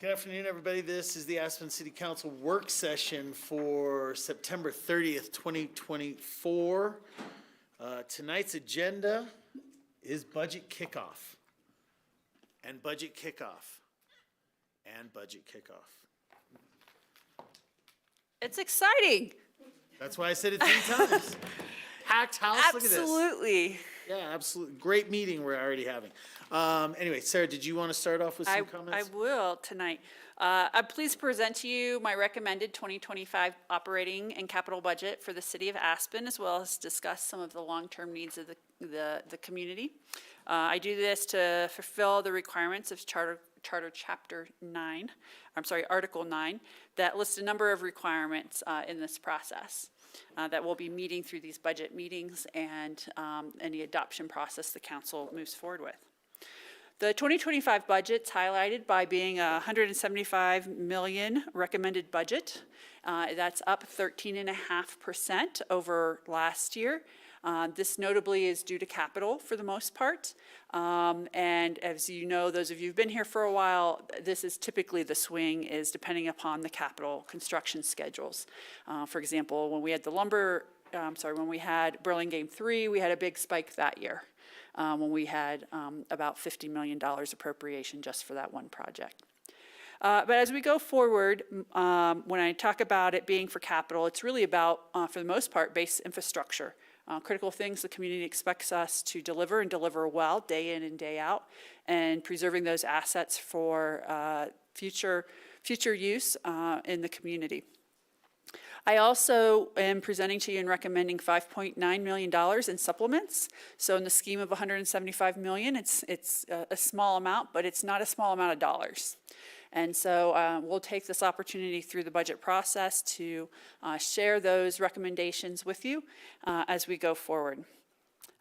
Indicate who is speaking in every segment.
Speaker 1: Good afternoon, everybody. This is the Aspen City Council work session for September 30th, 2024. Tonight's agenda is budget kickoff, and budget kickoff, and budget kickoff.
Speaker 2: It's exciting.
Speaker 1: That's why I said it 3 times. Packed house, look at this.
Speaker 2: Absolutely.
Speaker 1: Yeah, absolutely. Great meeting we're already having. Anyway, Sarah, did you want to start off with some comments?
Speaker 2: I will tonight. I'm pleased to present to you my recommended 2025 operating and capital budget for the city of Aspen, as well as discuss some of the long-term needs of the community. I do this to fulfill the requirements of Charter Chapter 9, Article 9, that lists a number of requirements in this process that we'll be meeting through these budget meetings and any adoption process the council moves forward with. The 2025 budget's highlighted by being a $175 million recommended budget. That's up 13.5% over last year. This notably is due to capital for the most part. And as you know, those of you who've been here for a while, this is typically the swing is depending upon the capital construction schedules. For example, when we had when we had Burlingame 3, we had a big spike that year. When we had about $50 million appropriation just for that one project. But as we go forward, when I talk about it being for capital, it's really about, for the most part, base infrastructure. Critical things the community expects us to deliver and deliver well day in and day out, and preserving those assets for future use in the community. I also am presenting to you and recommending $5.9 million in supplements. So in the scheme of $175 million, it's a small amount, but it's not a small amount of dollars. And so we'll take this opportunity through the budget process to share those recommendations with you as we go forward.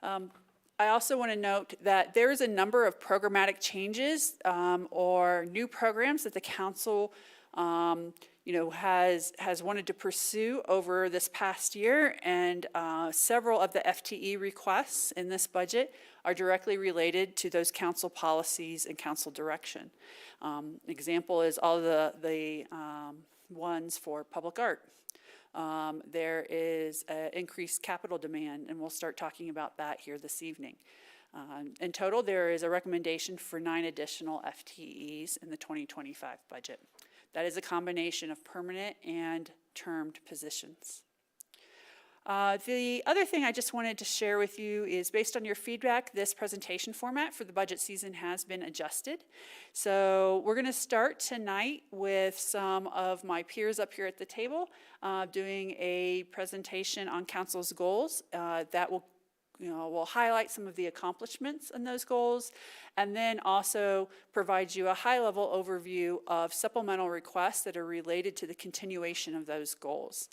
Speaker 2: I also want to note that there is a number of programmatic changes or new programs that the council has wanted to pursue over this past year, and several of the FTE requests in this budget are directly related to those council policies and council direction. Example is all the ones for public art. There is increased capital demand, and we'll start talking about that here this evening. In total, there is a recommendation for 9 additional FTEs in the 2025 budget. That is a combination of permanent and termed positions. The other thing I just wanted to share with you is, based on your feedback, this presentation format for the budget season has been adjusted. So we're going to start tonight with some of my peers up here at the table doing a presentation on council's goals that will we'll highlight some of the accomplishments in those goals, and then also provide you a high-level overview of supplemental requests that are related to the continuation of those goals.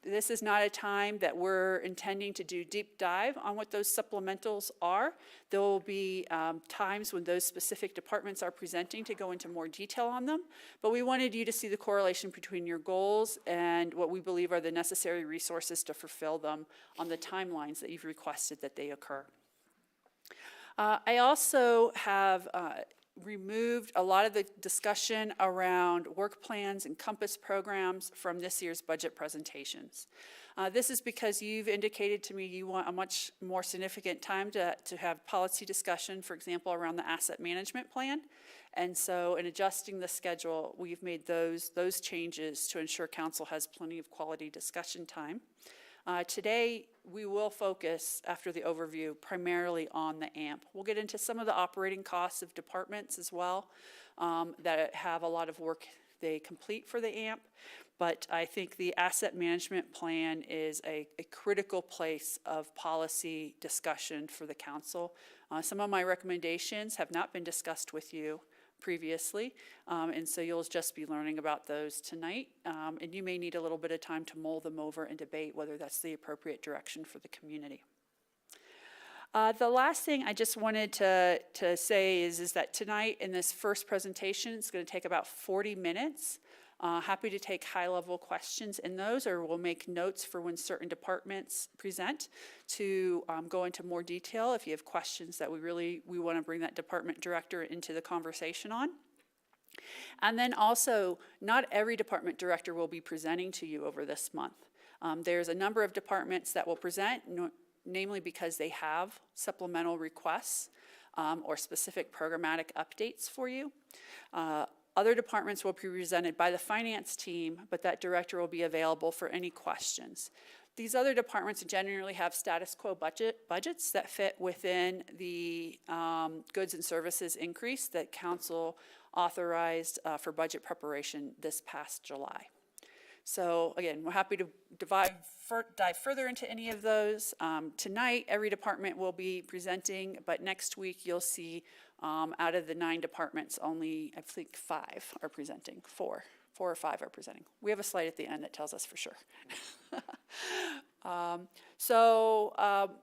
Speaker 2: This is not a time that we're intending to do deep dive on what those supplementals are. There will be times when those specific departments are presenting to go into more detail on them, but we wanted you to see the correlation between your goals and what we believe are the necessary resources to fulfill them on the timelines that you've requested that they occur. I also have removed a lot of the discussion around work plans and Compass programs from this year's budget presentations. This is because you've indicated to me you want a much more significant time to have policy discussion, for example, around the asset management plan. And so in adjusting the schedule, we've made those changes to ensure council has plenty of quality discussion time. Today, we will focus, after the overview, primarily on the AMP. We'll get into some of the operating costs of departments as well that have a lot of work they complete for the AMP. But I think the asset management plan is a critical place of policy discussion for the council. Some of my recommendations have not been discussed with you previously, and so you'll just be learning about those tonight, and you may need a little bit of time to mull them over and debate whether that's the appropriate direction for the community. The last thing I just wanted to say is that tonight in this first presentation, it's going to take about 40 minutes. Happy to take high-level questions in those, or we'll make notes for when certain departments present to go into more detail if you have questions that we want to bring that department director into the conversation on. And then also, not every department director will be presenting to you over this month. There's a number of departments that will present, namely because they have supplemental requests or specific programmatic updates for you. Other departments will be presented by the finance team, but that director will be available for any questions. These other departments generally have status quo budgets that fit within the goods and services increase that council authorized for budget preparation this past July. So again, we're happy to dive further into any of those. Tonight, every department will be presenting, but next week you'll see out of the 9 departments, only I think 5 are presenting, 4 or 5 are presenting. We have a slide at the end that tells us for sure.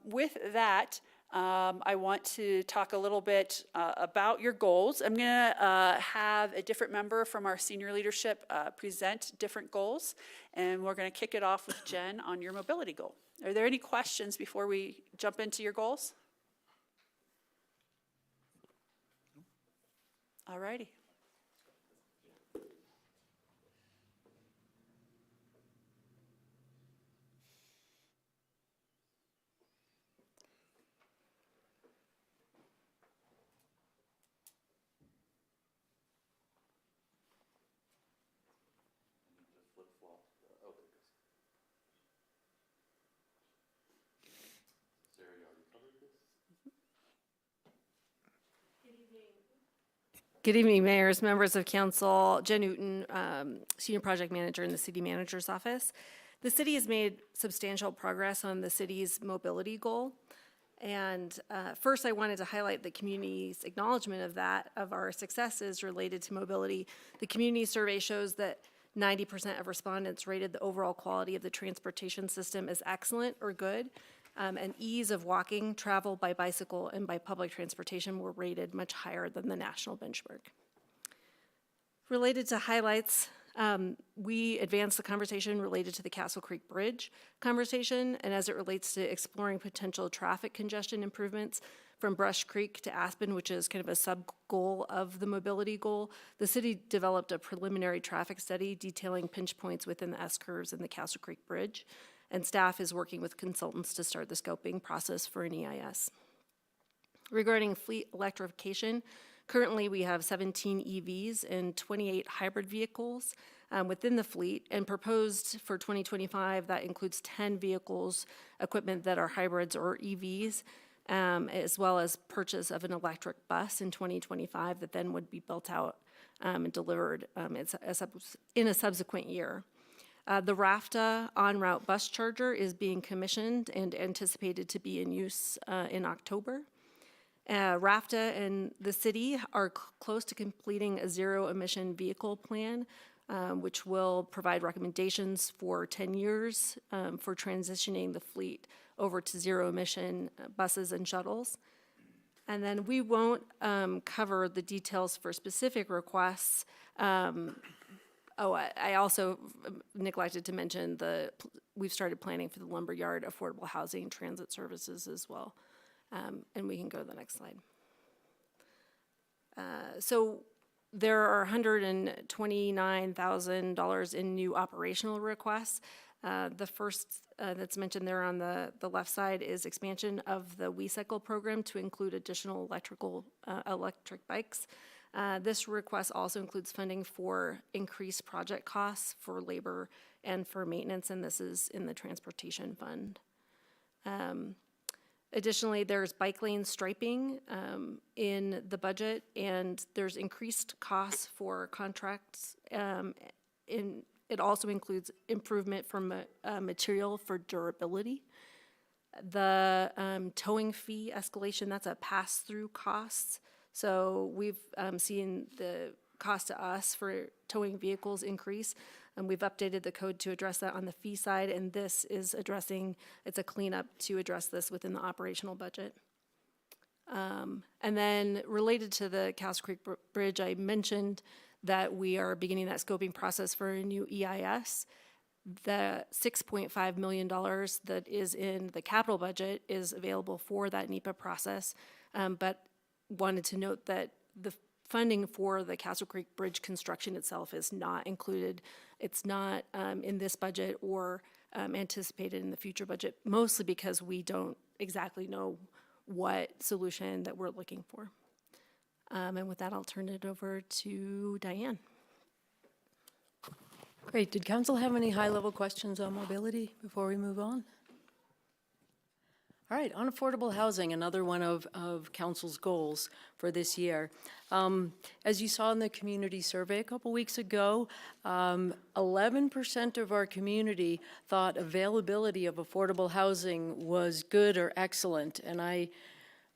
Speaker 2: With that, I want to talk a little bit about your goals. I'm going to have a different member from our senior leadership present different goals, and we're going to kick it off with Jen on your mobility goal. Are there any questions before we jump into your goals? All righty.
Speaker 3: Good evening, mayors, members of council. Jen Newton, Senior Project Manager in the City Manager's Office. The city has made substantial progress on the city's mobility goal. And first, I wanted to highlight the community's acknowledgement of that, of our successes related to mobility. The community survey shows that 90% of respondents rated the overall quality of the transportation system as excellent or good. And ease of walking, travel by bicycle, and by public transportation were rated much higher than the national benchmark. Related to highlights, we advanced the conversation related to the Castle Creek Bridge conversation, and as it relates to exploring potential traffic congestion improvements from Brush Creek to Aspen, which is kind of a sub-goal of the mobility goal, the city developed a preliminary traffic study detailing pinch points within the S-curves in the Castle Creek Bridge. And staff is working with consultants to start the scoping process for an EIS. Regarding fleet electrification, currently we have 17 EVs and 28 hybrid vehicles within the fleet, and proposed for 2025, that includes 10 vehicles, equipment that are hybrids or EVs, as well as purchase of an electric bus in 2025 that then would be built out and delivered in a subsequent year. The RAFTA en-route bus charger is being commissioned and anticipated to be in use in October. RAFTA and the city are close to completing a zero-emission vehicle plan, which will provide recommendations for 10 years for transitioning the fleet over to zero-emission buses and shuttles. And then we won't cover the details for specific requests. I also neglected to mention we've started planning for the lumberyard affordable housing transit services as well. And we can go to the next slide. So there are $129,000 in new operational requests. The first that's mentioned there on the left side is expansion of the WeCycle program to include additional electric bikes. This request also includes funding for increased project costs for labor and for maintenance, and this is in the transportation fund. Additionally, there's bike lane striping in the budget, and there's increased costs for contracts. It also includes improvement from material for durability. The towing fee escalation, that's a pass-through cost. So we've seen the cost to us for towing vehicles increase, and we've updated the code to address that on the fee side, and this is it's a cleanup to address this within the operational budget. And then related to the Castle Creek Bridge, I mentioned that we are beginning that scoping process for a new EIS. The $6.5 million that is in the capital budget is available for that NEPA process, but wanted to note that funding for the Castle Creek Bridge construction itself is not included. It's not in this budget or anticipated in the future budget, mostly because we don't exactly know what solution that we're looking for. And with that, I'll turn it over to Diane.
Speaker 4: Great. Did council have any high-level questions on mobility before we move on? All right, on affordable housing, another one of council's goals for this year. As you saw in the community survey a couple weeks ago, 11% of our community thought availability of affordable housing was good or excellent. And I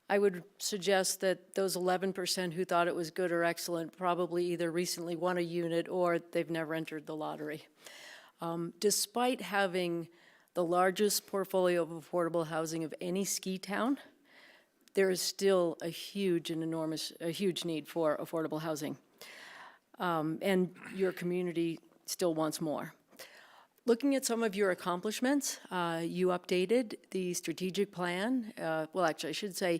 Speaker 4: would suggest that those 11% who thought it was good or excellent probably either recently won a unit or they've never entered the lottery. Despite having the largest portfolio of affordable housing of any ski town, there is still a huge need for affordable housing. And your community still wants more. Looking at some of your accomplishments, you updated the strategic plan. Well, actually, I should say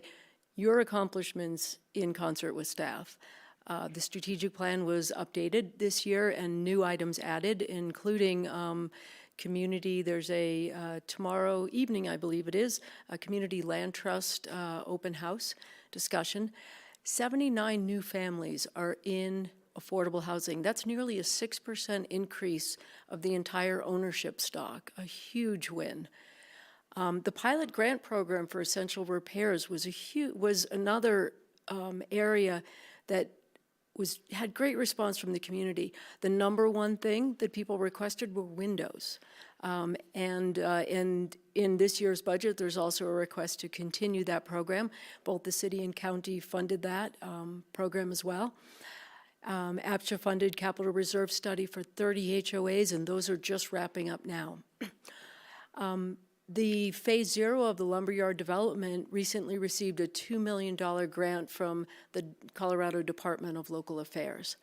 Speaker 4: your accomplishments in concert with staff. The strategic plan was updated this year and new items added, including community. There's a tomorrow evening, I believe it is, a community land trust open house discussion. 79 new families are in affordable housing. That's nearly a 6% increase of the entire ownership stock, a huge win. The pilot grant program for essential repairs was another area that had great response from the community. The number one thing that people requested were windows. And in this year's budget, there's also a request to continue that program. Both the city and county funded that program as well. APSHA funded capital reserve study for 30 HOAs, and those are just wrapping up now. The phase 0 of the lumberyard development recently received a $2 million grant from the Colorado Department of Local Affairs.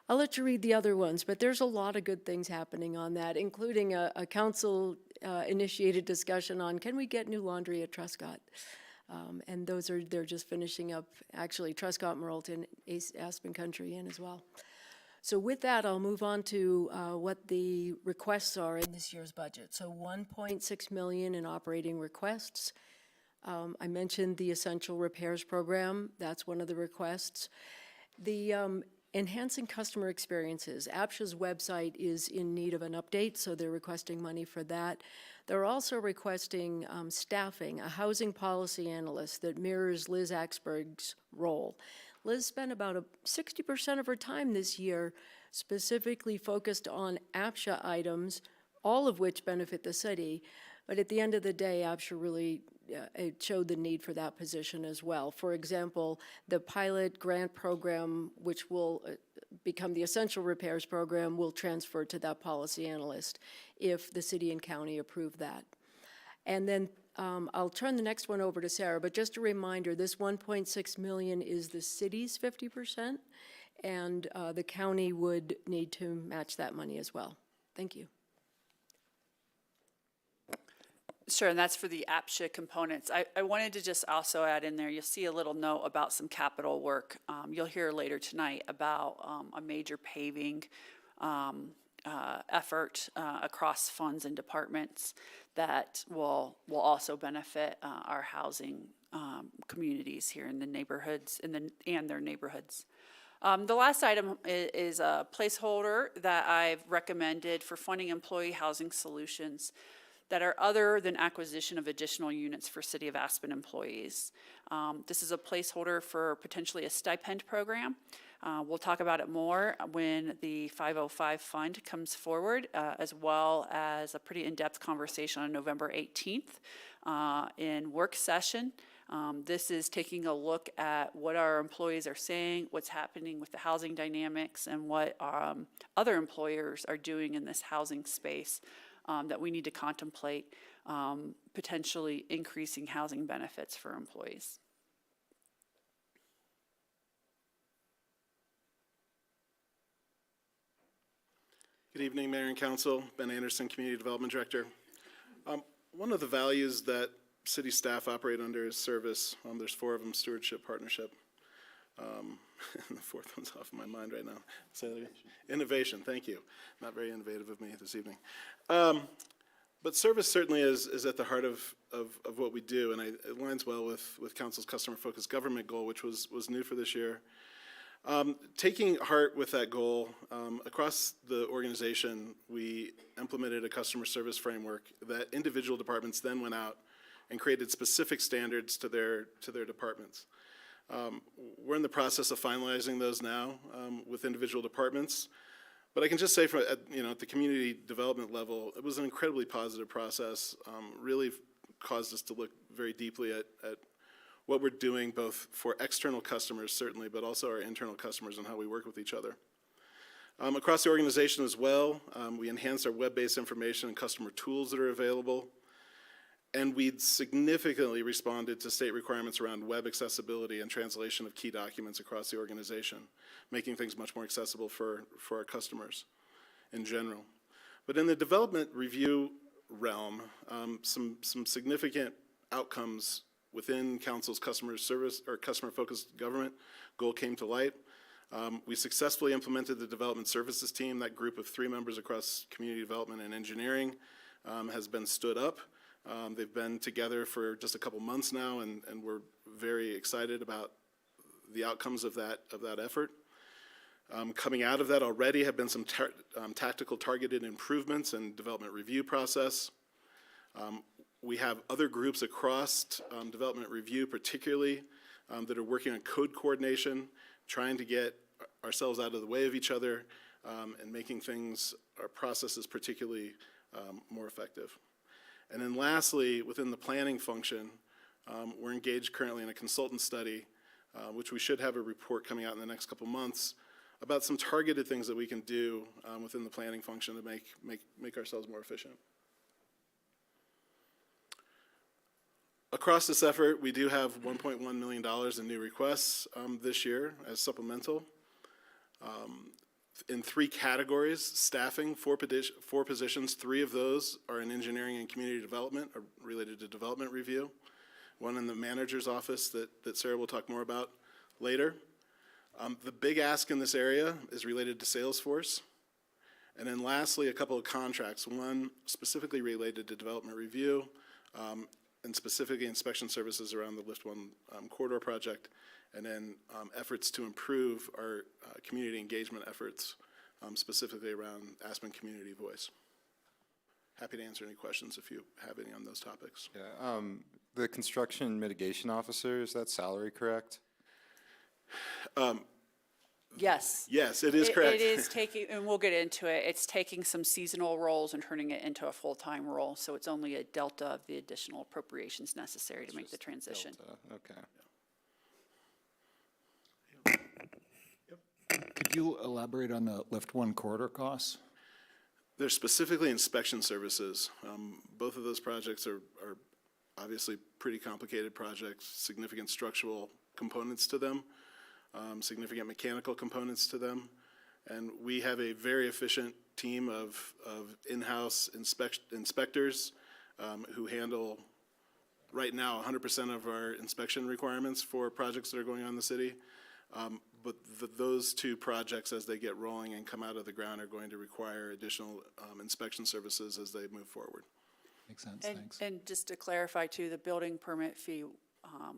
Speaker 4: I'll let you read the other ones, but there's a lot of good things happening on that, including a council-initiated discussion on, can we get new laundry at Truscott? And they're just finishing up, actually, Truscott, Morrilton, Aspen Country Inn as well. So with that, I'll move on to what the requests are in this year's budget. So $1.6 million in operating requests. I mentioned the essential repairs program. That's one of the requests. The enhancing customer experiences. APSHA's website is in need of an update, so they're requesting money for that. They're also requesting staffing, a housing policy analyst that mirrors Liz Axberg's role. Liz spent about 60% of her time this year specifically focused on APSHA items, all of which benefit the city. But at the end of the day, APSHA really it showed the need for that position as well. For example, the pilot grant program, which will become the essential repairs program, will transfer to that policy analyst if the city and county approve that. And then I'll turn the next one over to Sarah, but just a reminder, this $1.6 million is the city's 50%, and the county would need to match that money as well. Thank you.
Speaker 2: Sure, and that's for the APSHA components. I wanted to just also add in there, you'll see a little note about some capital work. You'll hear later tonight about a major paving effort across funds and departments that will also benefit our housing communities here in the neighborhoods and their neighborhoods. The last item is a placeholder that I've recommended for funding employee housing solutions that are other than acquisition of additional units for City of Aspen employees. This is a placeholder for potentially a stipend program. We'll talk about it more when the 505 fund comes forward, as well as a pretty in-depth conversation on November 18th in work session. This is taking a look at what our employees are saying, what's happening with the housing dynamics, and what other employers are doing in this housing space that we need to contemplate potentially increasing housing benefits for employees.
Speaker 5: Good evening, Mayor and Council. Ben Anderson, Community Development Director. One of the values that city staff operate under is service. There's 4 of them, stewardship, partnership. And the fourth one's off my mind right now. Say that again. Innovation, thank you. Not very innovative of me this evening. But service certainly is at the heart of what we do, and it aligns well with Council's customer-focused government goal, which was new for this year. Taking heart with that goal, across the organization, we implemented a customer service framework that individual departments then went out and created specific standards to their departments. We're in the process of finalizing those now with individual departments. But I can just say, at the community development level, it was an incredibly positive process. Really caused us to look very deeply at what we're doing, both for external customers, certainly, but also our internal customers and how we work with each other. Across the organization as well, we enhanced our web-based information and customer tools that are available. And we significantly responded to state requirements around web accessibility and translation of key documents across the organization, making things much more accessible for our customers in general. But in the development review realm, some significant outcomes within Council's customer service or customer-focused government goal came to light. We successfully implemented the development services team. That group of 3 members across community development and engineering has been stood up. They've been together for just a couple months now, and we're very excited about the outcomes of that effort. Coming out of that already have been some tactical targeted improvements in development review process. We have other groups across development review particularly that are working on code coordination, trying to get ourselves out of the way of each other and making our processes particularly more effective. And then lastly, within the planning function, we're engaged currently in a consultant study, which we should have a report coming out in the next couple months about some targeted things that we can do within the planning function to make ourselves more efficient. Across this effort, we do have $1.1 million in new requests this year as supplemental. In 3 categories: staffing, 4 positions. 3 of those are in engineering and community development, or related to development review. 1 in the manager's office that Sarah will talk more about later. The big ask in this area is related to Salesforce. And then lastly, a couple of contracts. 1 specifically related to development review, and specifically inspection services around the Lift 1 corridor project, and then efforts to improve our community engagement efforts, specifically around Aspen Community Voice. Happy to answer any questions if you have any on those topics.
Speaker 6: Yeah, the construction mitigation officer, is that salary correct?
Speaker 2: Yes.
Speaker 5: Yes, it is correct.
Speaker 2: It is taking, and we'll get into it, it's taking some seasonal roles and turning it into a full-time role, so it's only a delta of the additional appropriations necessary to make the transition.
Speaker 6: Okay.
Speaker 7: Could you elaborate on the Lift 1 corridor costs?
Speaker 5: They're specifically inspection services. Both of those projects are obviously pretty complicated projects, significant structural components to them, significant mechanical components to them. And we have a very efficient team of in-house inspectors who handle, right now, 100% of our inspection requirements for projects that are going on in the city. But those 2 projects, as they get rolling and come out of the ground, are going to require additional inspection services as they move forward.
Speaker 7: Makes sense, thanks.
Speaker 2: And just to clarify too, the building permit fee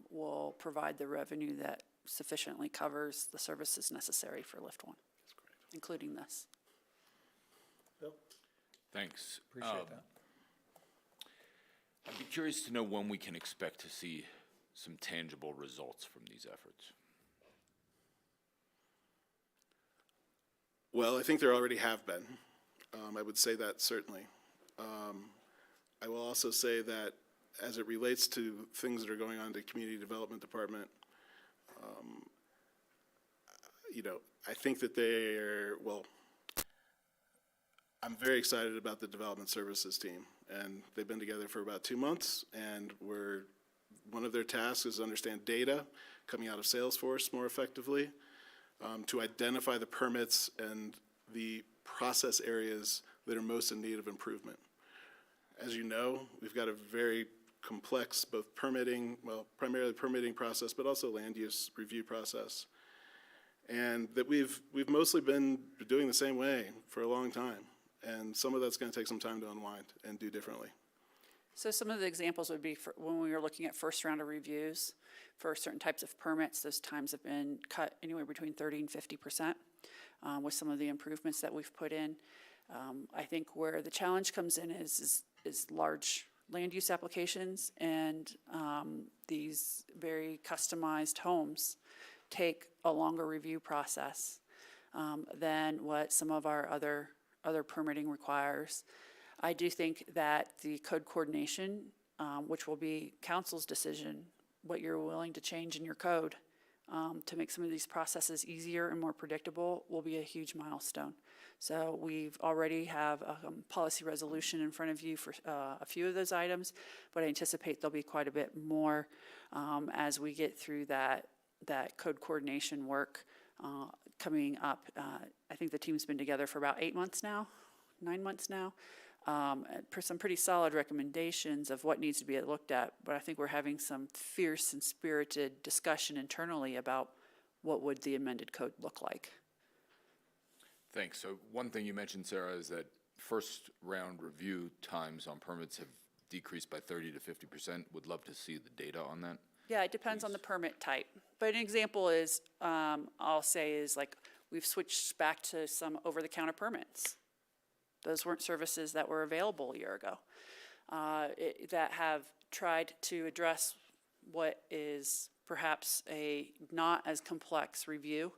Speaker 2: will provide the revenue that sufficiently covers the services necessary for Lift 1, including this.
Speaker 1: Bill?
Speaker 8: Thanks.
Speaker 7: Appreciate that.
Speaker 8: I'd be curious to know when we can expect to see some tangible results from these efforts.
Speaker 5: Well, I think there already have been. I would say that certainly. I will also say that as it relates to things that are going on in the Community Development Department, I think that I'm very excited about the development services team, and they've been together for about 2 months, and one of their tasks is to understand data coming out of Salesforce more effectively, to identify the permits and the process areas that are most in need of improvement. As you know, we've got a very complex, both primarily permitting process, but also land use review process. and that we've mostly been doing the same way for a long time. And some of that's going to take some time to unwind and do differently.
Speaker 2: So some of the examples would be for when we were looking at first round of reviews for certain types of permits, those times have been cut anywhere between 30 and 50% with some of the improvements that we've put in. I think where the challenge comes in is large land use applications, and these very customized homes take a longer review process than what some of our other permitting requires. I do think that the code coordination, which will be council's decision, what you're willing to change in your code to make some of these processes easier and more predictable, will be a huge milestone. So we've already have a policy resolution in front of you for a few of those items, but I anticipate there'll be quite a bit more as we get through that code coordination work coming up. I think the team's been together for about 9 months now. For some pretty solid recommendations of what needs to be looked at, but I think we're having some fierce and spirited discussion internally about what would the amended code look like.
Speaker 8: Thanks. So one thing you mentioned, Sarah, is that first round review times on permits have decreased by 30 to 50%. Would love to see the data on that.
Speaker 2: Yeah, it depends on the permit type. But an example is, I'll say is like, we've switched back to some over-the-counter permits. Those weren't services that were available a year ago, that have tried to address what is perhaps a not as complex review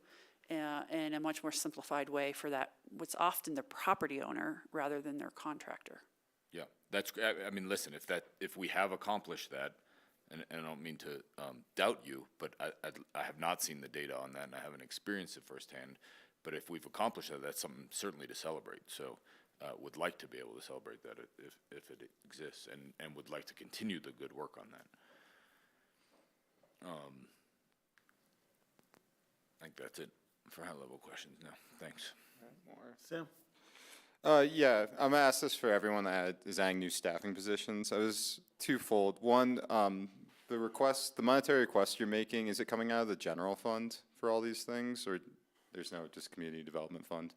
Speaker 2: in a much more simplified way for that, what's often the property owner rather than their contractor.
Speaker 8: Yeah, I mean, listen, if we have accomplished that, and I don't mean to doubt you, but I have not seen the data on that, and I haven't experienced it firsthand. But if we've accomplished that, that's something certainly to celebrate. So would like to be able to celebrate that if it exists, and would like to continue the good work on that. I think that's it for high-level questions now. Thanks.
Speaker 1: Sam?
Speaker 6: Yeah, I'm gonna ask this for everyone that is adding new staffing positions. I was twofold. One, the monetary request you're making, is it coming out of the general fund for all these things, or there's no just community development fund?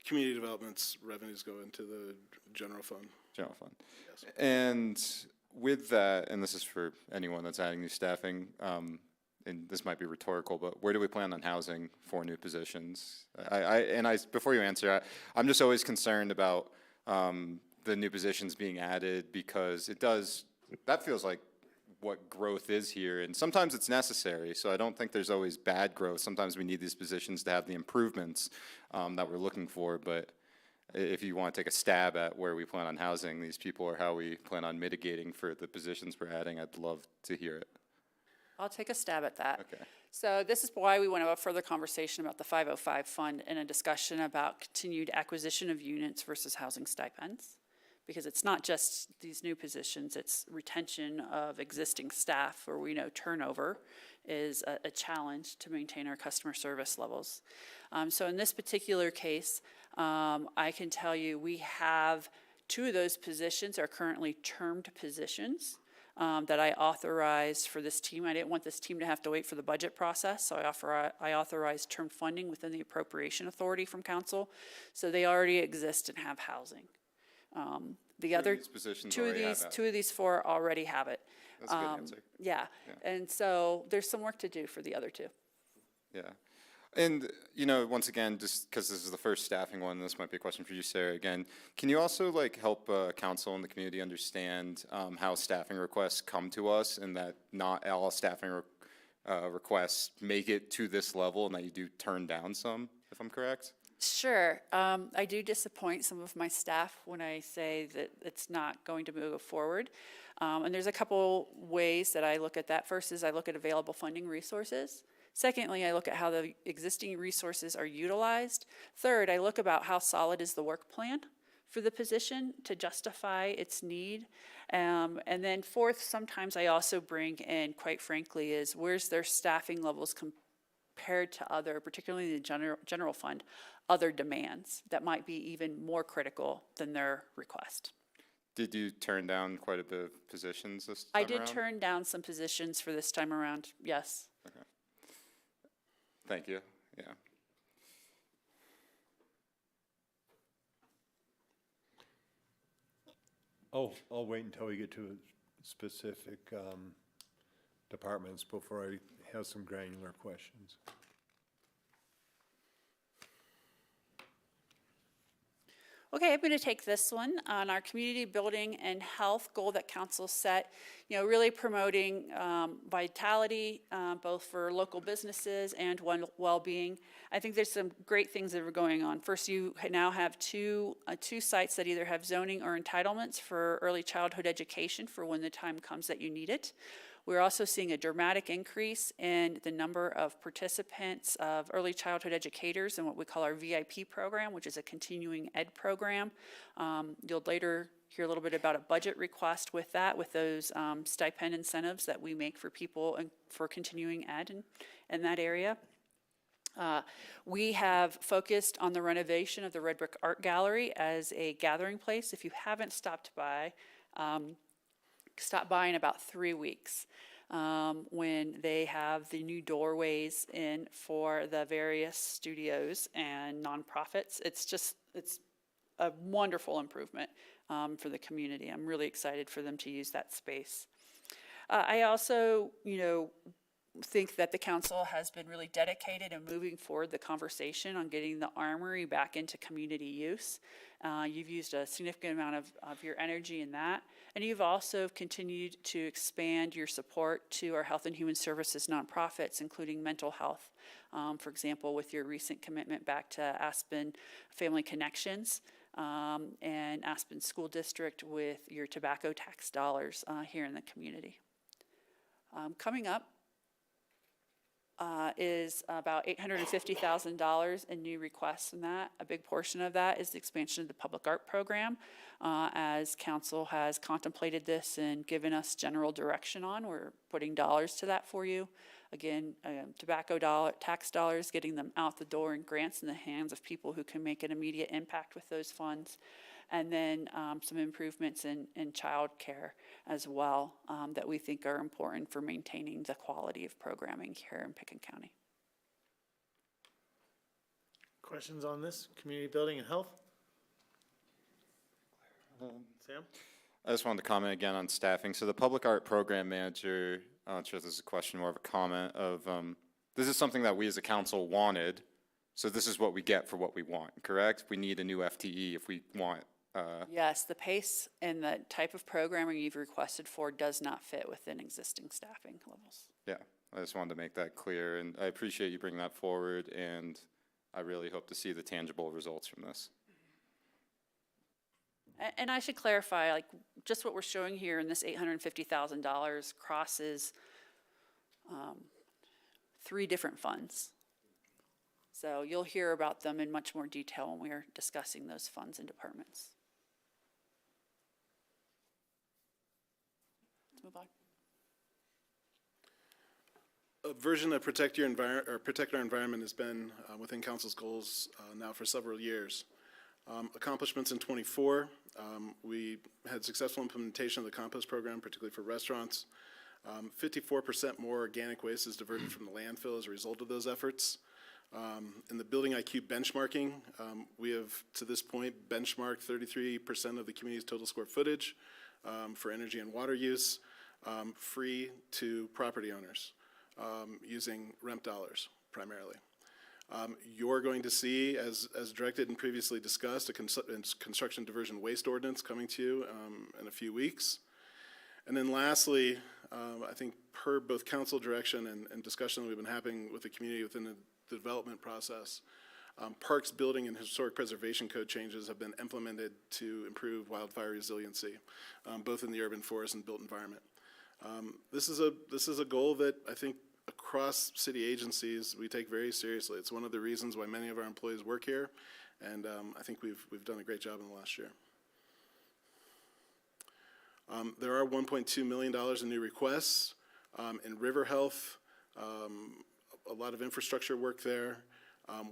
Speaker 5: Community development's revenues go into the general fund.
Speaker 6: General fund.
Speaker 5: Yes.
Speaker 6: And with that, and this is for anyone that's adding new staffing, and this might be rhetorical, but where do we plan on housing 4 new positions? Before you answer, I'm just always concerned about the new positions being added, because that feels like what growth is here, and sometimes it's necessary, so I don't think there's always bad growth. Sometimes we need these positions to have the improvements that we're looking for, but if you want to take a stab at where we plan on housing these people or how we plan on mitigating for the positions we're adding, I'd love to hear it.
Speaker 2: I'll take a stab at that.
Speaker 6: Okay.
Speaker 2: So this is why we want to have a further conversation about the 505 fund and a discussion about continued acquisition of units versus housing stipends. Because it's not just these new positions, it's retention of existing staff, where we know turnover is a challenge to maintain our customer service levels. So in this particular case, I can tell you we have 2 of those positions are currently termed positions that I authorized for this team. I didn't want this team to have to wait for the budget process, so I authorized term funding within the appropriation authority from council. So they already exist and have housing. The other
Speaker 6: these positions
Speaker 2: two of
Speaker 6: already have
Speaker 2: these
Speaker 6: that.
Speaker 2: 2 of these 4 already have it.
Speaker 6: That's a good answer.
Speaker 2: Yeah, and so there's some work to do for the other 2.
Speaker 6: Yeah. And, once again, just because this is the first staffing one, this might be a question for you, Sarah, again. Can you also, help council and the community understand how staffing requests come to us, and that not all staffing requests make it to this level, and that you do turn down some, if I'm correct?
Speaker 2: Sure. I do disappoint some of my staff when I say that it's not going to move forward. And there's a couple ways that I look at that. First is I look at available funding resources. Secondly, I look at how the existing resources are utilized. Third, I look about how solid is the work plan for the position to justify its need. And then fourth, sometimes I also bring in, quite frankly, is where's their staffing levels compared to other, particularly the general fund, other demands that might be even more critical than their request.
Speaker 6: Did you turn down quite a bit of positions this time
Speaker 2: I did
Speaker 6: around?
Speaker 2: turn down some positions for this time around, yes.
Speaker 6: Okay. Thank you, yeah.
Speaker 9: I'll wait until we get to specific departments before I have some granular questions.
Speaker 2: Okay, I'm going to take this one on our community building and health goal that council set, really promoting vitality, both for local businesses and well-being. I think there's some great things that are going on. First, you now have two sites that either have zoning or entitlements for early childhood education for when the time comes that you need it. We're also seeing a dramatic increase in the number of participants of early childhood educators in what we call our VIP program, which is a continuing ed program. You'll later hear a little bit about a budget request with that, with those stipend incentives that we make for people and for continuing ed in that area. We have focused on the renovation of the Red Brick Art Gallery as a gathering place. If you haven't stopped by, stop by in about 3 weeks when they have the new doorways in for the various studios and nonprofits. It's a wonderful improvement for the community. I'm really excited for them to use that space. I also, think that the council has been really dedicated in moving forward the conversation on getting the armory back into community use. You've used a significant amount of your energy in that. And you've also continued to expand your support to our health and human services nonprofits, including mental health. For example, with your recent commitment back to Aspen Family Connections and Aspen School District with your tobacco tax dollars here in the community. Coming up, is about $850,000 in new requests in that. A big portion of that is the expansion of the public art program. As council has contemplated this and given us general direction on, we're putting dollars to that for you. Again, tax dollars, getting them out the door and grants in the hands of people who can make an immediate impact with those funds. And then some improvements in child care as well that we think are important for maintaining the quality of programming here in Pickens County.
Speaker 1: Questions on this, community building and health? Sam?
Speaker 6: I just wanted to comment again on staffing. So the public art program manager, I'm not sure if this is a question, more of a comment of, this is something that we as a council wanted, so this is what we get for what we want, correct? We need a new FTE if we want.
Speaker 2: Yes, the pace and the type of programming you've requested for does not fit within existing staffing levels.
Speaker 6: Yeah, I just wanted to make that clear, and I appreciate you bringing that forward, and I really hope to see the tangible results from this.
Speaker 2: And I should clarify, like, just what we're showing here in this $850,000 crosses 3 different funds. So you'll hear about them in much more detail when we are discussing those funds and departments. Let's move on.
Speaker 5: A version of Protect Our Environment has been within council's goals now for several years. Accomplishments in '24, we had successful implementation of the compost program, particularly for restaurants. 54% more organic waste is diverted from the landfill as a result of those efforts. In the Building IQ benchmarking, we have, to this point, benchmarked 33% of the community's total square footage for energy and water use, free to property owners, using REMP dollars primarily. You're going to see, as directed and previously discussed, a construction diversion waste ordinance coming to you in a few weeks. And then lastly, I think per both council direction and discussion that we've been having with the community within the development process, Parks, Building, and Historic Preservation Code changes have been implemented to improve wildfire resiliency, both in the urban forest and built environment. This is a goal that I think across city agencies we take very seriously. It's one of the reasons why many of our employees work here, and I think we've done a great job in the last year. There are $1.2 million in new requests in river health, a lot of infrastructure work there,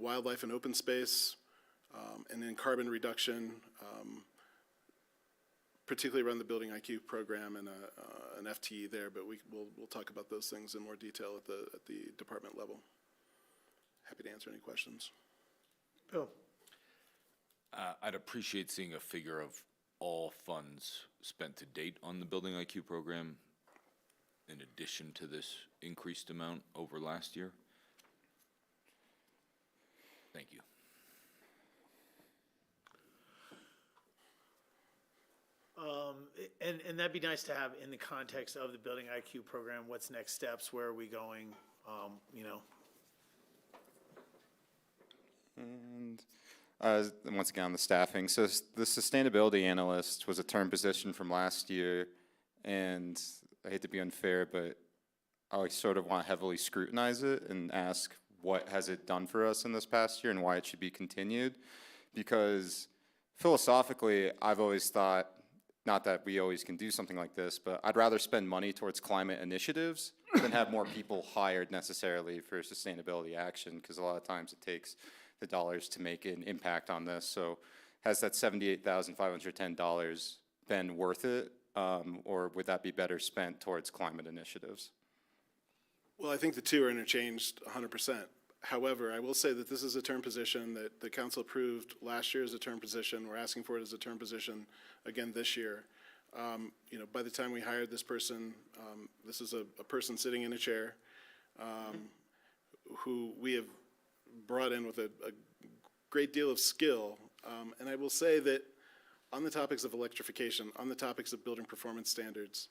Speaker 5: wildlife and open space, and then carbon reduction, particularly around the Building IQ program and an FTE there, but we'll talk about those things in more detail at the department level. happy to answer any questions.
Speaker 1: Bill?
Speaker 8: I'd appreciate seeing a figure of all funds spent to date on the Building IQ program in addition to this increased amount over last year. Thank you.
Speaker 1: And that'd be nice to have in the context of the Building IQ program, what's next steps, where are we going, you know?
Speaker 6: And once again, on the staffing, so the sustainability analyst was a term position from last year, and I hate to be unfair, but I sort of want to heavily scrutinize it and ask what has it done for us in this past year and why it should be continued, because philosophically, I've always thought, not that we always can do something like this, but I'd rather spend money towards climate initiatives than have more people hired necessarily for sustainability action, because a lot of times it takes the dollars to make an impact on this. So has that $78,510 been worth it, or would that be better spent towards climate initiatives?
Speaker 5: Well, I think the two are interchanged 100%. However, I will say that this is a term position that the council approved last year as a term position. We're asking for it as a term position again this year. You know, by the time we hired this person, this is a person sitting in a chair who we have brought in with a great deal of skill. And I will say that on the topics of electrification, on the topics of building performance standards,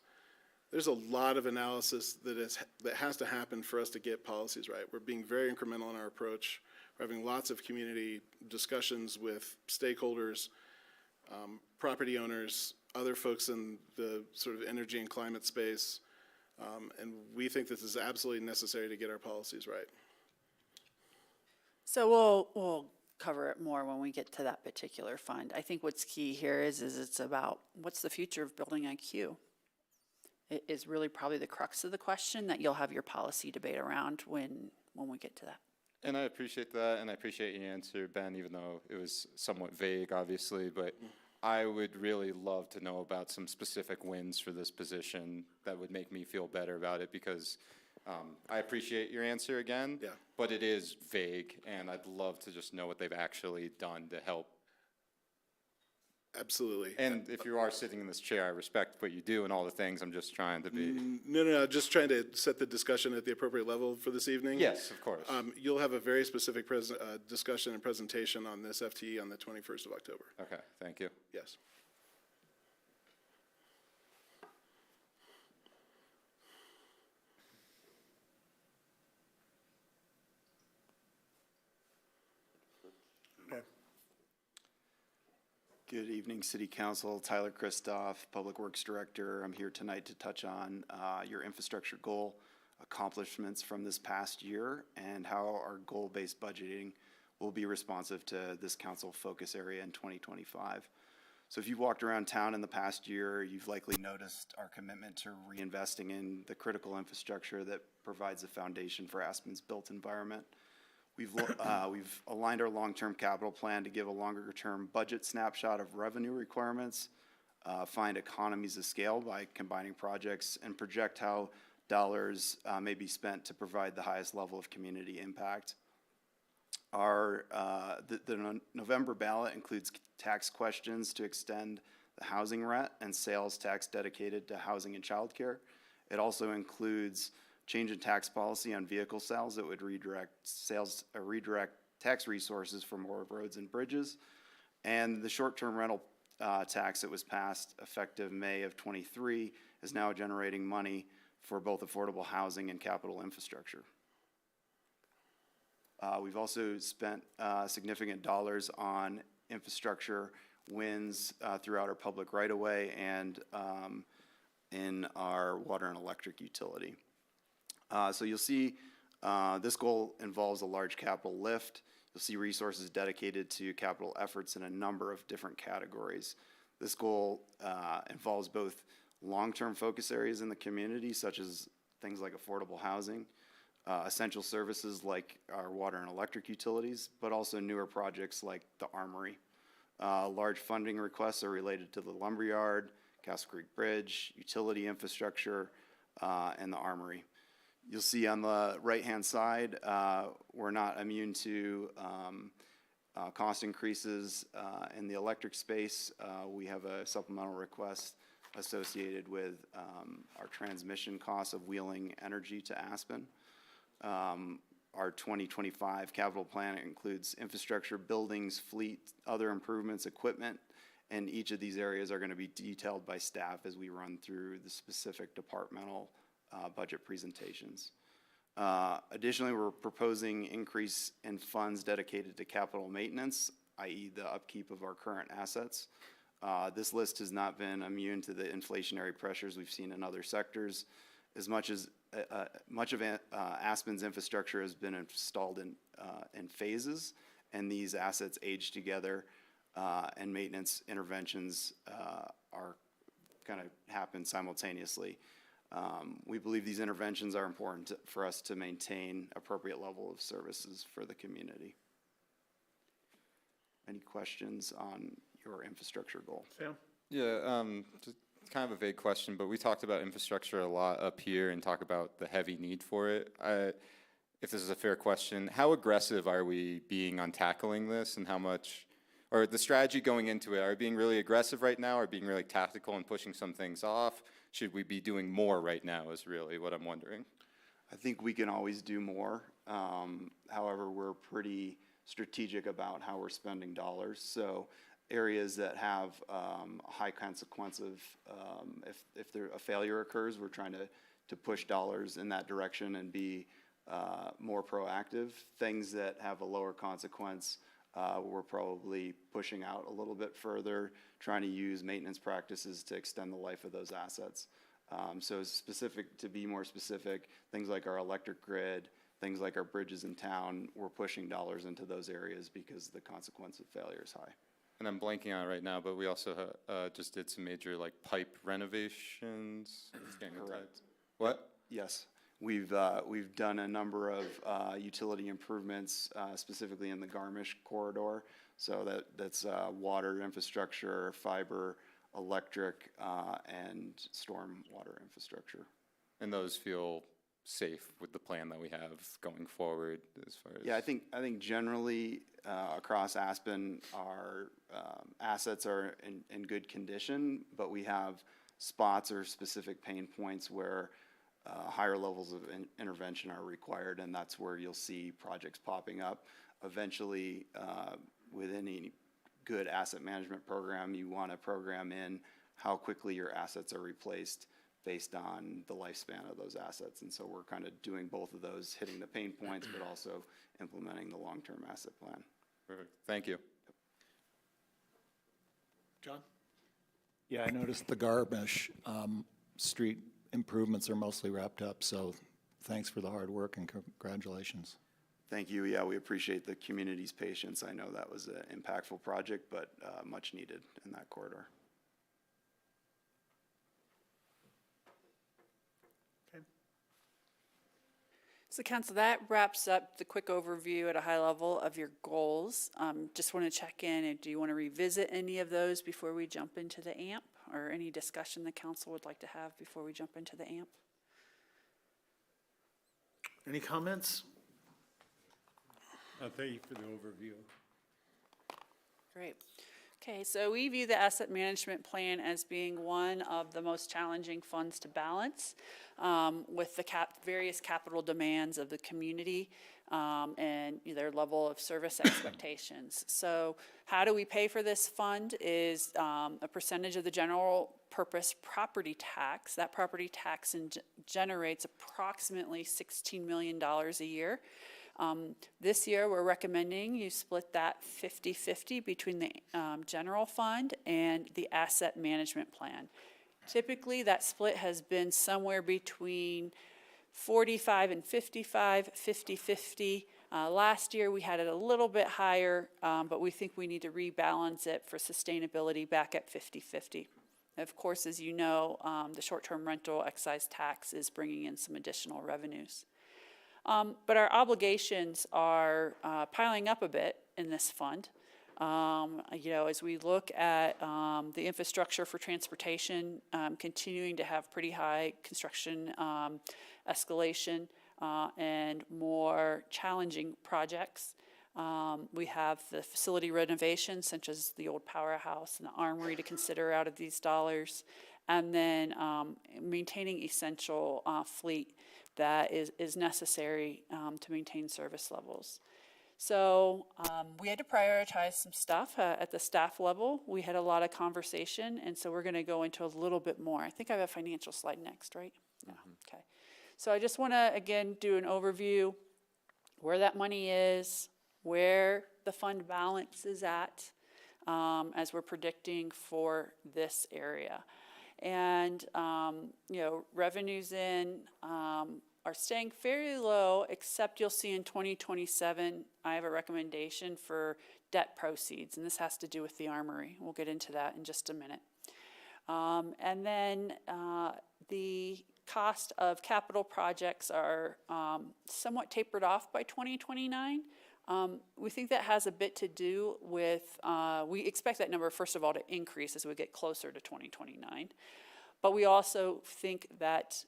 Speaker 5: there's a lot of analysis that has to happen for us to get policies right. We're being very incremental in our approach. We're having lots of community discussions with stakeholders, property owners, other folks in the sort of energy and climate space, and we think this is absolutely necessary to get our policies right.
Speaker 2: So we'll cover it more when we get to that particular fund. I think what's key here is it's about what's the future of Building IQ? It is really probably the crux of the question that you'll have your policy debate around when we get to that.
Speaker 6: And I appreciate that, and I appreciate your answer, Ben, even though it was somewhat vague, obviously, but I would really love to know about some specific wins for this position that would make me feel better about it, because I appreciate your answer again,
Speaker 5: Yeah.
Speaker 6: but it is vague, and I'd love to just know what they've actually done to help.
Speaker 5: Absolutely.
Speaker 6: And if you are sitting in this chair, I respect what you do and all the things. I'm just trying to be.
Speaker 5: No, just trying to set the discussion at the appropriate level for this evening.
Speaker 6: Yes, of course.
Speaker 5: You'll have a very specific discussion and presentation on this FTE on the 21st of October.
Speaker 6: Okay, thank you.
Speaker 5: Yes.
Speaker 1: Okay.
Speaker 10: Good evening, City Council. Tyler Kristoff, Public Works Director. I'm here tonight to touch on your infrastructure goal accomplishments from this past year and how our goal-based budgeting will be responsive to this council focus area in 2025. So if you've walked around town in the past year, you've likely noticed our commitment to reinvesting in the critical infrastructure that provides the foundation for Aspen's built environment. We've aligned our long-term capital plan to give a longer-term budget snapshot of revenue requirements, find economies of scale by combining projects, and project how dollars may be spent to provide the highest level of community impact. The November ballot includes tax questions to extend the housing rent and sales tax dedicated to housing and childcare. It also includes change in tax policy on vehicle sales that would redirect tax resources for more roads and bridges. And the short-term rental tax that was passed effective May of '23 is now generating money for both affordable housing and capital infrastructure. We've also spent significant dollars on infrastructure wins throughout our public right-of-way and in our water and electric utility. So you'll see this goal involves a large capital lift. You'll see resources dedicated to capital efforts in a number of different categories. This goal involves both long-term focus areas in the community, such as things like affordable housing, essential services like our water and electric utilities, but also newer projects like the Armory. Large funding requests are related to the lumberyard, Castle Creek Bridge, utility infrastructure, and the Armory. You'll see on the right-hand side, we're not immune to cost increases in the electric space. We have a supplemental request associated with our transmission costs of wheeling energy to Aspen. Our 2025 capital plan includes infrastructure, buildings, fleet, other improvements, equipment, and each of these areas are going to be detailed by staff as we run through the specific departmental budget presentations. Additionally, we're proposing increase in funds dedicated to capital maintenance, i.e. the upkeep of our current assets. This list has not been immune to the inflationary pressures we've seen in other sectors. As much of Aspen's infrastructure has been installed in phases, and these assets age together, and maintenance interventions are kind of happen simultaneously. We believe these interventions are important for us to maintain appropriate level of services for the community. Any questions on your infrastructure goal?
Speaker 1: Sam?
Speaker 6: Yeah, just kind of a vague question, but we talked about infrastructure a lot up here and talk about the heavy need for it. If this is a fair question, how aggressive are we being on tackling this, and how much, or the strategy going into it, are we being really aggressive right now, or being really tactical and pushing some things off? Should we be doing more right now is really what I'm wondering.
Speaker 10: I think we can always do more. However, we're pretty strategic about how we're spending dollars. So areas that have a high consequence of, if there a failure occurs, we're trying to push dollars in that direction and be more proactive. Things that have a lower consequence, we're probably pushing out a little bit further, trying to use maintenance practices to extend the life of those assets. So to be more specific, things like our electric grid, things like our bridges in town, we're pushing dollars into those areas because the consequence of failure is high.
Speaker 6: And I'm blanking on it right now, but we also just did some major like pipe renovations.
Speaker 10: Correct.
Speaker 6: What?
Speaker 10: Yes, we've done a number of utility improvements, specifically in the Garmisch corridor. So that's water infrastructure, fiber, electric, and storm water infrastructure.
Speaker 6: And those feel safe with the plan that we have going forward as far as?
Speaker 10: Yeah, I think generally across Aspen, our assets are in good condition, but we have spots or specific pain points where higher levels of intervention are required, and that's where you'll see projects popping up. Eventually, with any good asset management program, you want to program in how quickly your assets are replaced based on the lifespan of those assets. And so we're kind of doing both of those, hitting the pain points, but also implementing the long-term asset plan.
Speaker 6: Perfect. Thank you.
Speaker 1: John?
Speaker 7: Yeah, I noticed the Garmisch street improvements are mostly wrapped up, so thanks for the hard work and congratulations.
Speaker 10: Thank you. Yeah, we appreciate the community's patience. I know that was an impactful project, but much needed in that corridor.
Speaker 2: So council, that wraps up the quick overview at a high level of your goals. Just want to check in, and do you want to revisit any of those before we jump into the AMP, or any discussion the council would like to have before we jump into the AMP?
Speaker 1: Any comments?
Speaker 9: Thank you for the overview.
Speaker 2: Great. Okay, so we view the asset management plan as being one of the most challenging funds to balance with the various capital demands of the community and their level of service expectations. So how do we pay for this fund is a percentage of the general purpose property tax. That property tax generates approximately $16 million a year. This year, we're recommending you split that 50-50 between the general fund and the asset management plan. Typically, that split has been somewhere between 45 and 55, 50-50. Last year, we had it a little bit higher, but we think we need to rebalance it for sustainability back at 50-50. Of course, as you know, the short-term rental excise tax is bringing in some additional revenues. But our obligations are piling up a bit in this fund. As we look at the infrastructure for transportation, continuing to have pretty high construction escalation, and more challenging projects. We have the facility renovations, such as the old powerhouse and the armory, to consider out of these dollars. And then maintaining essential fleet that is necessary to maintain service levels. So we had to prioritize some stuff at the staff level. We had a lot of conversation, and so we're going to go into a little bit more. I think I have a financial slide next, right? Yeah. Okay. So I just want to, again, do an overview, where that money is, where the fund balance is at, as we're predicting for this area. And, revenues in are staying fairly low, except you'll see in 2027, I have a recommendation for debt proceeds, and this has to do with the armory. We'll get into that in just a minute. And then the cost of capital projects are somewhat tapered off by 2029. We think that has a bit to do with, we expect that number, first of all, to increase as we get closer to 2029. But we also think that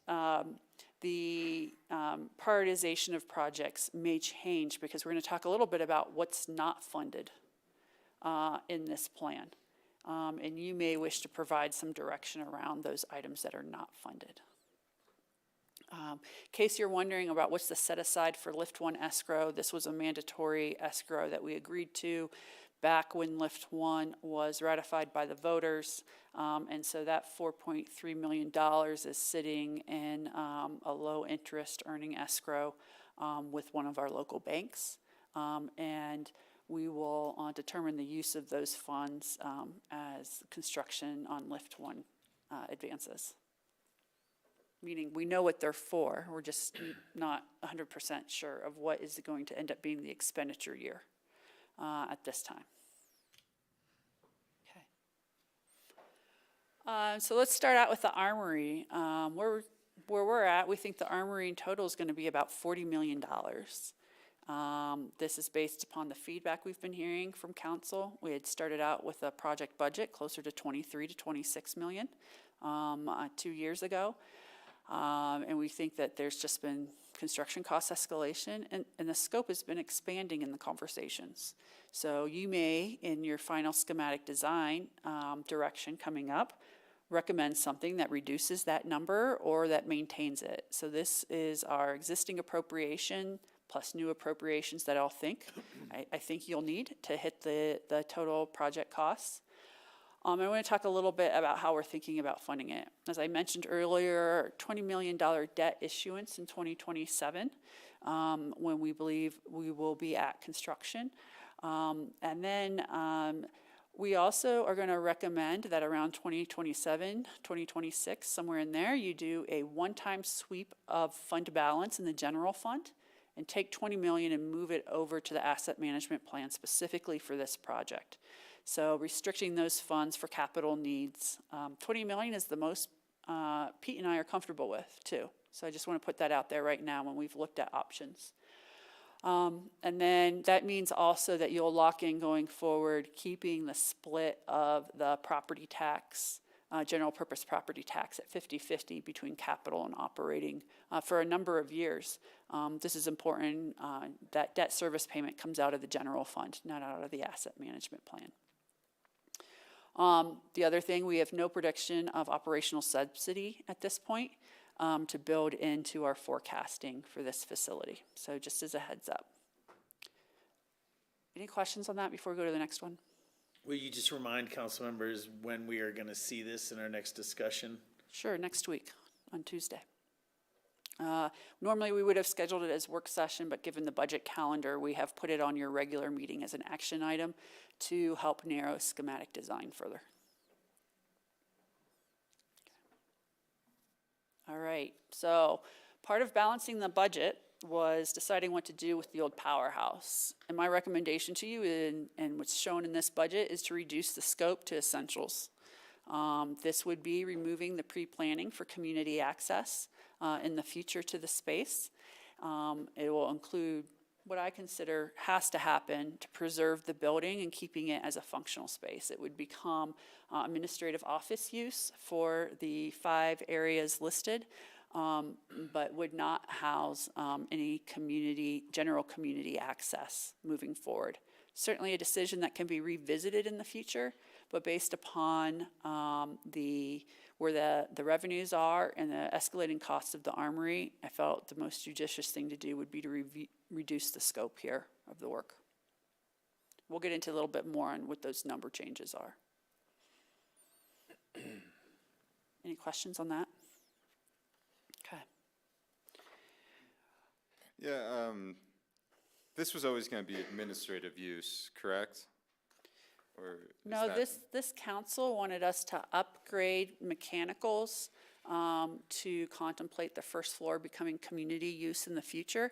Speaker 2: the prioritization of projects may change, because we're going to talk a little bit about what's not funded in this plan. And you may wish to provide some direction around those items that are not funded. In case you're wondering about what's the set aside for Lift 1 escrow, this was a mandatory escrow that we agreed to back when Lift 1 was ratified by the voters. And so that $4.3 million is sitting in a low interest earning escrow with one of our local banks. And we will determine the use of those funds as construction on Lift 1 advances. Meaning we know what they're for, we're just not 100% sure of what is going to end up being the expenditure year at this time. Okay. So let's start out with the armory. Where we're at, we think the armory in total is going to be about $40 million. This is based upon the feedback we've been hearing from council. We had started out with a project budget closer to 23 to 26 million 2 years ago. And we think that there's just been construction cost escalation, and the scope has been expanding in the conversations. So you may, in your final schematic design direction coming up, recommend something that reduces that number or that maintains it. So this is our existing appropriation plus new appropriations that I think you'll need to hit the total project costs. I want to talk a little bit about how we're thinking about funding it. As I mentioned earlier, $20 million debt issuance in 2027, when we believe we will be at construction. And then we also are going to recommend that around 2027, 2026, somewhere in there, you do a one-time sweep of fund balance in the general fund and take $20 million and move it over to the asset management plan specifically for this project. So restricting those funds for capital needs. 20 million is the most Pete and I are comfortable with too. So I just want to put that out there right now when we've looked at options. And then that means also that you'll lock in going forward, keeping the split of the property tax, general purpose property tax at 50-50 between capital and operating for a number of years. This is important, that debt service payment comes out of the general fund, not out of the asset management plan. The other thing, we have no prediction of operational subsidy at this point to build into our forecasting for this facility. So just as a heads up. Any questions on that before we go to the next one?
Speaker 1: Will you just remind council members when we are going to see this in our next discussion?
Speaker 2: Sure, next week on Tuesday. Normally we would have scheduled it as work session, but given the budget calendar, we have put it on your regular meeting as an action item to help narrow schematic design further. All right, so part of balancing the budget was deciding what to do with the old powerhouse. And my recommendation to you, and what's shown in this budget, is to reduce the scope to essentials. This would be removing the pre-planning for community access in the future to the space. It will include what I consider has to happen to preserve the building and keeping it as a functional space. It would become administrative office use for the 5 areas listed. but would not house any general community access moving forward. Certainly a decision that can be revisited in the future, but based upon where the revenues are and the escalating costs of the armory, I felt the most judicious thing to do would be to reduce the scope here of the work. We'll get into a little bit more on what those number changes are. Any questions on that? Okay.
Speaker 6: Yeah, this was always going to be administrative use, correct? Or is
Speaker 2: No,
Speaker 6: that-
Speaker 2: this council wanted us to upgrade mechanicals to contemplate the first floor becoming community use in the future.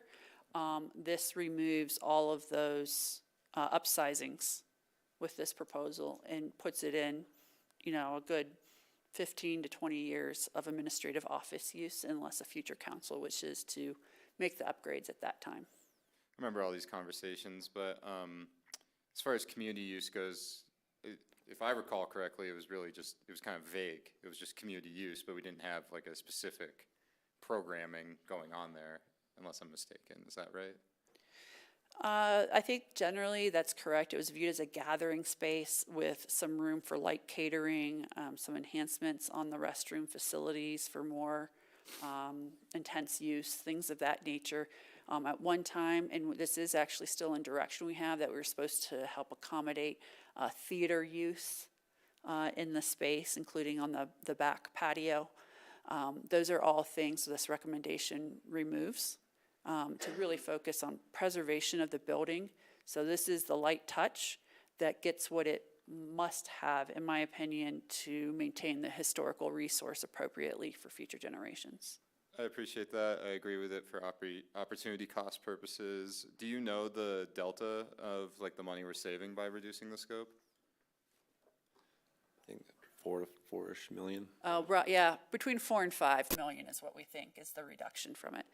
Speaker 2: This removes all of those upsizings with this proposal and puts it in, a good 15 to 20 years of administrative office use unless a future council wishes to make the upgrades at that time.
Speaker 6: I remember all these conversations, but as far as community use goes, if I recall correctly, it was kind of vague. It was just community use, but we didn't have like a specific programming going on there, unless I'm mistaken. Is that right?
Speaker 2: I think generally that's correct. It was viewed as a gathering space with some room for light catering, some enhancements on the restroom facilities for more intense use, things of that nature. At one time, and this is actually still in direction we have, that we were supposed to help accommodate theater use in the space, including on the back patio. Those are all things this recommendation removes to really focus on preservation of the building. So this is the light touch that gets what it must have, in my opinion, to maintain the historical resource appropriately for future generations.
Speaker 6: I appreciate that. I agree with it for opportunity cost purposes. Do you know the delta of like the money we're saving by reducing the scope?
Speaker 11: I think 4-ish million.
Speaker 2: Right, yeah, between 4 and 5 million is what we think is the reduction from it.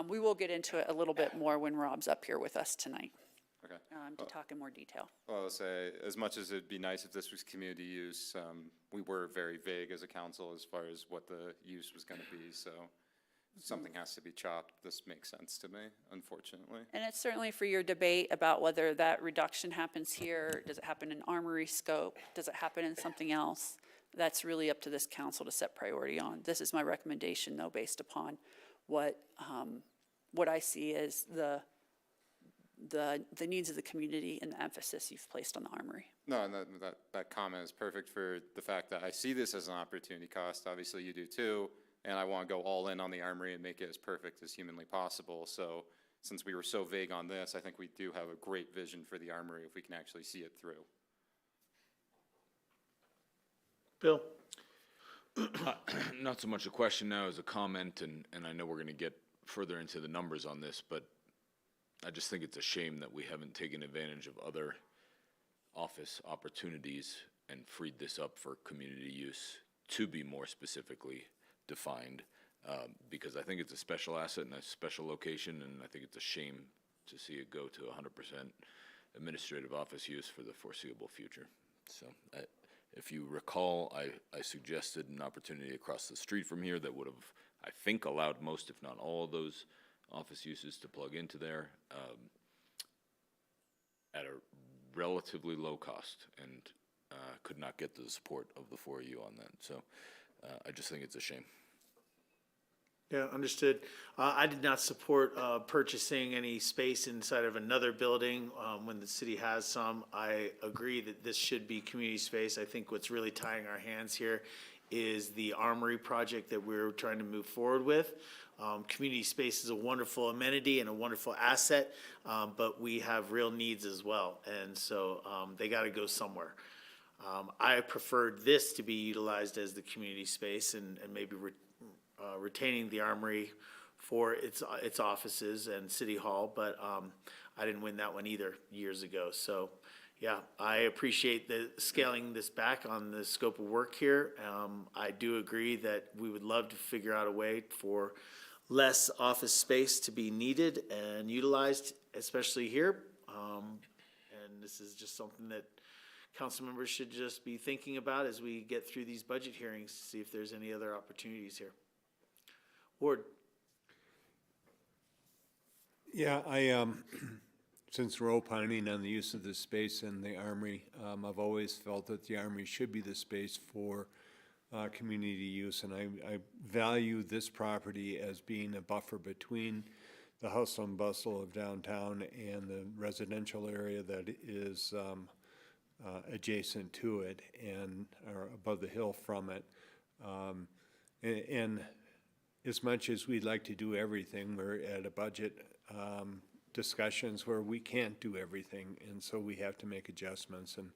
Speaker 2: We will get into it a little bit more when Rob's up here with us tonight
Speaker 6: Okay.
Speaker 2: to talk in more detail.
Speaker 6: Well, I'll say, as much as it'd be nice if this was community use, we were very vague as a council as far as what the use was going to be, so if something has to be chopped. This makes sense to me, unfortunately.
Speaker 2: And it's certainly for your debate about whether that reduction happens here, does it happen in armory scope, does it happen in something else? That's really up to this council to set priority on. This is my recommendation, though, based upon what I see as the needs of the community and the emphasis you've placed on the armory.
Speaker 6: No, and that comment is perfect for the fact that I see this as an opportunity cost. Obviously, you do too, and I want to go all in on the armory and make it as perfect as humanly possible. So since we were so vague on this, I think we do have a great vision for the armory if we can actually see it through.
Speaker 1: Bill?
Speaker 8: Not so much a question now as a comment, and I know we're going to get further into the numbers on this, but I just think it's a shame that we haven't taken advantage of other office opportunities and freed this up for community use to be more specifically defined, because I think it's a special asset and a special location, and I think it's a shame to see it go to 100% administrative office use for the foreseeable future. So if you recall, I suggested an opportunity across the street from here that would have, I think, allowed most, if not all, of those office uses to plug into there at a relatively low cost, and could not get the support of the four of you on that. So I just think it's a shame.
Speaker 1: Yeah, understood. I did not support purchasing any space inside of another building when the city has some. I agree that this should be community space. I think what's really tying our hands here is the armory project that we're trying to move forward with. Community space is a wonderful amenity and a wonderful asset, but we have real needs as well, and so they got to go somewhere. I preferred this to be utilized as the community space and maybe retaining the armory for its offices and city hall, but I didn't win that one either years ago. So, yeah, I appreciate the scaling this back on the scope of work here. I do agree that we would love to figure out a way for less office space to be needed and utilized, especially here. And this is just something that council members should just be thinking about as we get through these budget hearings to see if there's any other opportunities here. Ward?
Speaker 9: Yeah, since we're opining on the use of this space in the Armory, I've always felt that the Armory should be the space for community use, and I value this property as being a buffer between the hustle and bustle of downtown and the residential area that is adjacent to it and or above the hill from it. And as much as we'd like to do everything, we're at a budget discussions where we can't do everything, and so we have to make adjustments. And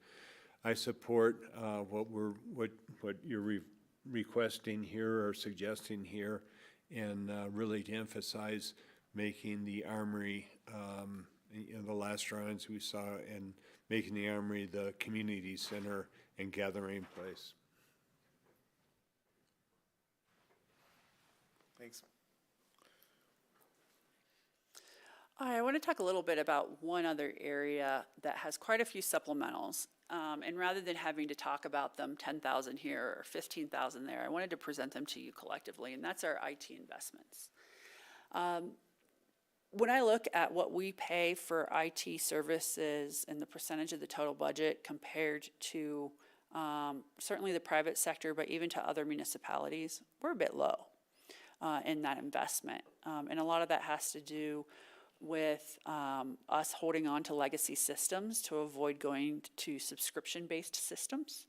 Speaker 9: I support what you're requesting here or suggesting here, and really to emphasize making the Armory, the last drawings we saw, and making the Armory the community center and gathering place.
Speaker 1: Thanks.
Speaker 2: I want to talk a little bit about one other area that has quite a few supplementals. And rather than having to talk about them 10,000 here or 15,000 there, I wanted to present them to you collectively, and that's our IT investments. When I look at what we pay for IT services and the percentage of the total budget compared to certainly the private sector, but even to other municipalities, we're a bit low in that investment. And a lot of that has to do with us holding on to legacy systems to avoid going to subscription-based systems,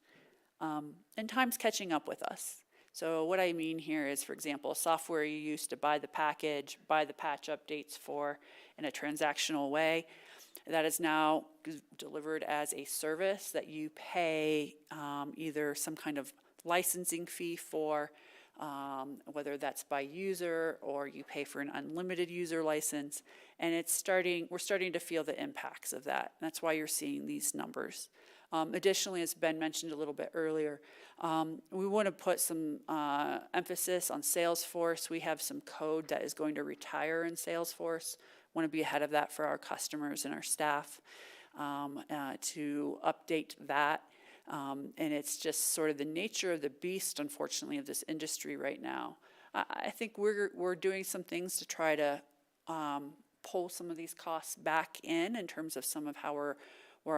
Speaker 2: and time's catching up with us. So what I mean here is, for example, software you used to buy the package, buy the patch updates for in a transactional way, that is now delivered as a service that you pay either some kind of licensing fee for, whether that's by user or you pay for an unlimited user license, and we're starting to feel the impacts of that. That's why you're seeing these numbers. Additionally, as Ben mentioned a little bit earlier, we want to put some emphasis on Salesforce. We have some code that is going to retire in Salesforce. Want to be ahead of that for our customers and our staff to update that. And it's just sort of the nature of the beast, unfortunately, of this industry right now. I think we're doing some things to try to pull some of these costs back in terms of some of how we're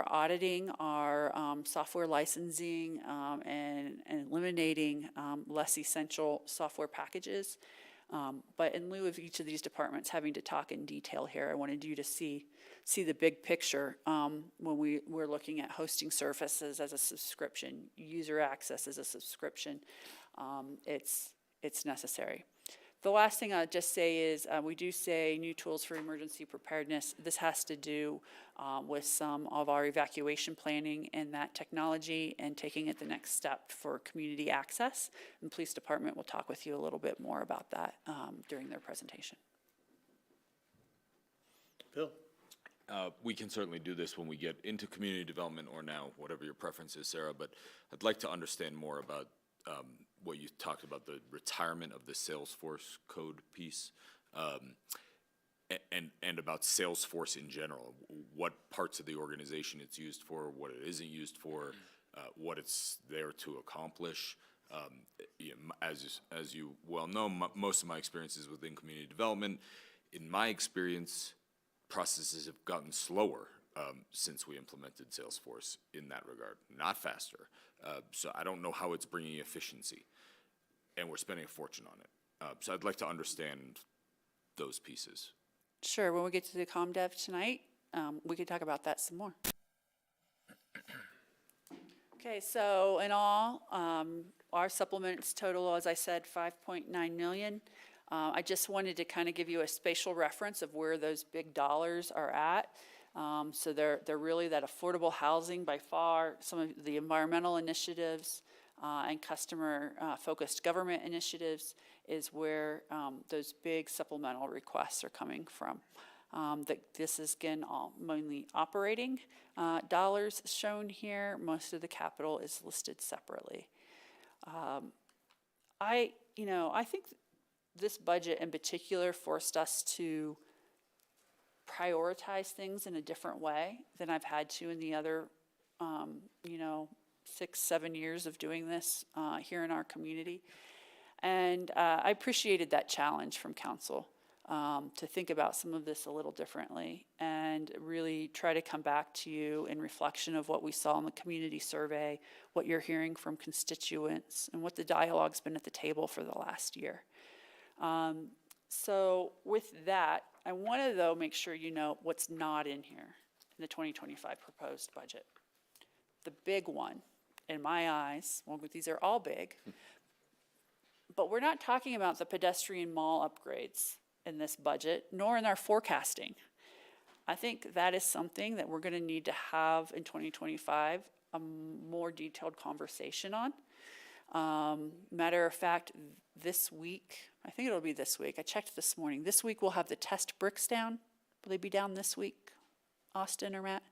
Speaker 2: auditing our software licensing and eliminating less essential software packages. But in lieu of each of these departments having to talk in detail here, I wanted you to see the big picture when we're looking at hosting services as a subscription, user access as a subscription. It's necessary. The last thing I'll just say is we do say new tools for emergency preparedness. This has to do with some of our evacuation planning and that technology and taking it the next step for community access. And police department will talk with you a little bit more about that during their presentation.
Speaker 1: Bill?
Speaker 8: We can certainly do this when we get into community development or now, whatever your preference is, Sarah, but I'd like to understand more about what you talked about, the retirement of the Salesforce code piece, and about Salesforce in general, what parts of the organization it's used for, what it isn't used for, what it's there to accomplish. As you well know, most of my experiences within community development, in my experience, processes have gotten slower since we implemented Salesforce in that regard, not faster. So I don't know how it's bringing efficiency, and we're spending a fortune on it. So I'd like to understand those pieces.
Speaker 2: Sure, when we get to the ComDev tonight, we can talk about that some more. Okay, so in all, our supplements total, as I said, $5.9 million. I just wanted to kind of give you a spatial reference of where those big dollars are at. So they're really that affordable housing by far, some of the environmental initiatives and customer-focused government initiatives is where those big supplemental requests are coming from. This is, again, all mainly operating dollars shown here. Most of the capital is listed separately. I think this budget in particular forced us to prioritize things in a different way than I've had to in the other, 6-7 years of doing this here in our community. And I appreciated that challenge from council to think about some of this a little differently and really try to come back to you in reflection of what we saw in the community survey, what you're hearing from constituents, and what the dialogue's been at the table for the last year. So with that, I want to, though, make sure you know what's not in here in the 2025 proposed budget. The big one, in my eyes, well, these are all big, but we're not talking about the pedestrian mall upgrades in this budget, nor in our forecasting. I think that is something that we're going to need to have in 2025 a more detailed conversation on. Matter of fact, this week, I think it'll be this week, I checked this morning, this week we'll have the test bricks down. Will they be down this week, Austin or Matt?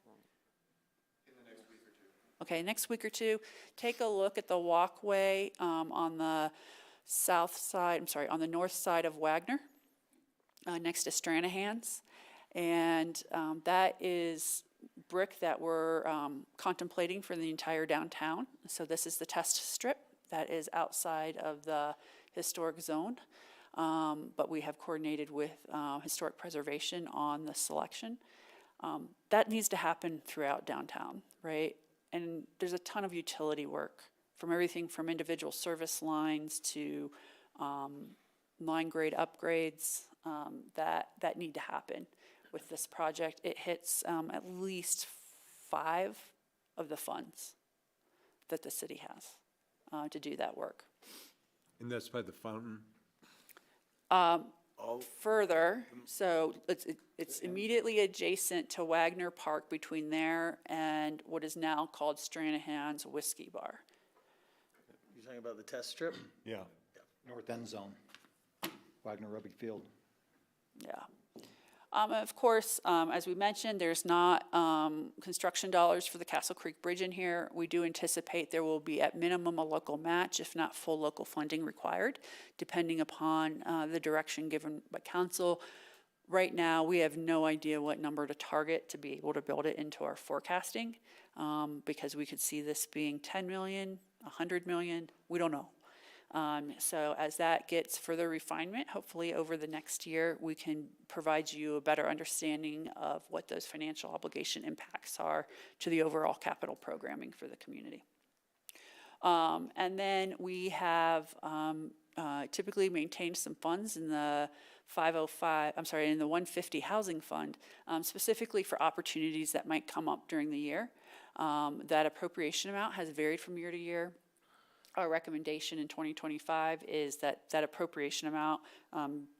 Speaker 2: In the next week or two. Okay, next week or two. Take a look at the walkway on the south side, I'm sorry, on the north side of Wagner, next to Stranahan's. And that is brick that we're contemplating for the entire downtown. So this is the test strip that is outside of the historic zone. But we have coordinated with historic preservation on the selection. That needs to happen throughout downtown, right? And there's a ton of utility work, from everything from individual service lines to line grade upgrades that need to happen with this project. It hits at least 5 of the funds that the city has to do that work.
Speaker 9: And that's by the fountain?
Speaker 2: Further, so it's immediately adjacent to Wagner Park, between there and what is now called Stranahan's Whiskey Bar.
Speaker 1: You're talking about the test strip?
Speaker 9: Yeah.
Speaker 7: North end zone, Wagner Rugby Field.
Speaker 2: Yeah. Of course, as we mentioned, there's not construction dollars for the Castle Creek Bridge in here. We do anticipate there will be at minimum a local match, if not full local funding required, depending upon the direction given by council. Right now, we have no idea what number to target to be able to build it into our forecasting, because we could see this being 10 million, 100 million, we don't know. So as that gets further refinement, hopefully over the next year, we can provide you a better understanding of what those financial obligation impacts are to the overall capital programming for the community. And then we have typically maintained some funds in the 150 housing fund, specifically for opportunities that might come up during the year. That appropriation amount has varied from year to year. Our recommendation in 2025 is that that appropriation amount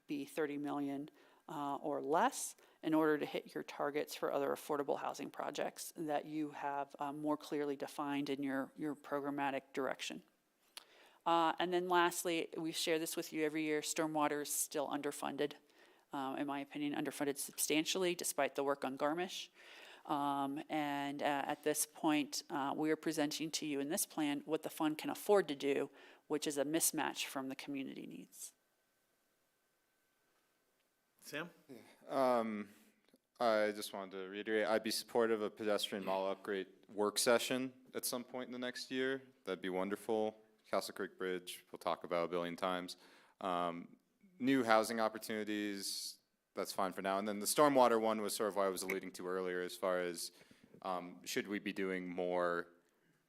Speaker 2: be 30 million or less in order to hit your targets for other affordable housing projects that you have more clearly defined in your programmatic direction. And then lastly, we share this with you every year, stormwater is still underfunded. In my opinion, underfunded substantially despite the work on Garmisch. And at this point, we are presenting to you in this plan what the fund can afford to do, which is a mismatch from the community needs.
Speaker 1: Sam?
Speaker 6: I just wanted to reiterate, I'd be supportive of pedestrian mall upgrade work session at some point in the next year. That'd be wonderful. Castle Creek Bridge, we'll talk about a billion times. New housing opportunities, that's fine for now. And then the stormwater one was sort of what I was alluding to earlier as far as should we be doing more,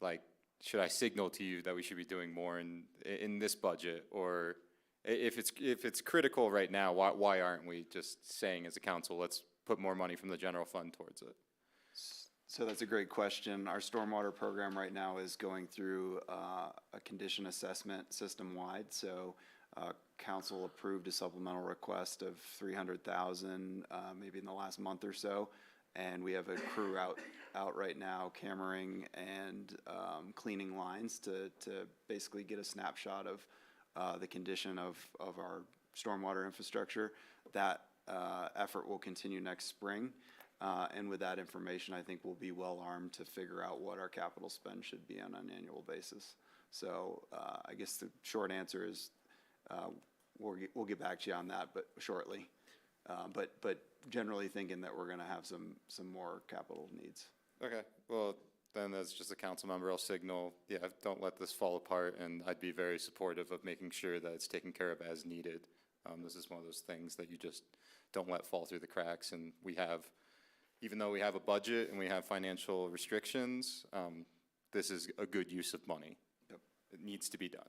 Speaker 6: like, should I signal to you that we should be doing more in this budget? Or if it's critical right now, why aren't we just saying as a council, let's put more money from the general fund towards it?
Speaker 10: So that's a great question. Our stormwater program right now is going through a condition assessment system-wide. So council approved a supplemental request of 300,000 maybe in the last month or so. And we have a crew out right now cammering and cleaning lines to basically get a snapshot of the condition of our stormwater infrastructure. That effort will continue next spring. And with that information, I think we'll be well armed to figure out what our capital spend should be on an annual basis. So I guess the short answer is we'll get back to you on that, but shortly. But generally thinking that we're going to have some more capital needs.
Speaker 6: Okay, well, then as just a council member, I'll signal, yeah, don't let this fall apart, and I'd be very supportive of making sure that it's taken care of as needed. This is one of those things that you just don't let fall through the cracks, and we have, even though we have a budget and we have financial restrictions, this is a good use of money.
Speaker 10: Yep.
Speaker 6: It needs to be done.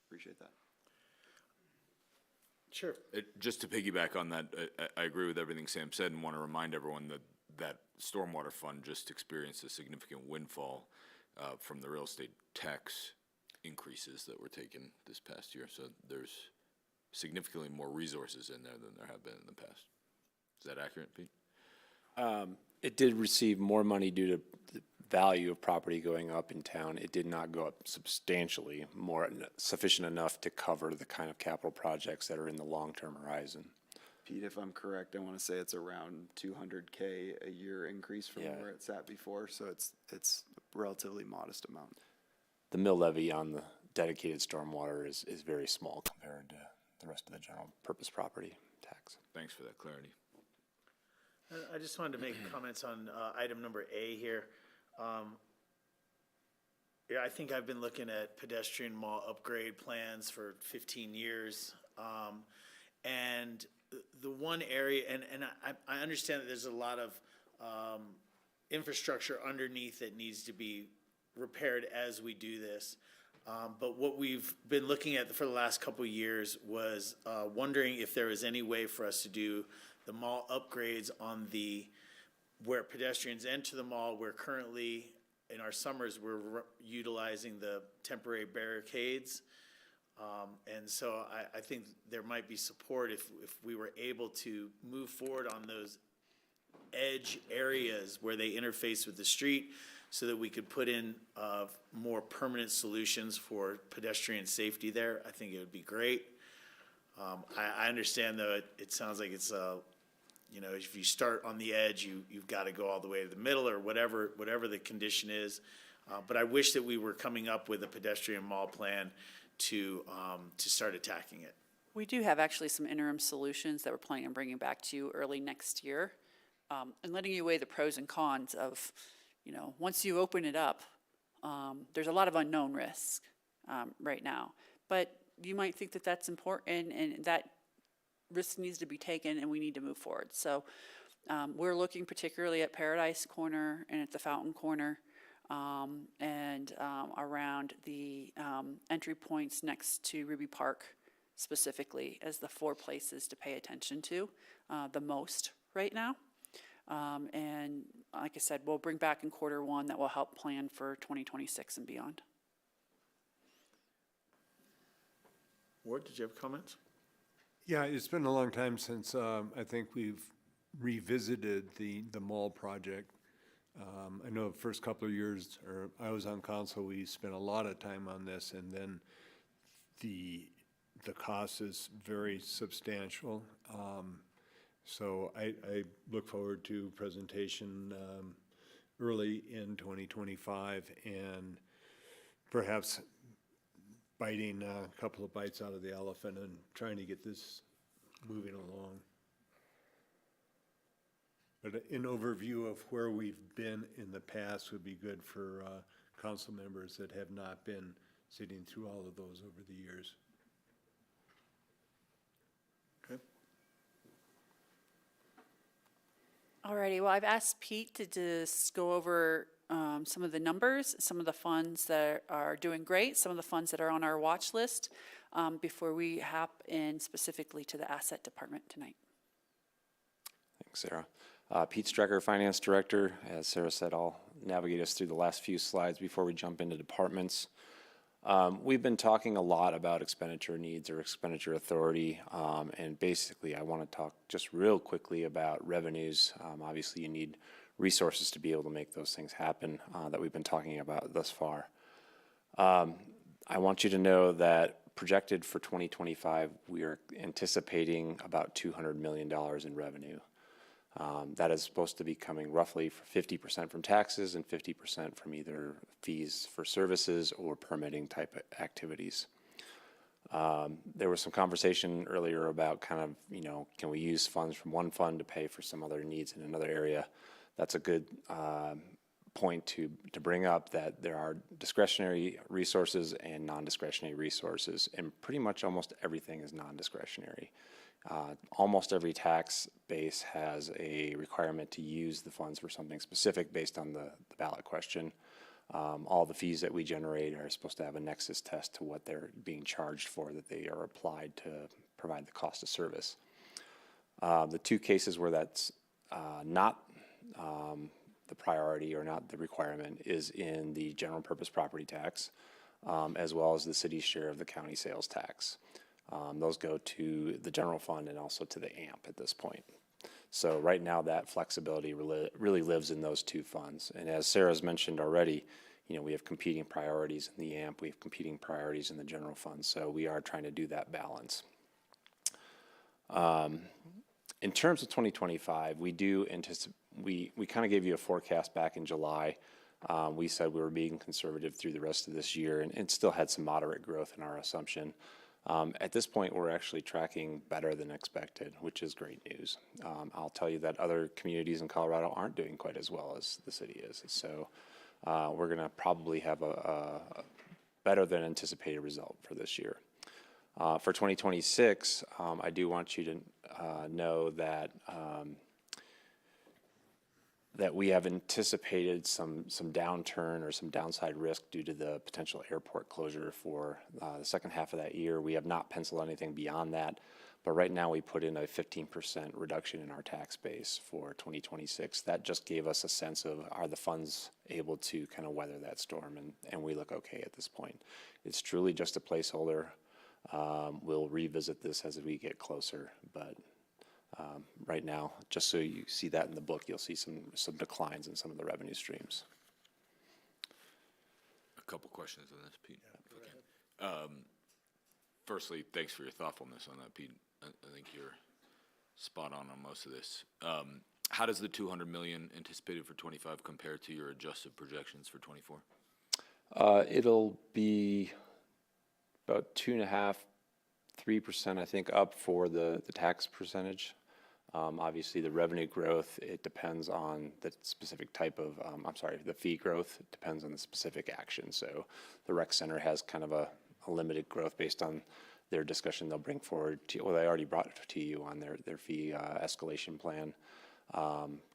Speaker 10: Appreciate that.
Speaker 1: Sure.
Speaker 8: Just to piggyback on that, I agree with everything Sam said and want to remind everyone that that stormwater fund just experienced a significant windfall from the real estate tax increases that were taken this past year. So there's significantly more resources in there than there have been in the past. Is that accurate, Pete?
Speaker 11: It did receive more money due to the value of property going up in town. It did not go up substantially, more sufficient enough to cover the kind of capital projects that are in the long-term horizon.
Speaker 10: Pete, if I'm correct, I want to say it's around 200K a year increase from
Speaker 11: Yeah.
Speaker 10: where it sat before, so it's a relatively modest amount.
Speaker 11: The mill levy on the dedicated stormwater is very small compared to the rest of the general purpose property tax.
Speaker 8: Thanks for that clarity.
Speaker 1: I just wanted to make comments on item number A here. Yeah, I think I've been looking at pedestrian mall upgrade plans for 15 years. And the one area, and I understand that there's a lot of infrastructure underneath that needs to be repaired as we do this. But what we've been looking at for the last couple of years was wondering if there was any way for us to do the mall upgrades on where pedestrians enter the mall. We're currently, in our summers, we're utilizing the temporary barricades. And so I think there might be support if we were able to move forward on those edge areas where they interface with the street, so that we could put in more permanent solutions for pedestrian safety there. I think it would be great. I understand, though, it sounds like it's, if you start on the edge, you've got to go all the way to the middle, or whatever the condition is. But I wish that we were coming up with a pedestrian mall plan to start attacking it.
Speaker 2: We do have actually some interim solutions that we're planning on bringing back to you early next year, and letting you weigh the pros and cons of, once you open it up, there's a lot of unknown risk right now. But you might think that that's important, and that risk needs to be taken, and we need to move forward. So we're looking particularly at Paradise Corner and at the Fountain Corner, and around the entry points next to Ruby Park specifically as the 4 places to pay attention to the most right now. And like I said, we'll bring back in Q1 that will help plan for 2026 and beyond.
Speaker 1: Ward, did you have comments?
Speaker 9: Yeah, it's been a long time since I think we've revisited the mall project. I know the first couple of years, or I was on council, we spent a lot of time on this, and then the cost is very substantial. So I look forward to presentation early in 2025, and perhaps biting a couple of bites out of the elephant and trying to get this moving along. But an overview of where we've been in the past would be good for council members that have not been sitting through all of those over the years.
Speaker 1: Okay.
Speaker 2: Alrighty, well, I've asked Pete to just go over some of the numbers, some of the funds that are doing great, some of the funds that are on our watch list, before we hop in specifically to the asset department tonight.
Speaker 11: Thanks, Sarah. Pete Strecker, Finance Director. As Sarah said, I'll navigate us through the last few slides before we jump into departments. We've been talking a lot about expenditure needs or expenditure authority, and basically I want to talk just real quickly about revenues. Obviously you need resources to be able to make those things happen that we've been talking about thus far. I want you to know that projected for 2025, we are anticipating about $200 million in revenue. That is supposed to be coming roughly for 50% from taxes and 50% from either fees for services or permitting type activities. There was some conversation earlier about kind of, can we use funds from one fund to pay for some other needs in another area? That's a good point to bring up that there are discretionary resources and non-discretionary resources, and pretty much almost everything is non-discretionary. Almost every tax base has a requirement to use the funds for something specific based on the ballot question. All the fees that we generate are supposed to have a nexus test to what they're being charged for, that they are applied to provide the cost of service. The two cases where that's not the priority or not the requirement is in the general purpose property tax, as well as the city's share of the county sales tax. Those go to the general fund and also to the AMP at this point. So right now that flexibility really lives in those two funds. And as Sarah's mentioned already, you know, we have competing priorities in the AMP, we have competing priorities in the general fund. So we are trying to do that balance. In terms of 2025, we do anticipate, we kind of gave you a forecast back in July. We said we were being conservative through the rest of this year, and it still had some moderate growth in our assumption. At this point, we're actually tracking better than expected, which is great news. I'll tell you that other communities in Colorado aren't doing quite as well as the city is. So we're going to probably have a better than anticipated result for this year. For 2026, I do want you to know that that we have anticipated some downturn or some downside risk due to the potential airport closure for the second half of that year. We have not penciled anything beyond that, but right now we put in a 15% reduction in our tax base for 2026. That just gave us a sense of, are the funds able to kind of weather that storm, and we look okay at this point. It's truly just a placeholder. We'll revisit this as we get closer, but right now, just so you see that in the book, you'll see some declines in some of the revenue streams.
Speaker 8: A couple questions on this, Pete. if I can. Firstly, thanks for your thoughtfulness on that, Pete. I think you're spot on most of this. How does the $200 million anticipated for 25 compare to your adjusted projections for 24?
Speaker 11: It'll be about 2.5%, 3%, I think, up for the tax percentage. Obviously, the revenue growth, it depends on the specific type of, the fee growth, it depends on the specific action. So the rec center has kind of a limited growth based on their discussion they'll bring forward to, well, they already brought it to you on their fee escalation plan.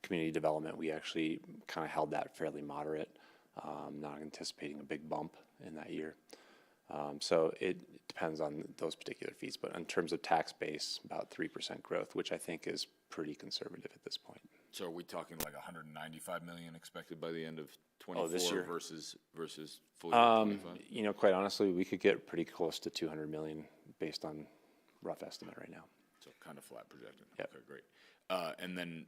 Speaker 11: Community development, we actually kind of held that fairly moderate, not anticipating a big bump in that year. So it depends on those particular fees, but in terms of tax base, about 3% growth, which I think is pretty conservative at this point.
Speaker 8: So are we talking like 195 million expected by the end of 24
Speaker 11: this year?
Speaker 8: versus full year 25?
Speaker 11: You know, quite honestly, we could get pretty close to 200 million based on rough estimate right now.
Speaker 8: So kind of flat projected.
Speaker 11: Yep.
Speaker 8: Okay, great. And then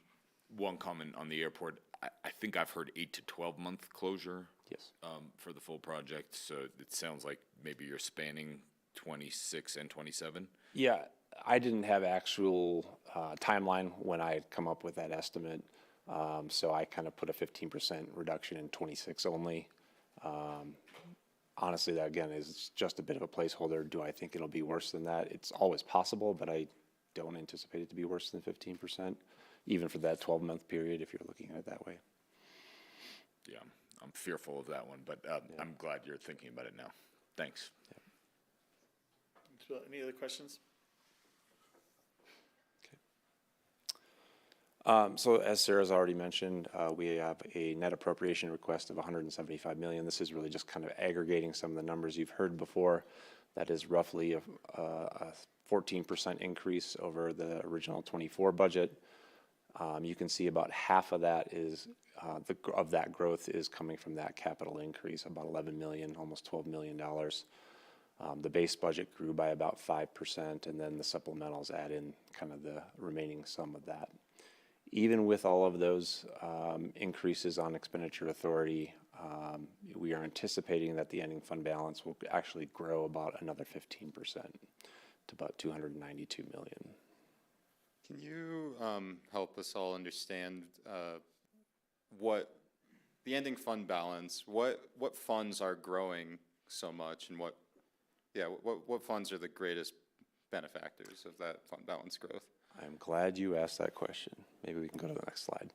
Speaker 8: one comment on the airport. I think I've heard 8 to 12 month closure.
Speaker 11: Yes.
Speaker 8: For the full project. So it sounds like maybe you're spanning 26 and 27.
Speaker 11: Yeah, I didn't have actual timeline when I had come up with that estimate. So I kind of put a 15% reduction in 26 only. Honestly, that again is just a bit of a placeholder. Do I think it'll be worse than that? It's always possible, but I don't anticipate it to be worse than 15%, even for that 12-month period if you're looking at it that way.
Speaker 8: Yeah, I'm fearful of that one, but I'm glad you're thinking about it now. Thanks.
Speaker 1: Any other questions?
Speaker 11: So as Sarah's already mentioned, we have a net appropriation request of 175 million. This is really just kind of aggregating some of the numbers you've heard before. That is roughly a 14% increase over the original 24 budget. You can see about half of that is of that growth is coming from that capital increase, about 11 million, almost $12 million. The base budget grew by about 5%, and then the supplementals add in kind of the remaining sum of that. Even with all of those increases on expenditure authority, we are anticipating that the ending fund balance will actually grow about another 15% to about 292 million.
Speaker 6: Can you help us all understand what the ending fund balance, what funds are growing so much, and what funds are the greatest benefactors of that fund balance growth?
Speaker 11: I'm glad you asked that question. Maybe we can go to the next slide.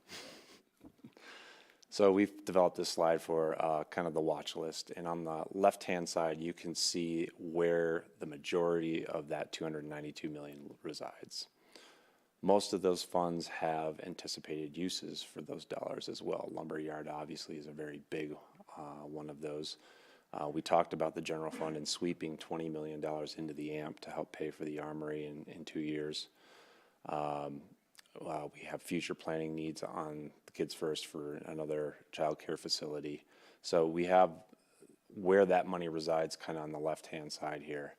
Speaker 11: So we've developed this slide for kind of the watch list, and on the left-hand side, you can see where the majority of that 292 million resides. Most of those funds have anticipated uses for those dollars as well. Lumberyard obviously is a very big one of those. We talked about the general fund and sweeping $20 million into the AMP to help pay for the armory in 2 years. We have future planning needs on the Kids First for another child care facility. So we have where that money resides kind of on the left-hand side here.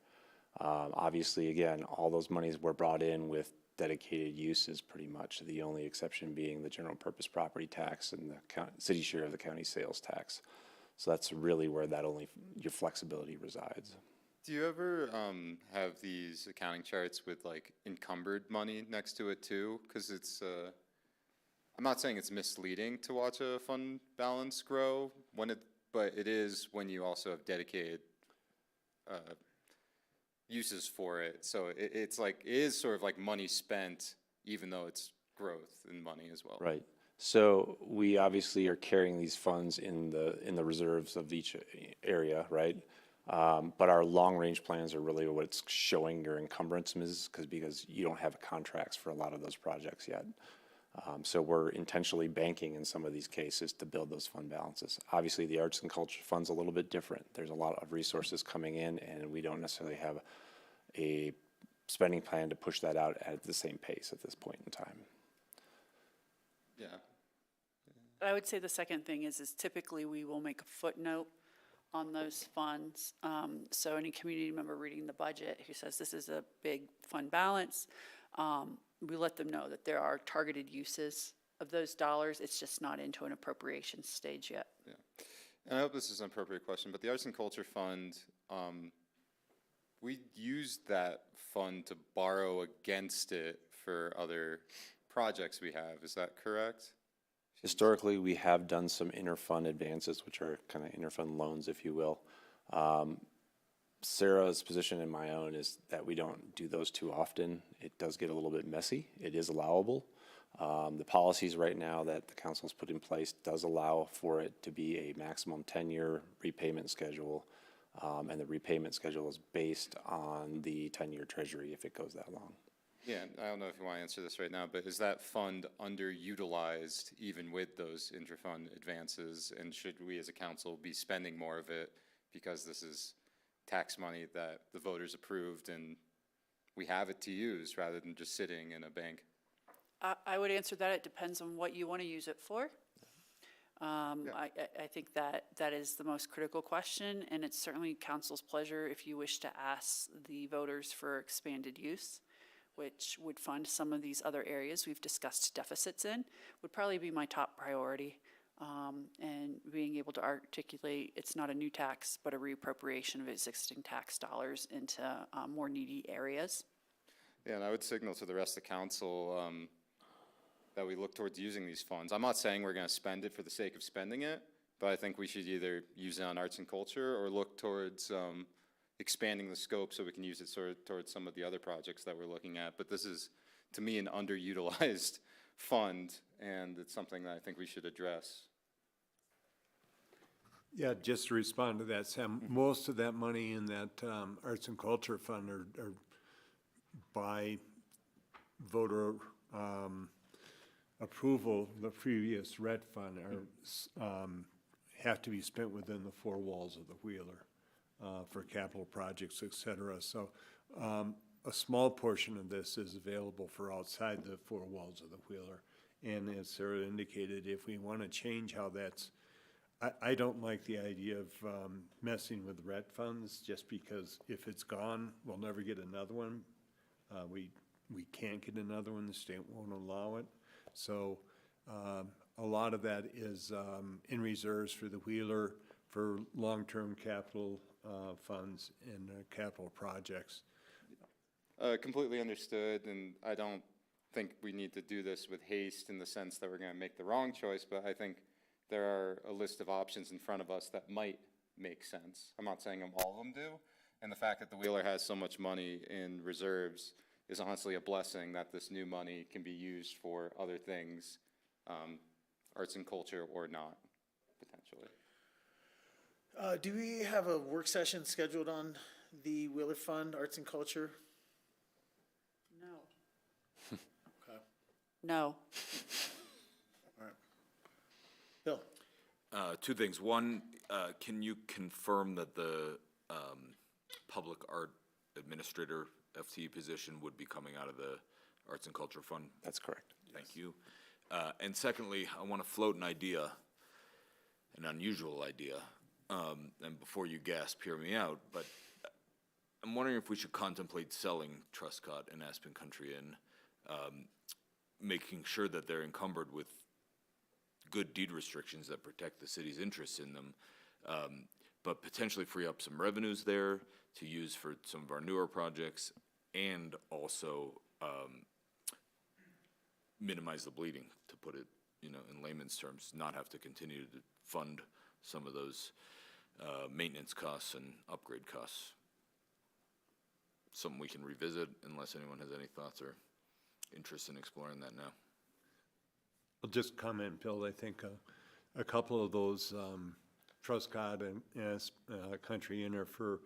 Speaker 11: Obviously, again, all those monies were brought in with dedicated uses pretty much, the only exception being the general purpose property tax and the city share of the county sales tax. So that's really where that your flexibility resides.
Speaker 6: Do you ever have these accounting charts with like encumbered money next to it too? Because it's, I'm not saying it's misleading to watch a fund balance grow but it is when you also have dedicated uses for it. So it's like, it is sort of like money spent, even though it's growth in money as well.
Speaker 11: Right. So we obviously are carrying these funds in the reserves of each area, right? But our long-range plans are really what's showing your encumbrances because you don't have contracts for a lot of those projects yet. So we're intentionally banking in some of these cases to build those fund balances. Obviously, the arts and culture fund's a little bit different. There's a lot of resources coming in, and we don't necessarily have a spending plan to push that out at the same pace at this point in time.
Speaker 6: Yeah.
Speaker 2: I would say the second thing is typically we will make a footnote on those funds. So any community member reading the budget who says this is a big fund balance, we let them know that there are targeted uses of those dollars. It's just not into an appropriation stage yet.
Speaker 6: Yeah. And I hope this is an appropriate question, but the Arts and Culture Fund, we used that fund to borrow against it for other projects we have. Is that correct?
Speaker 11: Historically, we have done some interfund advances, which are kind of interfund loans, if you will. Sarah's position and my own is that we don't do those too often. It does get a little bit messy. It is allowable. The policies right now that the council's put in place does allow for it to be a maximum 10-year repayment schedule, and the repayment schedule is based on the 10-year treasury if it goes that long.
Speaker 6: Yeah, I don't know if you want to answer this right now, but is that fund underutilized even with those intra-fund advances? And should we as a council be spending more of it because this is tax money that the voters approved and we have it to use rather than just sitting in a bank?
Speaker 2: I would answer that. It depends on what you want to use it for. I think that is the most critical question, and it's certainly council's pleasure if you wish to ask the voters for expanded use, which would fund some of these other areas we've discussed deficits in, would probably be my top priority. And being able to articulate it's not a new tax, but a reappropriation of existing tax dollars into more needy areas.
Speaker 6: Yeah, and I would signal to the rest of the council that we look towards using these funds. I'm not saying we're going to spend it for the sake of spending it, but I think we should either use it on arts and culture or look towards expanding the scope so we can use it sort of towards some of the other projects that we're looking at. But this is, to me, an underutilized fund, and it's something that I think we should address.
Speaker 9: Yeah, just to respond to that, Sam, most of that money in that Arts and Culture Fund are by voter approval, the previous RET fund have to be spent within the four walls of the Wheeler for capital projects, et cetera. So a small portion of this is available for outside the four walls of the Wheeler. And as Sarah indicated, if we want to change how that's, I don't like the idea of messing with RET funds just because if it's gone, we'll never get another one. We can't get another one, the state won't allow it. So a lot of that is in reserves for the Wheeler for long-term capital funds and capital projects.
Speaker 6: Completely understood, and I don't think we need to do this with haste in the sense that we're going to make the wrong choice, but I think there are a list of options in front of us that might make sense. I'm not saying all of them do, and the fact that the Wheeler has so much money in reserves is honestly a blessing that this new money can be used for other things, arts and culture or not. potentially.
Speaker 1: Do we have a work session scheduled on the Wheeler Fund, Arts and Culture?
Speaker 2: No.
Speaker 1: Okay.
Speaker 2: No.
Speaker 1: All right. Bill?
Speaker 8: Two things. One, can you confirm that the public art administrator FTE position would be coming out of the Arts and Culture Fund?
Speaker 11: That's correct.
Speaker 8: Thank you. And secondly, I want to float an idea, an unusual idea. And before you gasp, hear me out, but I'm wondering if we should contemplate selling Truscott and Aspen Country Inn, making sure that they're encumbered with good deed restrictions that protect the city's interests in them, but potentially free up some revenues there to use for some of our newer projects, and also minimize the bleeding, to put it, in layman's terms, not have to continue to fund some of those maintenance costs and upgrade costs. Something we can revisit unless anyone has any thoughts or interest in exploring that now.
Speaker 9: I'll just comment, Bill, I think a couple of those Truscott and Country Inn are for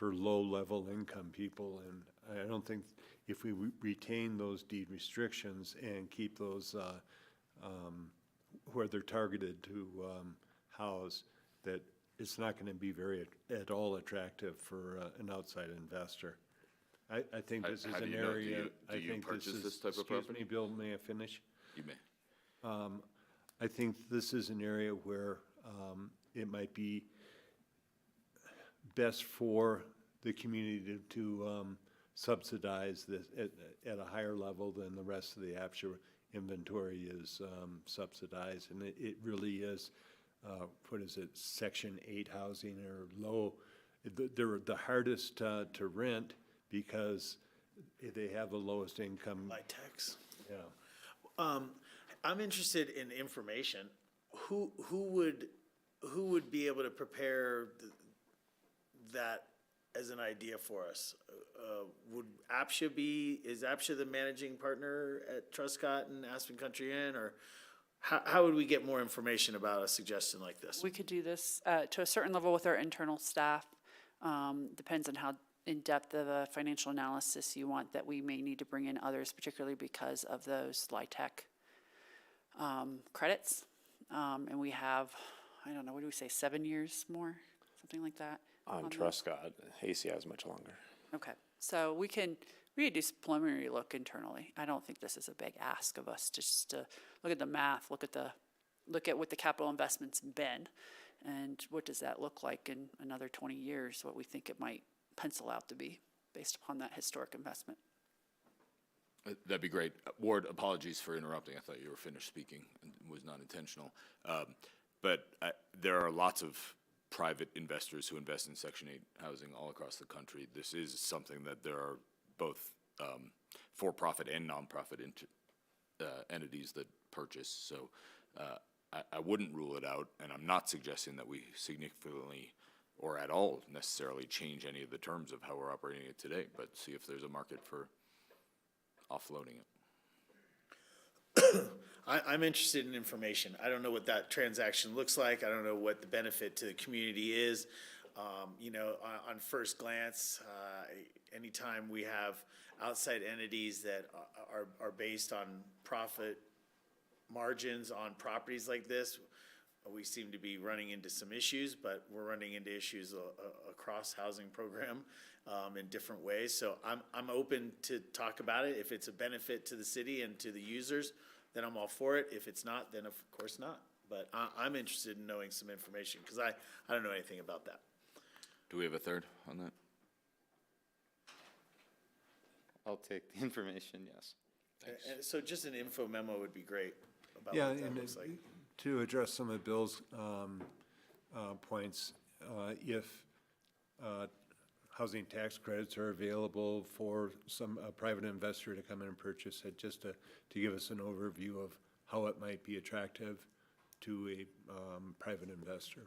Speaker 9: low-level income people, and I don't think if we retain those deed restrictions and keep those where they're targeted to house, that it's not going to be at all attractive for an outside investor. I think this is
Speaker 8: How do
Speaker 9: an
Speaker 8: you know?
Speaker 9: area.
Speaker 8: Do you purchase this type of
Speaker 9: Excuse
Speaker 8: property?
Speaker 9: me, Bill, may I finish?
Speaker 8: You may.
Speaker 9: I think this is an area where it might be best for the community to subsidize this at a higher level than the rest of the APSHA inventory is subsidized. And it really is, what is it, Section 8 housing or low. They're the hardest to rent because they have the lowest income.
Speaker 1: Light tax.
Speaker 9: Yeah.
Speaker 1: I'm interested in information. Who would be able to prepare that as an idea for us? Would is APSHA the managing partner at Truscott and Aspen Country Inn, or how would we get more information about a suggestion like this?
Speaker 2: We could do this to a certain level with our internal staff. Depends on how in-depth of a financial analysis you want, that we may need to bring in others, particularly because of those LIHTC credits. And we have, I don't know, what do we say, 7 years more? Something like that?
Speaker 11: On
Speaker 2: those?
Speaker 11: Truscott, AC has much longer.
Speaker 2: Okay, so we could do some preliminary look internally. I don't think this is a big ask of us, just to look at the math, look at what the capital investment's been, and what does that look like in another 20 years, what we think it might pencil out to be based upon that historic investment.
Speaker 8: That'd be great. Ward, apologies for interrupting. I thought you were finished speaking and it was not intentional. But there are lots of private investors who invest in Section 8 housing all across the country. This is something that there are both for-profit and nonprofit entities that purchase. So I wouldn't rule it out, and I'm not suggesting that we significantly or at all necessarily change any of the terms of how we're operating it today, but see if there's a market for offloading it.
Speaker 1: I'm interested in information. I don't know what that transaction looks like. I don't know what the benefit to the community is. On first glance, anytime we have outside entities that are based on profit margins on properties like this, we seem to be running into some issues, but we're running into issues across housing program in different ways. So I'm open to talk about it. If it's a benefit to the city and to the users, then I'm all for it. If it's not, then of course not. But I'm interested in knowing some information because I don't know anything about that.
Speaker 8: Do we have a third on that?
Speaker 6: I'll take the information, yes.
Speaker 1: And so just an info memo would be great about
Speaker 9: Yeah,
Speaker 1: what that
Speaker 9: and
Speaker 1: looks like.
Speaker 9: to address some of Bill's points, if housing tax credits are available for some private investor to come in and purchase it, just to give us an overview of how it might be attractive to a private investor.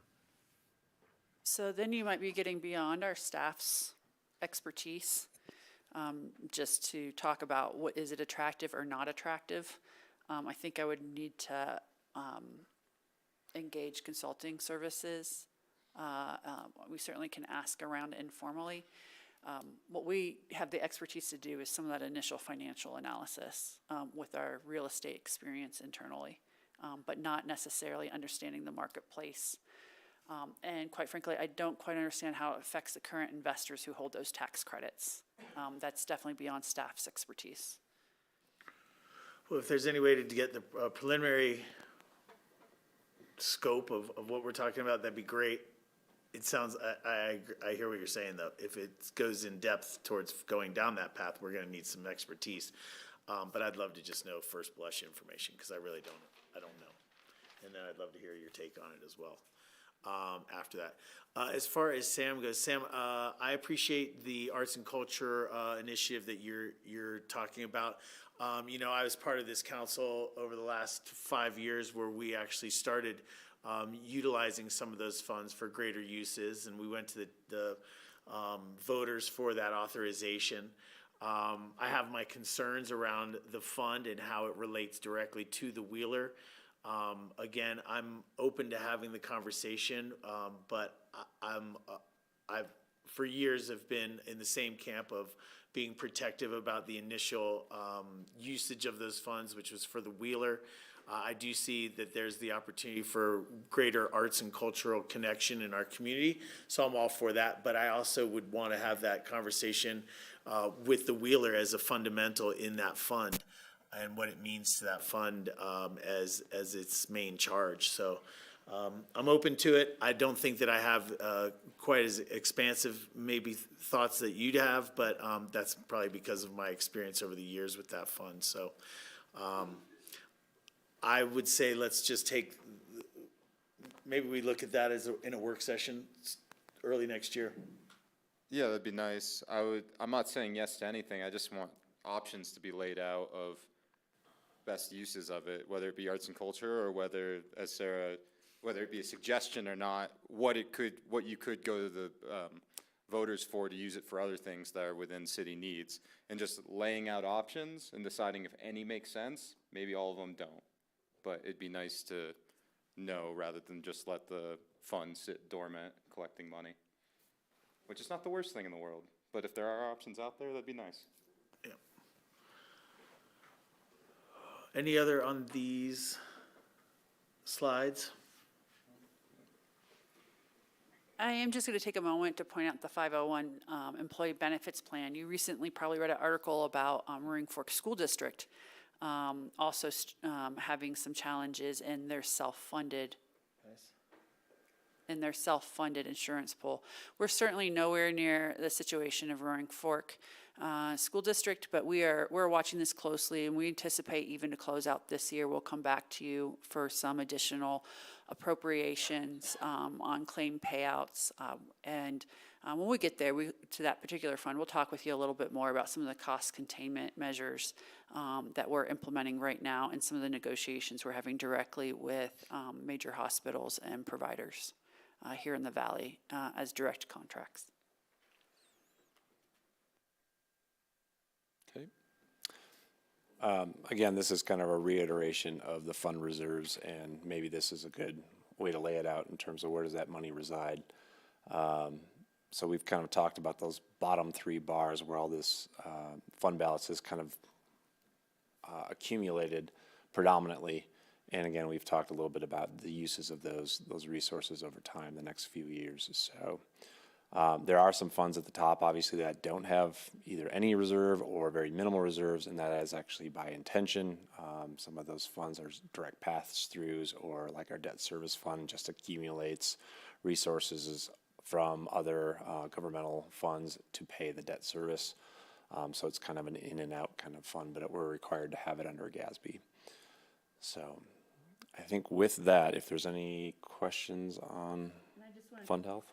Speaker 2: So then you might be getting beyond our staff's expertise, just to talk about what is it attractive or not attractive. I think I would need to engage consulting services. We certainly can ask around informally. What we have the expertise to do is some of that initial financial analysis with our real estate experience internally, but not necessarily understanding the marketplace. And quite frankly, I don't quite understand how it affects the current investors who hold those tax credits. That's definitely beyond staff's expertise.
Speaker 1: Well, if there's any way to get the preliminary scope of what we're talking about, that'd be great. It sounds, I hear what you're saying, though. If it goes in depth towards going down that path, we're gonna need some expertise. But I'd love to just know first blush information, because I really don't know. And then I'd love to hear your take on it as well, after that. As far as Sam goes, Sam, I appreciate the arts and culture, initiative that you're talking about. You know, I was part of this council over the last 5 years where we actually started utilizing some of those funds for greater uses, and we went to the voters for that authorization. I have my concerns around the fund and how it relates directly to the Wheeler. Again, I'm open to having the conversation, but I've for years have been in the same camp of being protective about the initial usage of those funds, which was for the Wheeler. I do see that there's the opportunity for greater arts and cultural connection in our community, so I'm all for that. But I also would want to have that conversation with the Wheeler as a fundamental in that fund and what it means to that fund as its main charge. So I'm open to it. I don't think that I have quite as expansive maybe thoughts that you'd have, but that's probably because of my experience over the years with that fund. So I would say let's just take, maybe we look at that as in a work session early next year.
Speaker 6: Yeah, that'd be nice. I'm not saying yes to anything. I just want options to be laid out of best uses of it, whether it be arts and culture or whether, as Sarah, whether it be a suggestion or not, what you could go to the voters for to use it for other things that are within city needs, and just laying out options and deciding if any make sense. Maybe all of them don't, but it'd be nice to know rather than just let the fund sit dormant collecting money, which is not the worst thing in the world. But if there are options out there, that'd be nice.
Speaker 1: Yeah. Any other on these slides?
Speaker 2: I am just going to take a moment to point out the 501 employee benefits plan. You recently probably read an article about Roaring Fork School District also having some challenges in their self-funded insurance pool. We're certainly nowhere near the situation of Roaring Fork School District, but we're watching this closely, and we anticipate even to close out this year, we'll come back to you for some additional appropriations on claim payouts. And when we get there to that particular fund, we'll talk with you a little bit more about some of the cost containment measures that we're implementing right now and some of the negotiations we're having directly with major hospitals and providers here in the Valley as direct contracts.
Speaker 11: Okay. Again, this is kind of a reiteration of the fund reserves, and maybe this is a good way to lay it out in terms of where does that money reside. So we've kind of talked about those bottom three bars where all this fund balance is kind of accumulated predominantly. And again, we've talked a little bit about the uses of those resources over time, the next few years. So there are some funds at the top, obviously, that don't have either any reserve or very minimal reserves, and that is actually by intention. Some of those funds are direct pass-throughs, or like our debt service fund just accumulates resources from other governmental funds to pay the debt service. So it's kind of an in and out kind of fund, but we're required to have it under GASB. So I think with that, if there's any questions on fund health?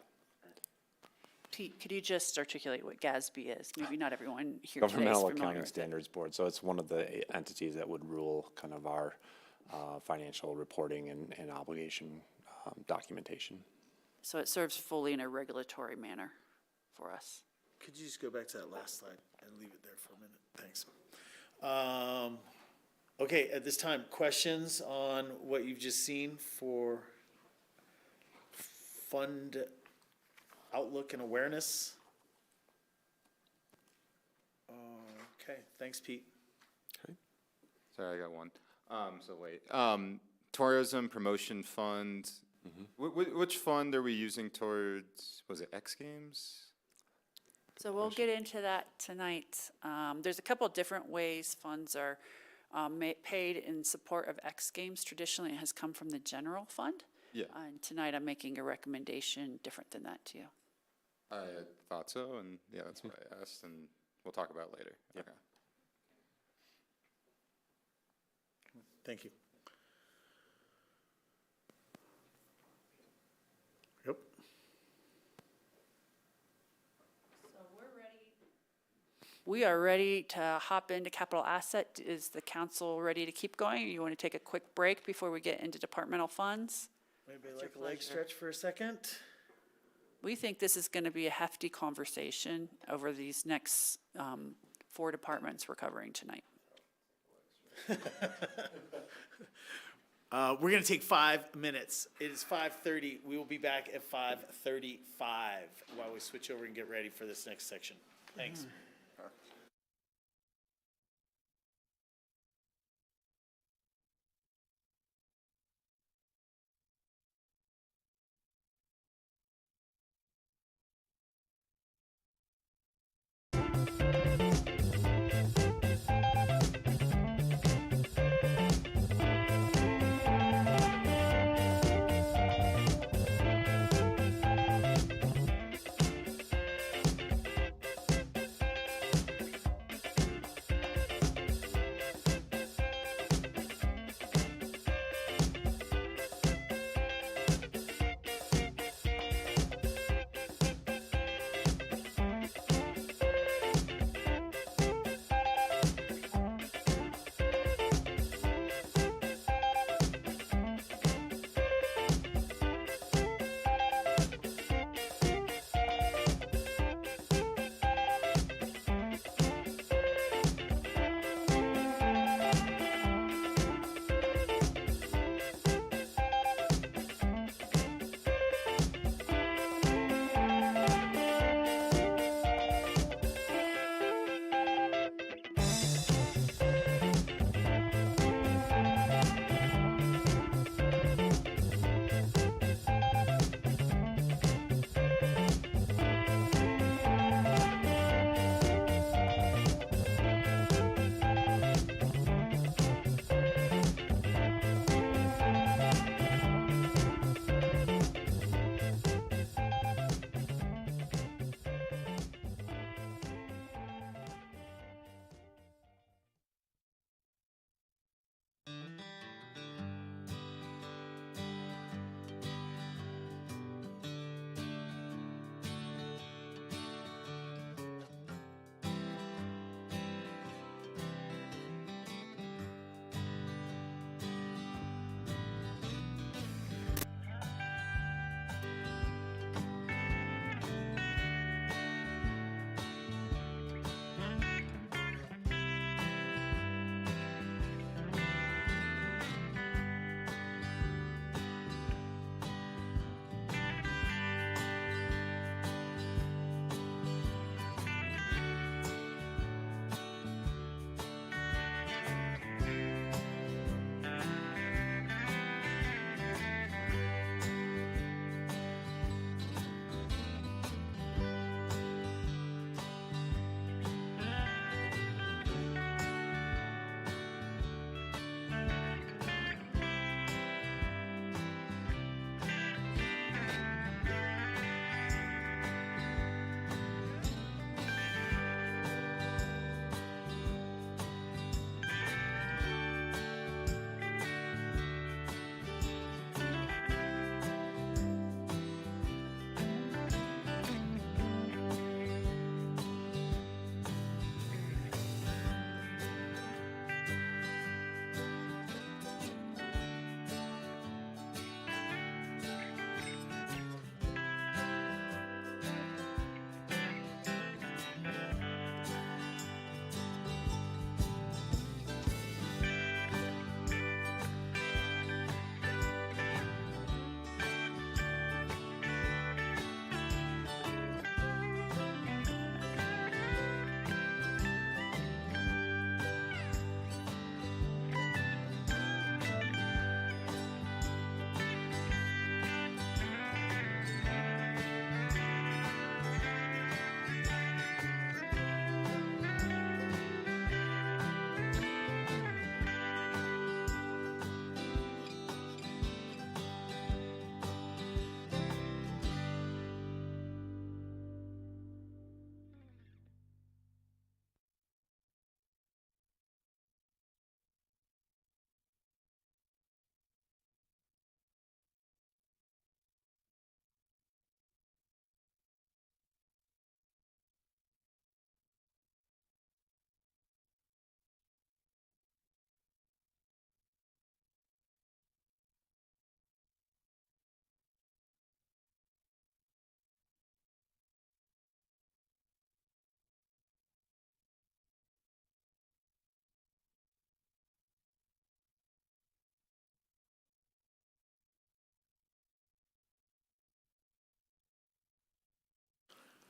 Speaker 2: Pete, could you just articulate what GASB is? Maybe not everyone here today is
Speaker 11: Governmental
Speaker 2: familiar
Speaker 11: Accounting
Speaker 2: with it.
Speaker 11: Standards Board. So it's one of the entities that would rule kind of our financial reporting and obligation documentation.
Speaker 2: So it serves fully in a regulatory manner for us.
Speaker 1: Could you just go back to that last slide and leave it there for a minute? Thanks. Okay, at this time, questions on what you've just seen for fund outlook and awareness. Okay, thanks, Pete.
Speaker 6: Sorry, I got one. So wait, tourism promotion fund. Which fund are we using towards, was it X Games?
Speaker 2: So we'll get into that tonight. There's a couple of different ways funds are paid in support of X Games. Traditionally, it has come from the general fund.
Speaker 6: Yeah.
Speaker 2: And tonight, I'm making a recommendation different than that to you.
Speaker 6: I thought so, and yeah, that's what I asked, and we'll talk about it later. Okay.
Speaker 1: Thank you. Yep.
Speaker 2: We are ready to hop into capital asset. Is the council ready to keep going? Or you want to take a quick break before we get into departmental funds?
Speaker 1: Maybe like a leg stretch for a second?
Speaker 2: We think this is going to be a hefty conversation over these next 4 departments we're covering tonight.
Speaker 1: We're going to take 5 minutes. It is 5:30. We will be back at 5:35 while we switch over and get ready for this next section. Thanks.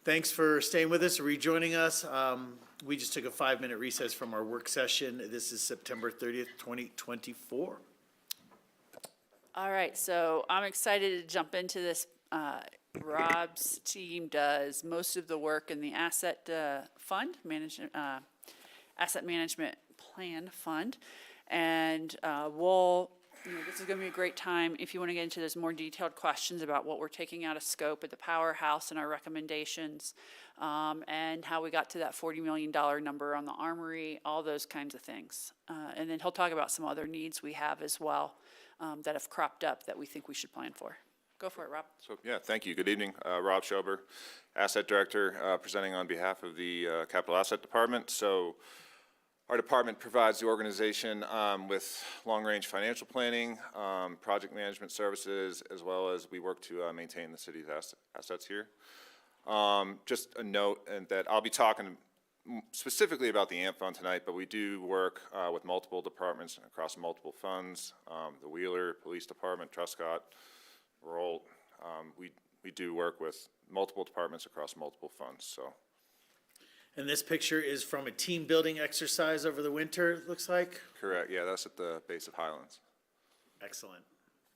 Speaker 1: Thanks for staying with us, rejoining us. We just took a 5-minute recess from our work session. This is September 30th, 2024.
Speaker 2: All right, so I'm excited to jump into this. Rob's team does most of the work in the asset fund, asset management plan fund. And this is going to be a great time if you want to get into those more detailed questions about what we're taking out of scope at the powerhouse and our recommendations, and how we got to that $40 million number on the armory, all those kinds of things. And then he'll talk about some other needs we have as well that have cropped up that we think we should plan for. Go for it, Rob.
Speaker 12: So, yeah, thank you. Good evening. Rob Schober, Asset Director, presenting on behalf of the Capital Asset Department. So our department provides the organization with long-range financial planning, project management services, as well as we work to maintain the city's assets here. Just a note and that I'll be talking specifically about the AMP fund tonight, but we do work with multiple departments across multiple funds, the Wheeler Police Department, Truscott, Rolt. We do work with multiple departments across multiple funds, so.
Speaker 1: And this picture is from a team building exercise over the winter, it looks like?
Speaker 12: Correct, yeah, that's at the base of Highlands.
Speaker 1: Excellent.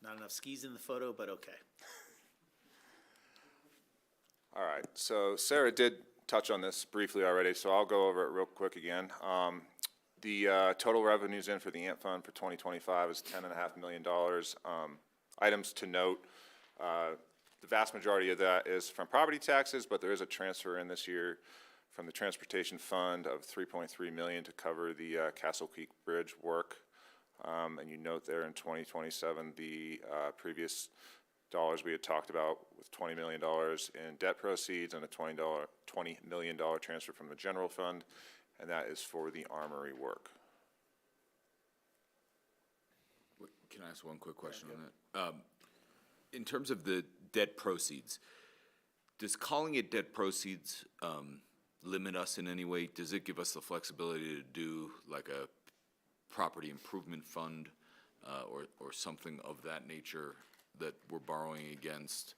Speaker 1: Not enough skis in the photo, but okay.
Speaker 12: All right, so Sarah did touch on this briefly already, so I'll go over it real quick again. The total revenues in for the AMP fund for 2025 is $10.5 million. Items to note, the vast majority of that is from property taxes, but there is a transfer in this year from the transportation fund of $3.3 million to cover the Castle Creek Bridge work. And you note there in 2027, the previous dollars we had talked about with $20 million in debt proceeds and a $20 million transfer from the general fund, and that is for the armory work.
Speaker 8: Can I ask one quick question on that? In terms of the debt proceeds, does calling it debt proceeds limit us in any way? Does it give us the flexibility to do like a property improvement fund or something of that nature that we're borrowing against?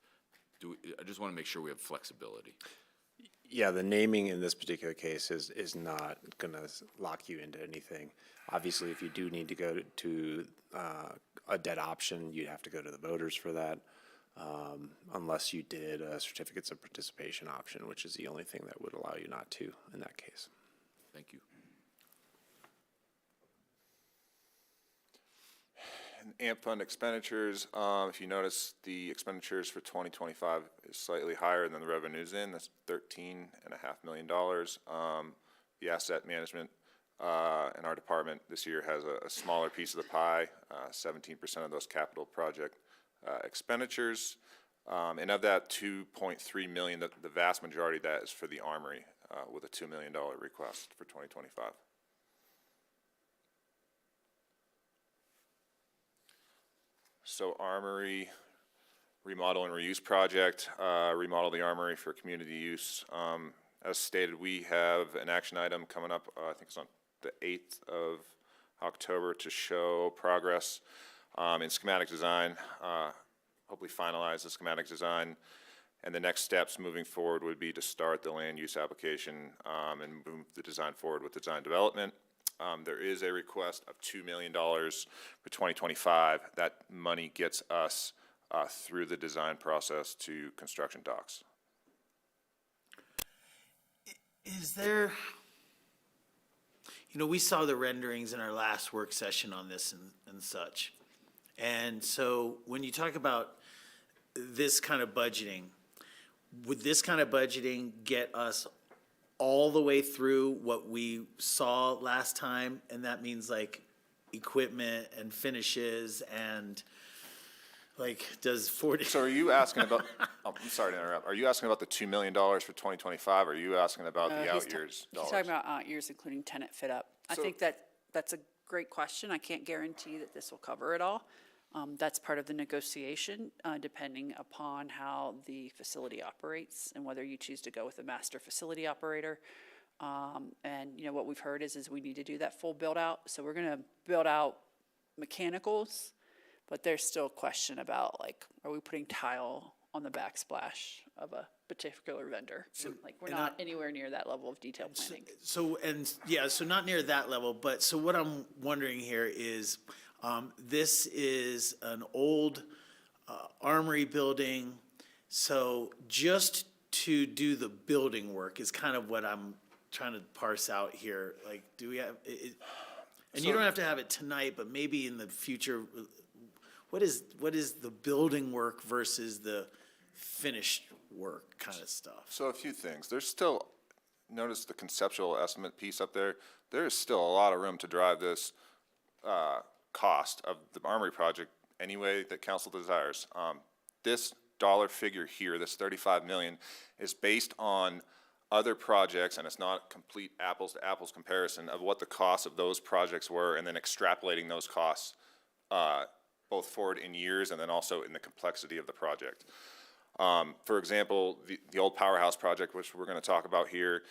Speaker 8: I just want to make sure we have flexibility.
Speaker 11: Yeah, the naming in this particular case is not going to lock you into anything. Obviously, if you do need to go to a debt option, you'd have to go to the voters for that, unless you did a certificates of participation option, which is the only thing that would allow you not to in that case.
Speaker 8: Thank you.
Speaker 12: And AMP fund expenditures, if you notice, the expenditures for 2025 is slightly higher than the revenues in. That's $13.5 million. The asset management in our department this year has a smaller piece of the pie, 17% of those capital project expenditures. And of that $2.3 million, the vast majority of that is for the armory with a $2 million request for 2025. So armory remodel and reuse project, remodel the armory for community use. As stated, we have an action item coming up, I think it's on the 8th of October to show progress in schematic design, hopefully finalize the schematic design. And the next steps moving forward would be to start the land use application and move the design forward with design development. There is a request of $2 million for 2025. That money gets us through the design process to construction docs.
Speaker 1: Is there, we saw the renderings in our last work session on this and such. And so when you talk about this kind of budgeting, would this kind of budgeting get us all the way through what we saw last time? And that means like equipment and finishes and like does 40.
Speaker 12: So are you asking about, I'm sorry to interrupt, are you asking about the $2 million for 2025? Or are you asking about the out years dollars?
Speaker 2: He's talking about out years, including tenant fit up. I think that's a great question. I can't guarantee that this will cover it all. That's part of the negotiation, depending upon how the facility operates and whether you choose to go with a master facility operator. And what we've heard is we need to do that full build out. So we're going to build out mechanicals, but there's still a question about like, are we putting tile on the backsplash of a particular vendor. Like, we're
Speaker 1: and
Speaker 2: not anywhere near that level of detailed planning.
Speaker 1: So, and, yeah, so not near that level, but, so what I'm wondering here is, this is an old armory building, so just to do the building work is kind of what I'm trying to parse out here. Like, do we have, and you don't have to have it tonight, but maybe in the future, what is the building work versus the finished work kind of stuff?
Speaker 12: So a few things. There's still, notice the conceptual estimate piece up there. There is still a lot of room to drive this cost of the Armory project any way that council desires. This dollar figure here, this 35 million, is based on other projects, and it's not complete apples to apples comparison of what the costs of those projects were, and then extrapolating those costs both forward in years and then also in the complexity of the project. For example, the old powerhouse project, which we're going to talk about here,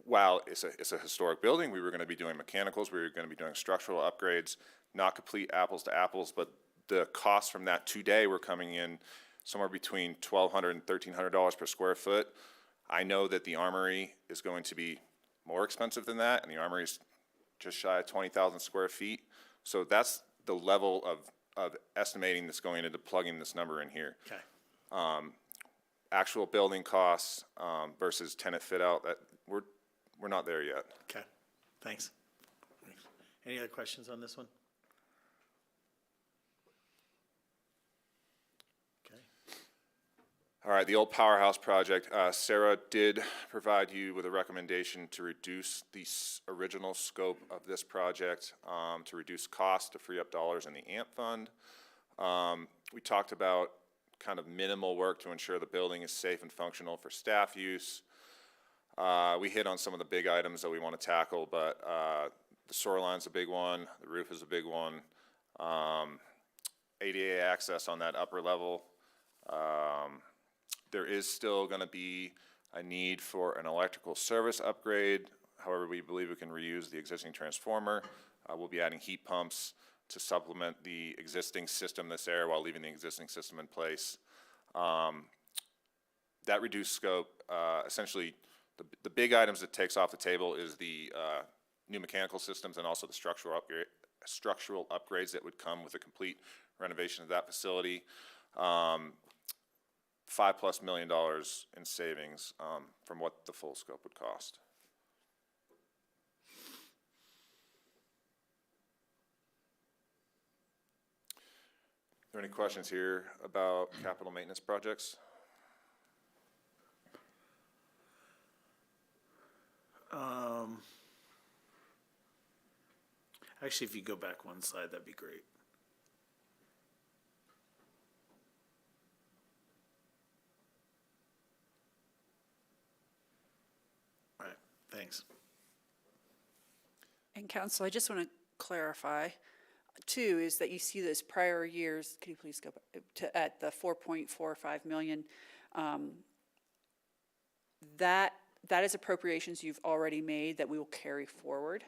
Speaker 12: while it's a historic building, we were going to be doing mechanicals, we were going to be doing structural upgrades, not complete apples to apples, but the costs from that today were coming in somewhere between $1,200 and $1,300 per square foot. I know that the Armory is going to be more expensive than that, and the Armory is just shy of 20,000 square feet. So that's the level of estimating that's going into plugging this number in here.
Speaker 1: Okay.
Speaker 12: Actual building costs versus tenant fit out, that we're not there yet.
Speaker 1: Okay, thanks. Any other questions on this one? Okay.
Speaker 12: All right, the old powerhouse project, Sarah did provide you with a recommendation to reduce the original scope of this project, to reduce cost, to free up dollars in the AMP fund. We talked about kind of minimal work to ensure the building is safe and functional for staff use. We hit on some of the big items that we want to tackle, but the shoreline's a big one, the roof is a big one, ADA access on that upper level. There is still going to be a need for an electrical service upgrade. However, we believe we can reuse the existing transformer. We'll be adding heat pumps to supplement the existing system that's there while leaving the existing system in place. That reduced scope, essentially, the big items it takes off the table is the new mechanical systems and also the structural upgrades that would come with a complete renovation of that facility. $5+ million in savings from what the full scope would cost. Are there any questions here about capital maintenance projects?
Speaker 1: Actually, if you go back one slide, that'd be great. All right, thanks.
Speaker 2: And council, I just want to clarify, too, is that you see those prior years, could you please go back to, at the 4.45 million, that is appropriations you've already made that we will carry forward.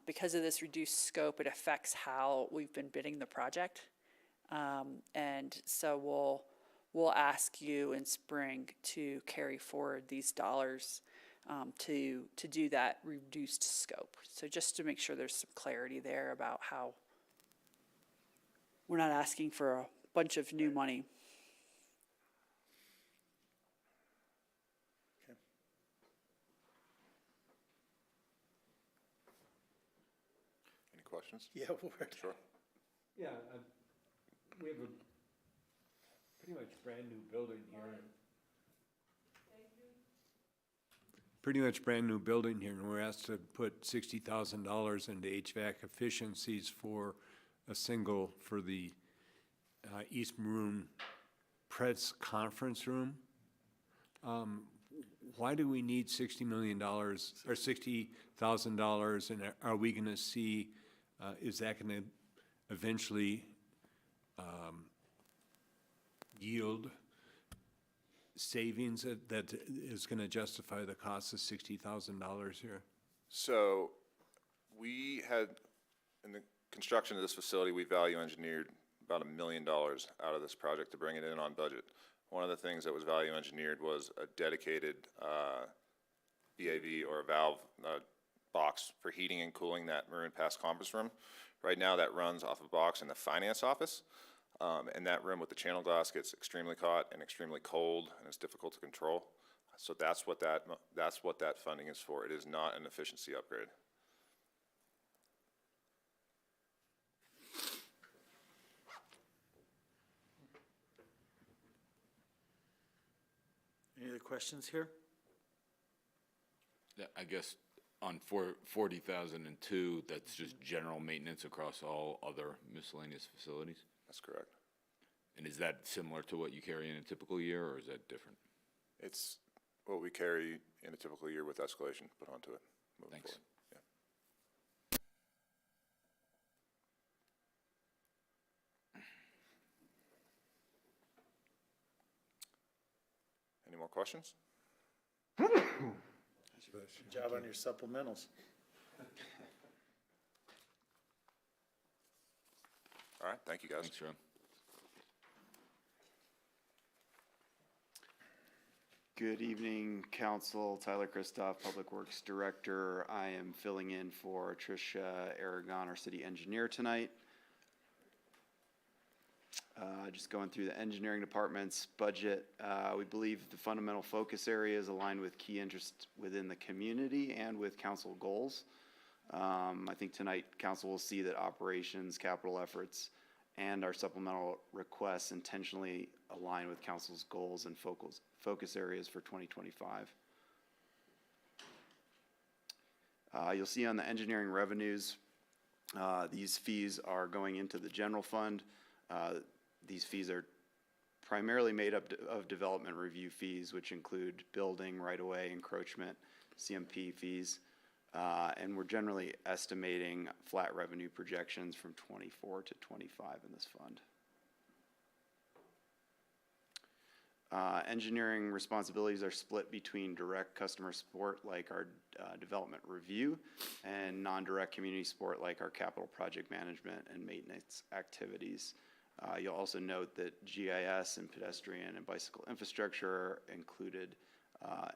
Speaker 2: Because of this reduced scope, it affects how we've been bidding the project. And so we'll ask you in spring to carry forward these dollars to do that reduced scope. So just to make sure there's some clarity there about how we're not asking for a bunch of new money.
Speaker 1: Okay.
Speaker 12: Any questions?
Speaker 1: Yeah, Ward.
Speaker 12: Sure.
Speaker 9: Yeah, we have a pretty much brand-new building here. Pretty much brand-new building here, and we're asked to put $60,000 into HVAC efficiencies for for the East Maroon press conference room. Why do we need $60 million or $60,000, and are we going to see, is that going to eventually yield savings that is going to justify the cost of $60,000 here?
Speaker 12: So we had, in the construction of this facility, we value engineered about $1 million out of this project to bring it in on budget. One of the things that was value engineered was a dedicated VAV or a valve box for heating and cooling that Maroon Pass conference room. Right now, that runs off a box in the finance office, and that room with the channel glass gets extremely hot and extremely cold, and it's difficult to control. So that's what that funding is for. It is not an efficiency upgrade.
Speaker 1: Any other questions here?
Speaker 8: Yeah, I guess on 40,002, that's just general maintenance across all other miscellaneous facilities?
Speaker 12: That's correct.
Speaker 8: And is that similar to what you carry in a typical year, or is that different?
Speaker 12: It's what we carry in a typical year with escalation put onto it moving
Speaker 8: Thanks.
Speaker 12: forward. Any more questions?
Speaker 1: Good job on your supplementals.
Speaker 12: All right, thank you, guys.
Speaker 8: Thanks, Ron.
Speaker 10: Good evening, Council. Tyler Kristoff, Public Works Director. I am filling in for Tricia Aragon, our city engineer, tonight. Just going through the engineering department's budget. We believe the fundamental focus areas align with key interests within the community and with council goals. I think tonight council will see that operations, capital efforts, and our supplemental requests intentionally align with council's goals and focus areas for 2025. You'll see on the engineering revenues, these fees are going into the general fund. These fees are primarily made up of development review fees, which include building, right-of-way, encroachment, CMP fees, and we're generally estimating flat revenue projections from 24 to 25 in this fund. Engineering responsibilities are split between direct customer support, like our development review, and non-direct community support, like our capital project management and maintenance activities. You'll also note that GIS and pedestrian and bicycle infrastructure are included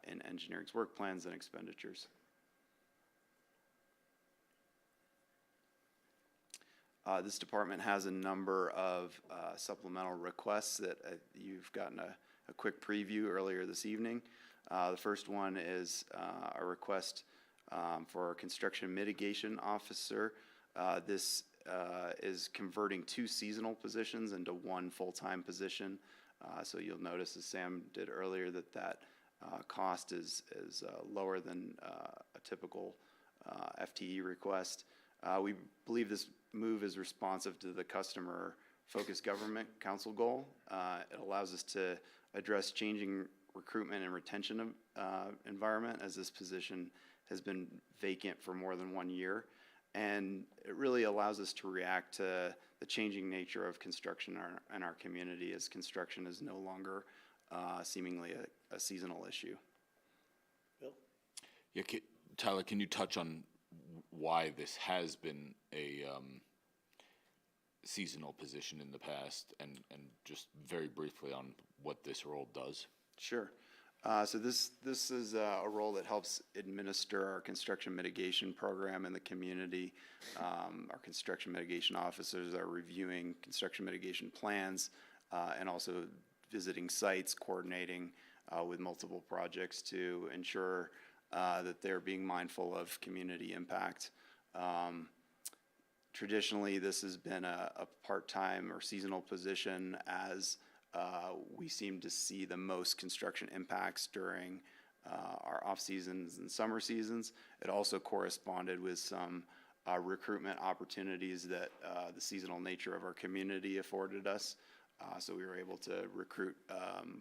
Speaker 10: in engineering's work plans and expenditures. This department has a number of supplemental requests that you've gotten a quick preview earlier this evening. The first one is a request for a construction mitigation officer. This is converting 2 seasonal positions into 1 full-time position. So you'll notice, as Sam did earlier, that cost is lower than a typical FTE request. We believe this move is responsive to the customer-focused government council goal. It allows us to address changing recruitment and retention environment, as this position has been vacant for more than 1 year. And it really allows us to react to the changing nature of construction in our community, as construction is no longer seemingly a seasonal issue.
Speaker 1: Bill?
Speaker 8: Yeah, Tyler, can you touch on why this has been a seasonal position in the past, and just very briefly on what this role does?
Speaker 10: Sure. So this is a role that helps administer our construction mitigation program in the community. Our construction mitigation officers are reviewing construction mitigation plans and also visiting sites, coordinating with multiple projects to ensure that they're being mindful of community impact. Traditionally, this has been a part-time or seasonal position, as we seem to see the most construction impacts during our off-seasons and summer seasons. It also corresponded with some recruitment opportunities that the seasonal nature of our community afforded us. So we were able to recruit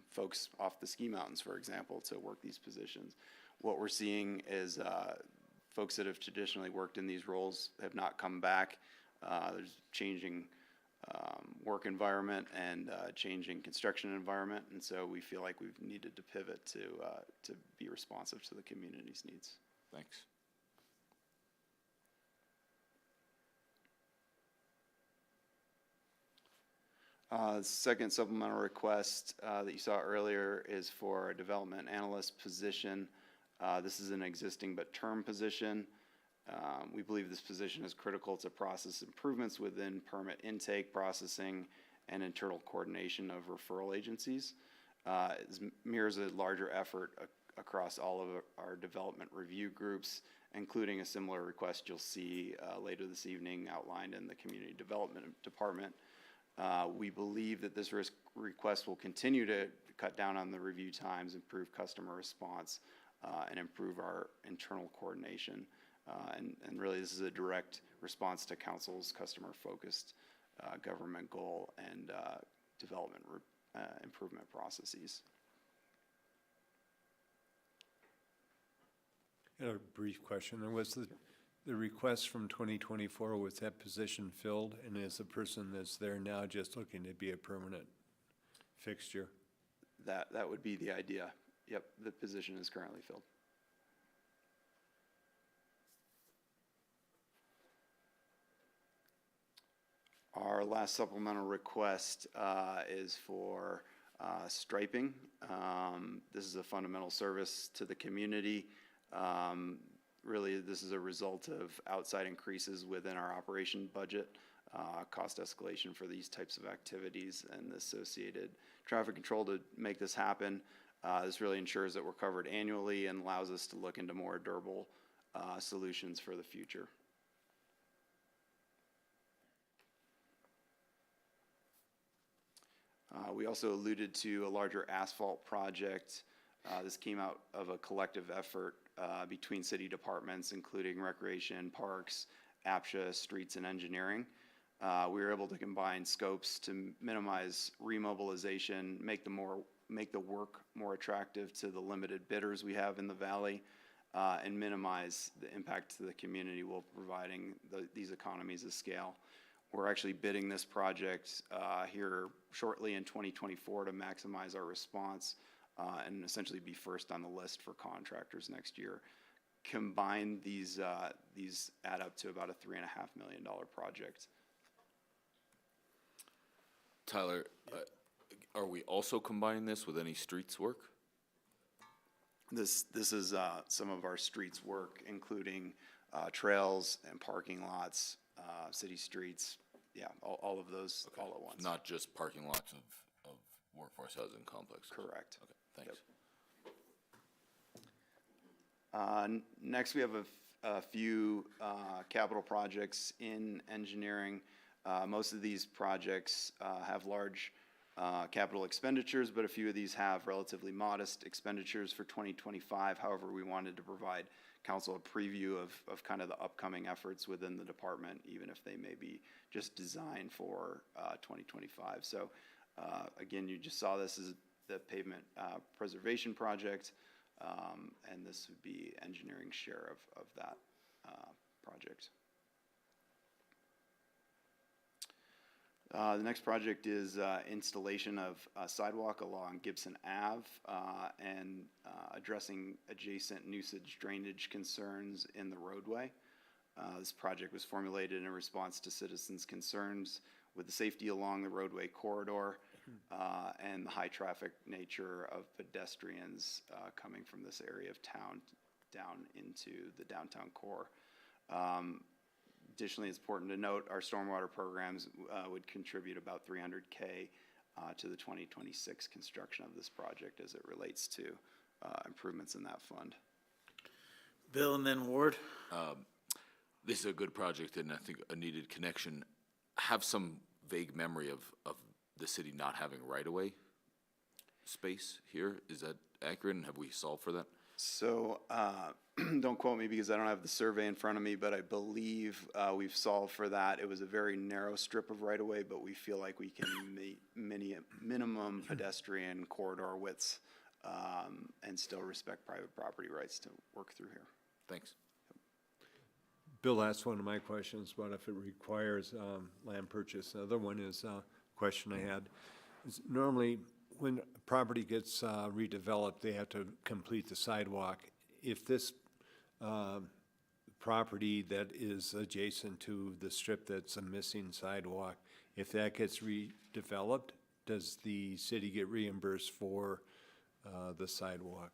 Speaker 10: folks off the ski mountains, for example, to work these positions. What we're seeing is folks that have traditionally worked in these roles have not come back. There's changing work environment and changing construction environment, and so we feel like we've needed to pivot to be responsive to the community's needs.
Speaker 8: Thanks.
Speaker 10: Second supplemental request that you saw earlier is for a development analyst position. This is an existing but term position. We believe this position is critical to process improvements within permit intake, processing, and internal coordination of referral agencies. It mirrors a larger effort across all of our development review groups, including a similar request you'll see later this evening outlined in the Community Development Department. We believe that this request will continue to cut down on the review times, improve customer response, and improve our internal coordination. And really, this is a direct response to Council's customer-focused government goal and development improvement processes.
Speaker 9: I had a brief question. There was the request from 2024, was that position filled? And is the person that's there now just looking to be a permanent fixture?
Speaker 10: That would be the idea. Yep, the position is currently filled. Our last supplemental request is for striping. This is a fundamental service to the community. Really, this is a result of outside increases within our operation budget, cost escalation for these types of activities, and the associated traffic control to make this happen. This really ensures that we're covered annually and allows us to look into more durable solutions for the future. We also alluded to a larger asphalt project. This came out of a collective effort between city departments, including Recreation, Parks, APSHA, Streets, and Engineering. We were able to combine scopes to minimize remobilization, make the work more attractive to the limited bidders we have in the valley, and minimize the impact to the community while providing these economies of scale. We're actually bidding this project here shortly in 2024 to maximize our response and essentially be first on the list for contractors next year. Combined, these add up to about a $3.5 million project.
Speaker 8: Tyler, are we also combining this with any streets work?
Speaker 10: This is some of our streets work, including trails and parking lots, city streets, yeah, all of those all at once.
Speaker 8: Not just parking lots of workforce housing complexes?
Speaker 10: Correct.
Speaker 8: Okay, thanks.
Speaker 10: Next, we have a few capital projects in engineering. Most of these projects have large capital expenditures, but a few of these have relatively modest expenditures for 2025. However, we wanted to provide council a preview of kind of the upcoming efforts within the department, even if they may be just designed for 2025. So again, you just saw this as the pavement preservation project, and this would be engineering share of that project. The next project is installation of a sidewalk along Gibson Ave and addressing adjacent nuisance drainage concerns in the roadway. This project was formulated in response to citizens' concerns with the safety along the roadway corridor and the high traffic nature of pedestrians coming from this area of town down into the downtown core. Additionally, it's important to note our stormwater programs would contribute about $300K to the 2026 construction of this project as it relates to improvements in that fund.
Speaker 1: Bill and then Ward.
Speaker 8: This is a good project and I think a needed connection. I have some vague memory of the city not having right-of-way space here. Is that accurate, and have we solved for that?
Speaker 10: So don't quote me because I don't have the survey in front of me, but I believe we've solved for that. It was a very narrow strip of right-of-way, but we feel like we can meet minimum pedestrian corridor widths and still respect private property rights to work through here.
Speaker 8: Thanks.
Speaker 9: Bill asked one of my questions about if it requires land purchase. The other one is a question I had. Is normally, when a property gets redeveloped, they have to complete the sidewalk. If this property that is adjacent to the strip that's a missing sidewalk, if that gets redeveloped, does the city get reimbursed for the sidewalk?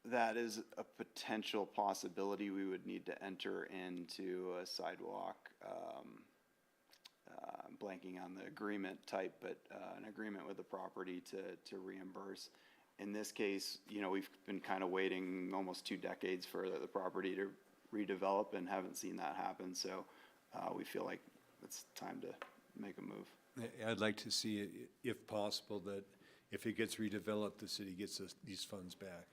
Speaker 10: That is a potential possibility. We would need to enter into a sidewalk, blanking on the agreement type, but an agreement with the property to reimburse. In this case, you know, we've been kind of waiting almost 2 decades for the property to redevelop and haven't seen that happen. So we feel like it's time to make a move.
Speaker 9: I'd like to see, if possible, that if it gets redeveloped, the city gets these funds back.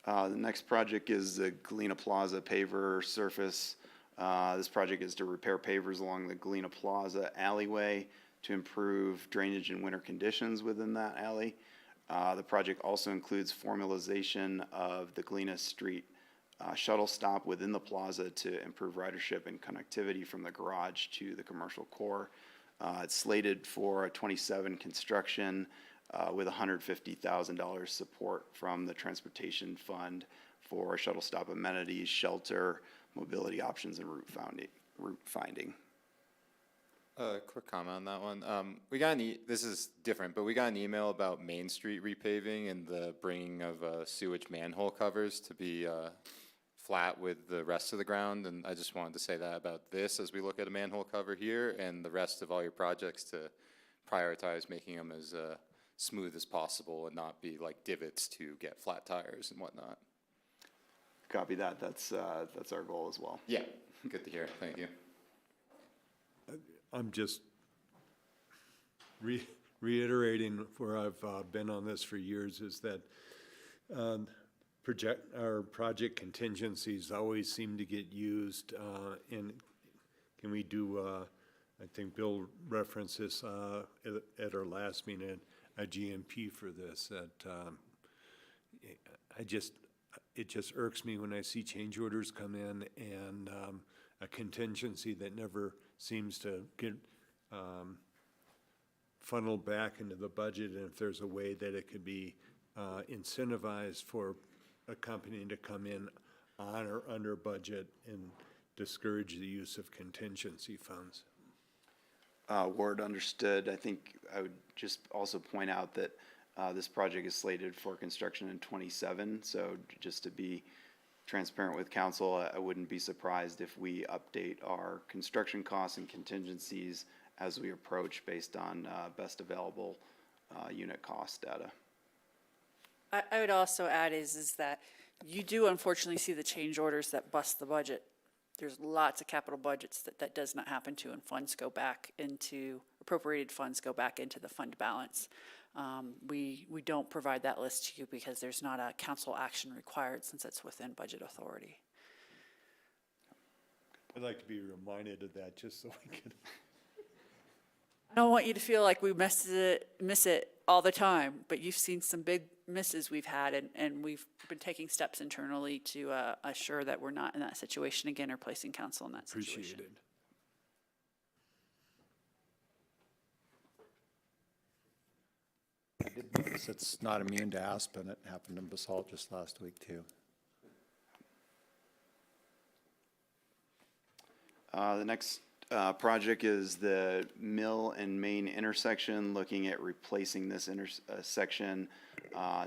Speaker 10: The next project is the Galena Plaza paver surface. This project is to repair pavers along the Galena Plaza alleyway to improve drainage in winter conditions within that alley. The project also includes formalization of the Galena Street shuttle stop within the plaza to improve ridership and connectivity from the garage to the commercial core. It's slated for a 27 construction with $150,000 support from the Transportation Fund for shuttle stop amenities, shelter, mobility options, and route finding.
Speaker 6: Quick comment on that one. We got this is different, but we got an email about Main Street repaving and the bringing of sewage manhole covers to be flat with the rest of the ground. And I just wanted to say that about this as we look at a manhole cover here and the rest of all your projects to prioritize making them as smooth as possible and not be like divots to get flat tires and whatnot.
Speaker 10: Copy that. That's our goal as well.
Speaker 6: Yeah, good to hear. Thank you.
Speaker 9: I'm just reiterating where I've been on this for years is that our project contingencies always seem to get used, and can we do, I think Bill referenced this at our last meeting, a GMP for this, that it just irks me when I see change orders come in and a contingency that never seems to get funneled back into the budget, and if there's a way that it could be incentivized for a company to come in on or under budget and discourage the use of contingency funds.
Speaker 10: Word understood. I think I would just also point out that this project is slated for construction in 27, so just to be transparent with council, I wouldn't be surprised if we update our construction costs and contingencies as we approach based on best available unit cost data.
Speaker 2: I would also add is that you do unfortunately see the change orders that bust the budget. There's lots of capital budgets that does not happen to, and funds go back into, appropriated funds go back into the fund balance. We don't provide that list to you because there's not a council action required since it's within budget authority.
Speaker 9: I'd like to be reminded of that just so we can.
Speaker 2: I don't want you to feel like we miss it all the time, but you've seen some big misses we've had, and we've been taking steps internally to assure that we're not in that situation again or placing council in that situation.
Speaker 9: Appreciate it.
Speaker 7: I did notice it's not immune to Aspen. It happened in Basalt just last week, too.
Speaker 10: The next project is the Mill and Main intersection, looking at replacing this intersection,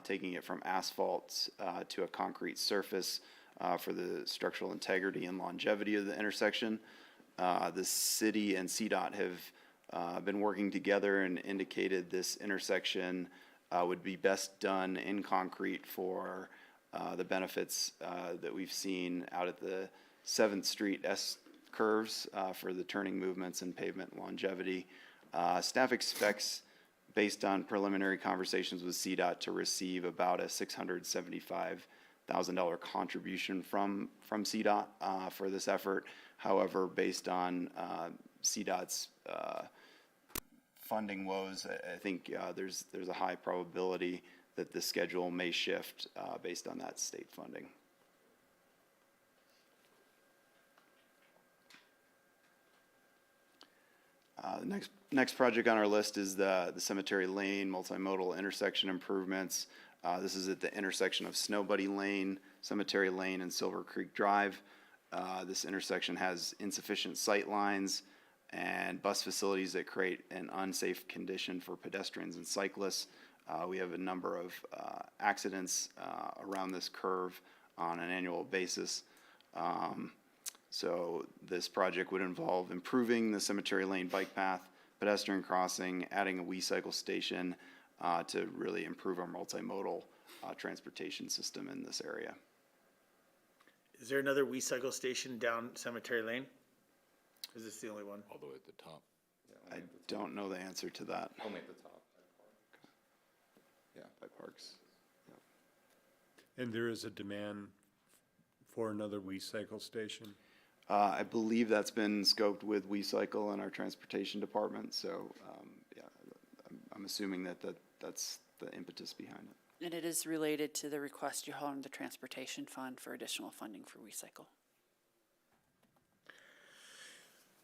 Speaker 10: taking it from asphalt to a concrete surface for the structural integrity and longevity of the intersection. The city and CDOT have been working together and indicated this intersection would be best done in concrete for the benefits that we've seen out at the 7th Street S curves for the turning movements and pavement longevity. Staff expects, based on preliminary conversations with CDOT, to receive about a $675,000 contribution from CDOT for this effort. However, based on CDOT's funding woes, I think there's a high probability that the schedule may shift based on that state funding. The next project on our list is the Cemetery Lane multimodal intersection improvements. This is at the intersection of Snow Buddy Lane, Cemetery Lane, and Silver Creek Drive. This intersection has insufficient sight lines and bus facilities that create an unsafe condition for pedestrians and cyclists. We have a number of accidents around this curve on an annual basis. So this project would involve improving the Cemetery Lane bike path, pedestrian crossing, adding a WeCycle station to really improve our multimodal transportation system in this area.
Speaker 1: Is there another WeCycle station down Cemetery Lane? Is this the only one?
Speaker 8: All the way at the top.
Speaker 10: I don't know the answer to that.
Speaker 6: Only at the top. Yeah.
Speaker 10: By Parks.
Speaker 9: And there is a demand for another WeCycle station?
Speaker 10: I believe that's been scoped with WeCycle in our transportation department, so, yeah, I'm assuming that that's the impetus behind it.
Speaker 2: And it is related to the request you hold in the Transportation Fund for additional funding for recycle.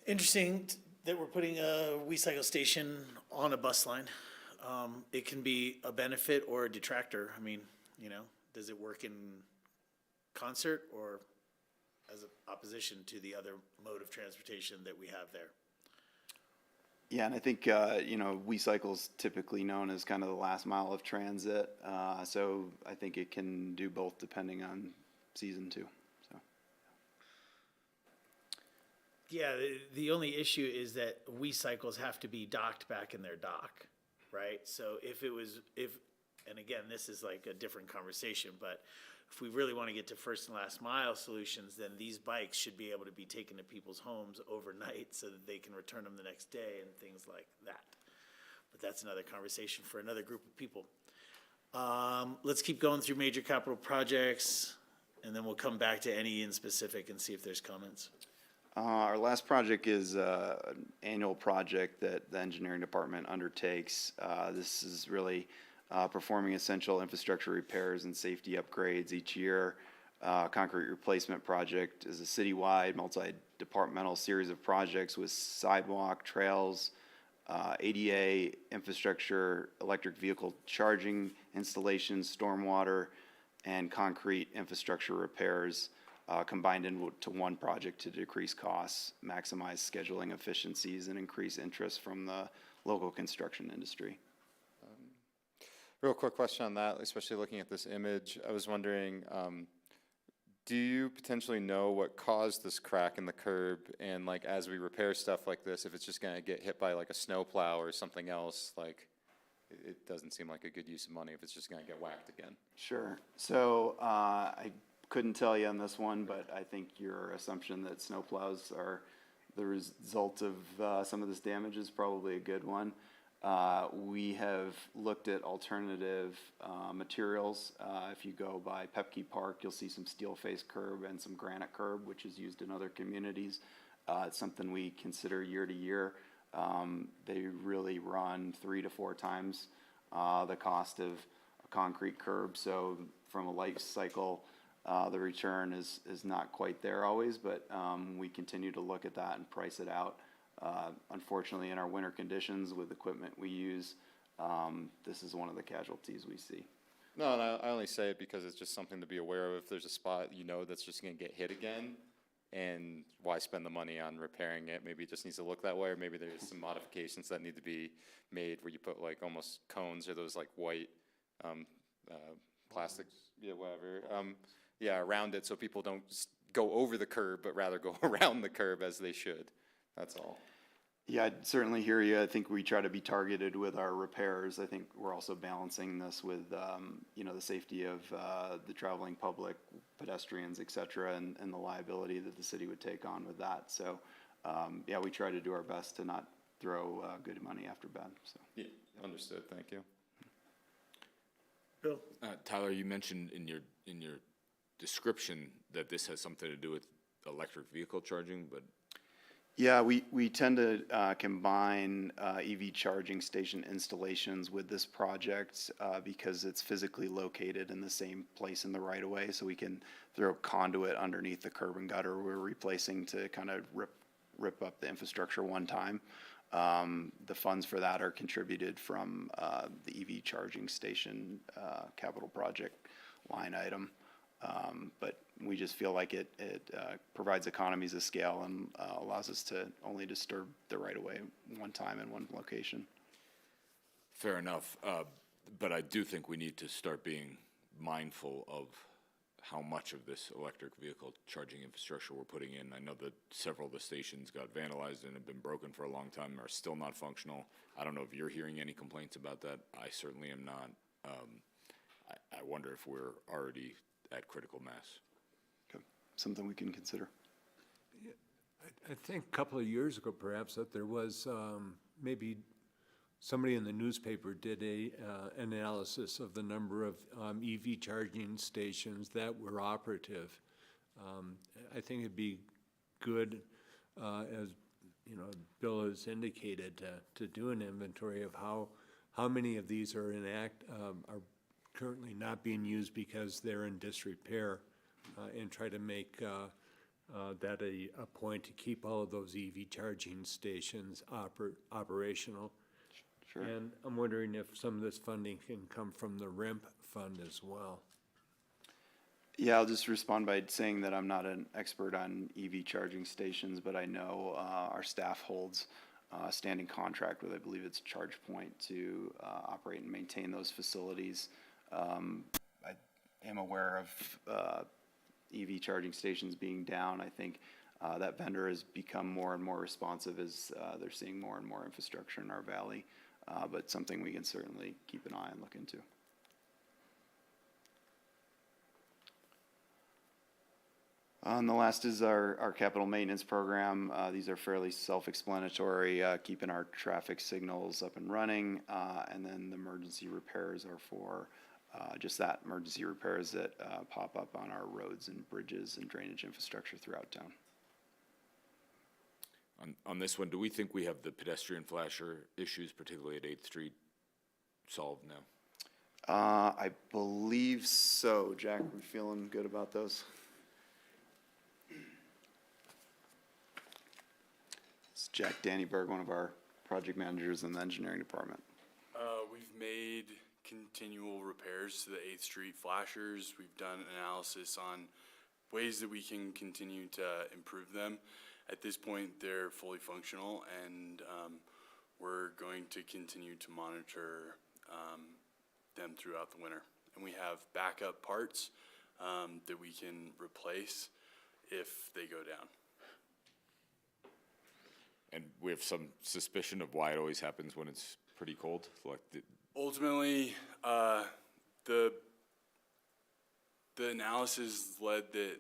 Speaker 1: Interesting that we're putting a WeCycle station on a bus line. It can be a benefit or a detractor. I mean, you know, does it work in concert or as an opposition to the other mode of transportation that we have there?
Speaker 10: Yeah, and I think, you know, WeCycle's typically known as kind of the last mile of transit, so I think it can do both depending on season too, so.
Speaker 1: Yeah, the only issue is that WeCycles have to be docked back in their dock, right? So if, and again, this is like a different conversation, but if we really want to get to first and last mile solutions, then these bikes should be able to be taken to people's homes overnight so that they can return them the next day and things like that. But that's another conversation for another group of people. Let's keep going through major capital projects, and then we'll come back to any in specific and see if there's comments.
Speaker 10: Our last project is an annual project that the engineering department undertakes. This is really performing essential infrastructure repairs and safety upgrades each year. Concrete replacement project is a citywide, multi-departmental series of projects with sidewalk, trails, ADA infrastructure, electric vehicle charging installations, stormwater, and concrete infrastructure repairs combined into one project to decrease costs, maximize scheduling efficiencies, and increase interest from the local construction industry.
Speaker 6: Real quick question on that, especially looking at this image. I was wondering, do you potentially know what caused this crack in the curb? And like, as we repair stuff like this, if it's just gonna get hit by like a snowplow or something else, like, it doesn't seem like a good use of money if it's just gonna get whacked again.
Speaker 10: Sure. So I couldn't tell you on this one, but I think your assumption that snowplows are the result of some of this damage is probably a good one. We have looked at alternative materials. If you go by Pepke Park, you'll see some steel face curb and some granite curb, which is used in other communities. It's something we consider year to year. They really run 3 to 4 times the cost of a concrete curb. So from a life cycle, the return is not quite there always, but we continue to look at that and price it out. Unfortunately, in our winter conditions with equipment we use, this is one of the casualties we see.
Speaker 6: No, and I only say it because it's just something to be aware of. If there's a spot you know that's just gonna get hit again, and why spend the money on repairing it? Maybe it just needs to look that way, or maybe there's some modifications that need to be made where you put like almost cones or those like white plastic, yeah, whatever, yeah, around it so people don't go over the curb, but rather go around the curb as they should. That's all.
Speaker 10: Yeah, I certainly hear you. I think we try to be targeted with our repairs. I think we're also balancing this with, you know, the safety of the traveling public, pedestrians, et cetera, and the liability that the city would take on with that. So, yeah, we try to do our best to not throw good money after bad. So.
Speaker 6: Yeah, understood. Thank you.
Speaker 1: Bill?
Speaker 8: Tyler, you mentioned in your description that this has something to do with electric vehicle charging, but
Speaker 10: yeah, we tend to combine EV charging station installations with this project because it's physically located in the same place in the right of way, so we can throw conduit underneath the curb and gutter we're replacing to kind of rip up the infrastructure one time. The funds for that are contributed from the EV charging station capital project line item. But we just feel like it provides economies of scale and allows us to only disturb the right-of-way one time in one location.
Speaker 8: Fair enough, but I do think we need to start being mindful of how much of this electric vehicle charging infrastructure we're putting in. I know that several of the stations got vandalized and have been broken for a long time, are still not functional. I don't know if you're hearing any complaints about that. I certainly am not. I wonder if we're already at critical mass.
Speaker 10: Okay. Something we can consider.
Speaker 9: I think a couple of years ago, perhaps, that there was maybe somebody in the newspaper did a analysis of the number of EV charging stations that were operative. I think it'd be good, as you know, Bill has indicated, to do an inventory of how many of these are are currently not being used because they're in disrepair, and try to make that a point to keep all of those EV charging stations operational.
Speaker 10: Sure.
Speaker 9: And I'm wondering if some of this funding can come from the RIMP fund as well.
Speaker 10: Yeah, I'll just respond by saying that I'm not an expert on EV charging stations, but I know our staff holds a standing contract with, I believe it's ChargePoint, to operate and maintain those facilities. I am aware of EV charging stations being down. I think that vendor has become more and more responsive as they're seeing more and more infrastructure in our valley, but something we can certainly keep an eye and look into. And the last is our capital maintenance program. These are fairly self-explanatory, keeping our traffic signals up and running, and then the emergency repairs are for just that, emergency repairs that pop up on our roads and bridges and drainage infrastructure throughout town.
Speaker 8: On this one, do we think we have the pedestrian flasher issues, particularly at 8th Street, solved now?
Speaker 10: I believe so. Jack, we feeling good about those? It's Jack Dannyberg, one of our project managers in the engineering department.
Speaker 13: We've made continual repairs to the 8th Street flashers. We've done analysis on ways that we can continue to improve them. At this point, they're fully functional, and we're going to continue to monitor them throughout the winter. And we have backup parts that we can replace if they go down.
Speaker 8: And we have some suspicion of why it always happens when it's pretty cold? Like
Speaker 13: Ultimately, the analysis led that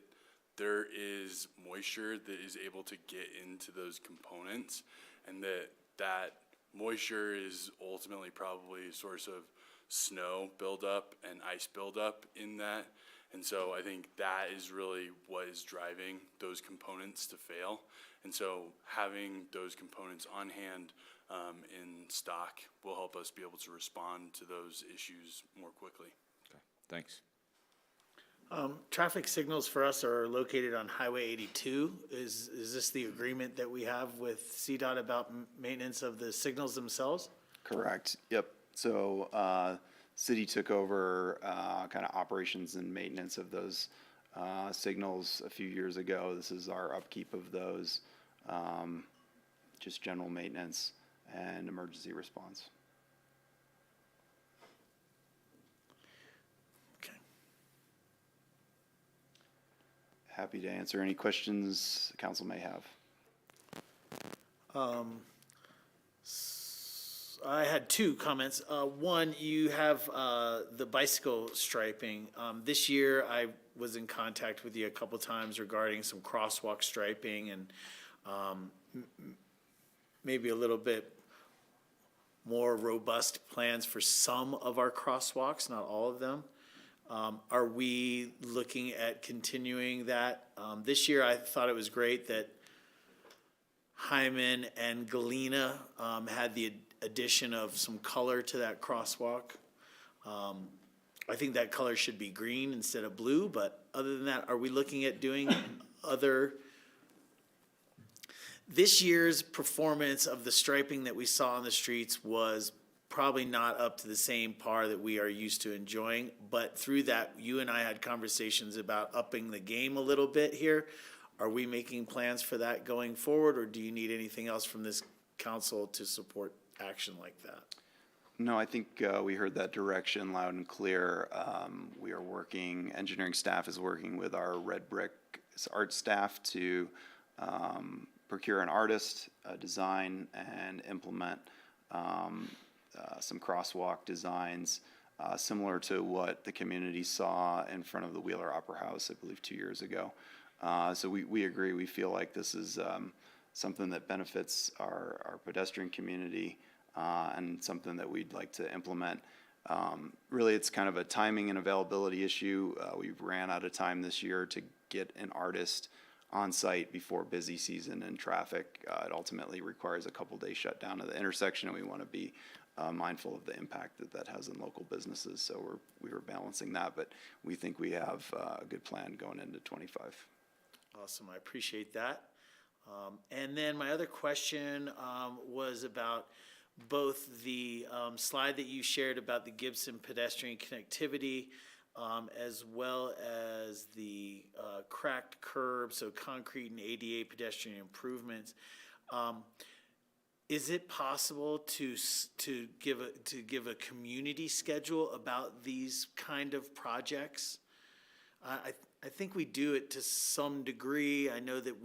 Speaker 13: there is moisture that is able to get into those components, and that moisture is ultimately probably a source of snow buildup and ice buildup in that. And so I think that is really what is driving those components to fail. And so having those components on hand in stock will help us be able to respond to those issues more quickly.
Speaker 8: Okay, thanks.
Speaker 1: Traffic signals for us are located on Highway 82. Is this the agreement that we have with CDOT about maintenance of the signals themselves?
Speaker 10: Correct. Yep. So city took over kind of operations and maintenance of those signals a few years ago. This is our upkeep of those, just general maintenance and emergency response.
Speaker 1: Okay.
Speaker 10: Happy to answer any questions the council may have.
Speaker 1: I had two comments. One, you have the bicycle striping. This year, I was in contact with you a couple times regarding some crosswalk striping and maybe a little bit more robust plans for some of our crosswalks, not all of them. Are we looking at continuing that? This year, I thought it was great that Hyman and Galena had the addition of some color to that crosswalk. I think that color should be green instead of blue, but other than that, are we looking at doing other? this year's performance of the striping that we saw on the streets was probably not up to the same par that we are used to enjoying. But through that, you and I had conversations about upping the game a little bit here. Are we making plans for that going forward, or do you need anything else from this council to support action like that?
Speaker 10: No, I think we heard that direction loud and clear. We are working, engineering staff is working with our Red Brick art staff to procure an artist, design, and implement some crosswalk designs similar to what the community saw in front of the Wheeler Opera House, I believe, 2 years ago. So we agree. We feel like this is something that benefits our pedestrian community and something that we'd like to implement. Really, it's kind of a timing and availability issue. We ran out of time this year to get an artist on site before busy season and traffic. It ultimately requires a couple day shutdown of the intersection, and we want to be mindful of the impact that that has on local businesses. So we were balancing that, but we think we have a good plan going into 25.
Speaker 1: Awesome, I appreciate that. And then my other question was about both the slide that you shared about the Gibson pedestrian connectivity as well as the cracked curb, so concrete and ADA pedestrian improvements. Is it possible to give a community schedule about these kind of projects? I think we do it to some degree. I know that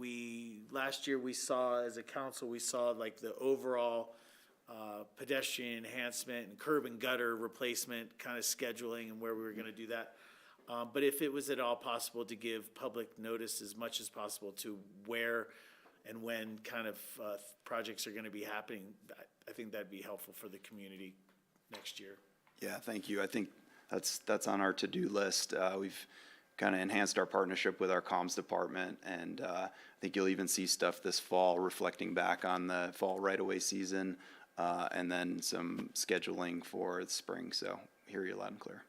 Speaker 1: last year we saw, as a council, we saw like the overall pedestrian enhancement and curb and gutter replacement kind of scheduling and where we were going to do that. But if it was at all possible to give public notice as much as possible to where and when kind of projects are going to be happening, I think that'd be helpful for the community next year.
Speaker 10: Yeah, thank you. I think that's on our to-do list. We've kind of enhanced our partnership with our comms department, and I think you'll even see stuff this fall reflecting back on the fall right-of-way season, and then some scheduling for the spring. So hear you loud and clear.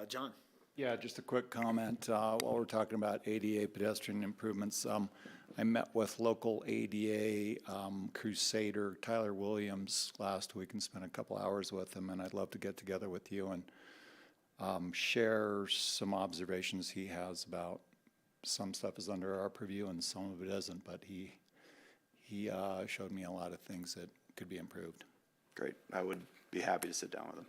Speaker 1: John?
Speaker 7: Yeah, just a quick comment. While we're talking about ADA pedestrian improvements, I met with local ADA crusader Tyler Williams last week and spent a couple hours with him, and I'd love to get together with you and share some observations he has about some stuff is under our purview and some of it isn't, but he showed me a lot of things that could be improved.
Speaker 10: Great. I would be happy to sit down with him.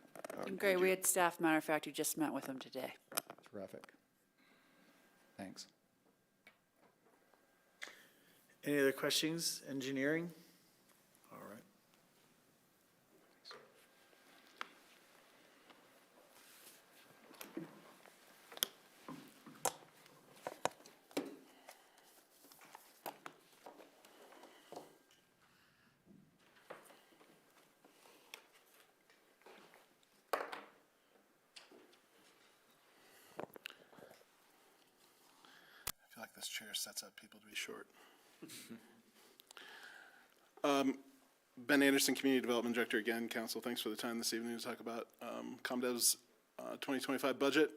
Speaker 2: Great, we had staff, matter of fact, who just met with him today.
Speaker 7: Terrific. Thanks.
Speaker 1: Any other questions, engineering? All right.
Speaker 5: I feel like this chair sets up people to be short. Ben Anderson, Community Development Director again. Council, thanks for the time this evening to talk about ComDev's 2025 budget.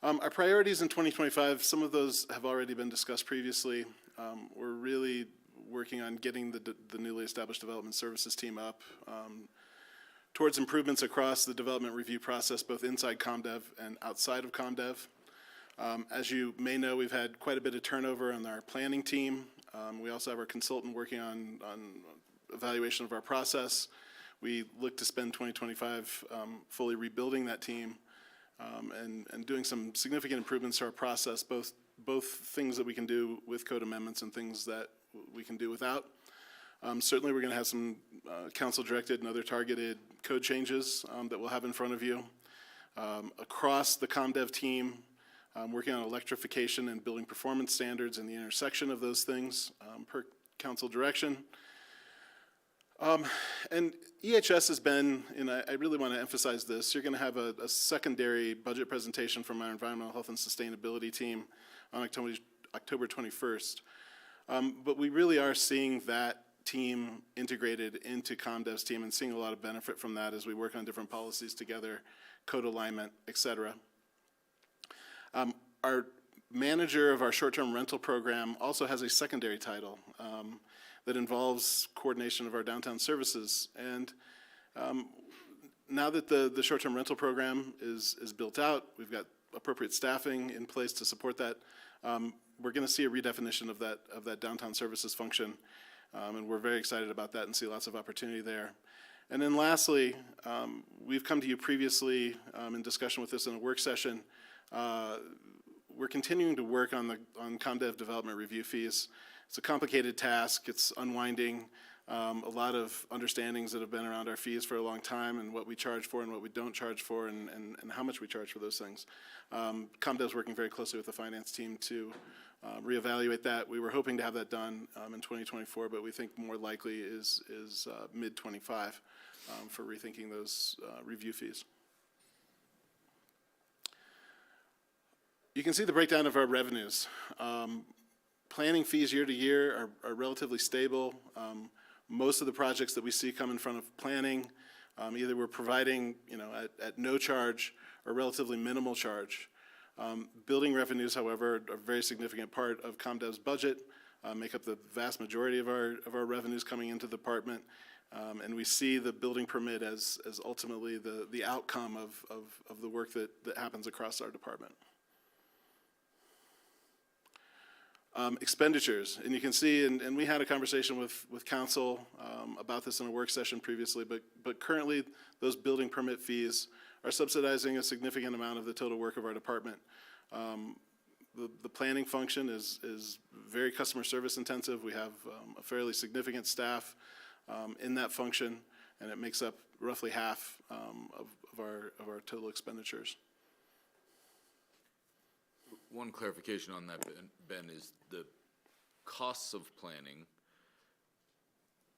Speaker 5: Our priorities in 2025, some of those have already been discussed previously. We're really working on getting the newly established development services team up towards improvements across the development review process, both inside ComDev and outside of ComDev. As you may know, we've had quite a bit of turnover on our planning team. We also have our consultant working on evaluation of our process. We look to spend 2025 fully rebuilding that team and doing some significant improvements to our process, both things that we can do with code amendments and things that we can do without. Certainly, we're going to have some council-directed and other targeted code changes that we'll have in front of you. Across the ComDev team, working on electrification and building performance standards and the intersection of those things per council direction. And EHS has been, and I really want to emphasize this, you're going to have a secondary budget presentation from our Environmental Health and Sustainability team on October 21st. But we really are seeing that team integrated into ComDev's team and seeing a lot of benefit from that as we work on different policies together, code alignment, et cetera. Our manager of our short-term rental program also has a secondary title that involves coordination of our downtown services. And now that the short-term rental program is built out, we've got appropriate staffing in place to support that, we're going to see a redefinition of that downtown services function. And we're very excited about that and see lots of opportunity there. And then lastly, we've come to you previously in discussion with this in a work session. We're continuing to work on ComDev development review fees. It's a complicated task. It's unwinding a lot of understandings that have been around our fees for a long time and what we charge for and what we don't charge for and how much we charge for those things. ComDev's working very closely with the finance team to reevaluate that. We were hoping to have that done in 2024, but we think more likely is mid-25 for rethinking those review fees. You can see the breakdown of our revenues. Planning fees year to year are relatively stable. Most of the projects that we see come in front of planning, either we're providing, at no charge or relatively minimal charge. Building revenues, however, are a very significant part of ComDev's budget, make up the vast majority of our revenues coming into the department. And we see the building permit as ultimately the outcome of the work that happens across our department. Expenditures, and you can see, and we had a conversation with council about this in a work session previously, but currently those building permit fees are subsidizing a significant amount of the total work of our department. The planning function is very customer service intensive. We have a fairly significant staff in that function, and it makes up roughly half of our total expenditures.
Speaker 8: One clarification on that, Ben, is the costs of planning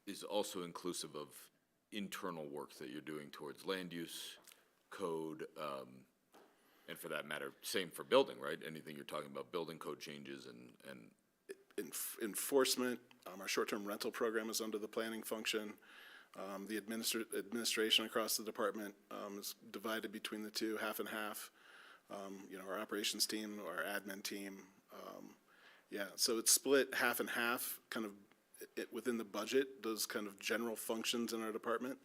Speaker 8: is also inclusive of internal work that you're doing towards land use, code, and for that matter, same for building, right? Anything you're talking about, building code changes and
Speaker 5: enforcement. Our short-term rental program is under the planning function. The administration across the department is divided between the two, half and half. Our operations team, our admin team. So it's split half and half, kind of within the budget, those kind of general functions in our department.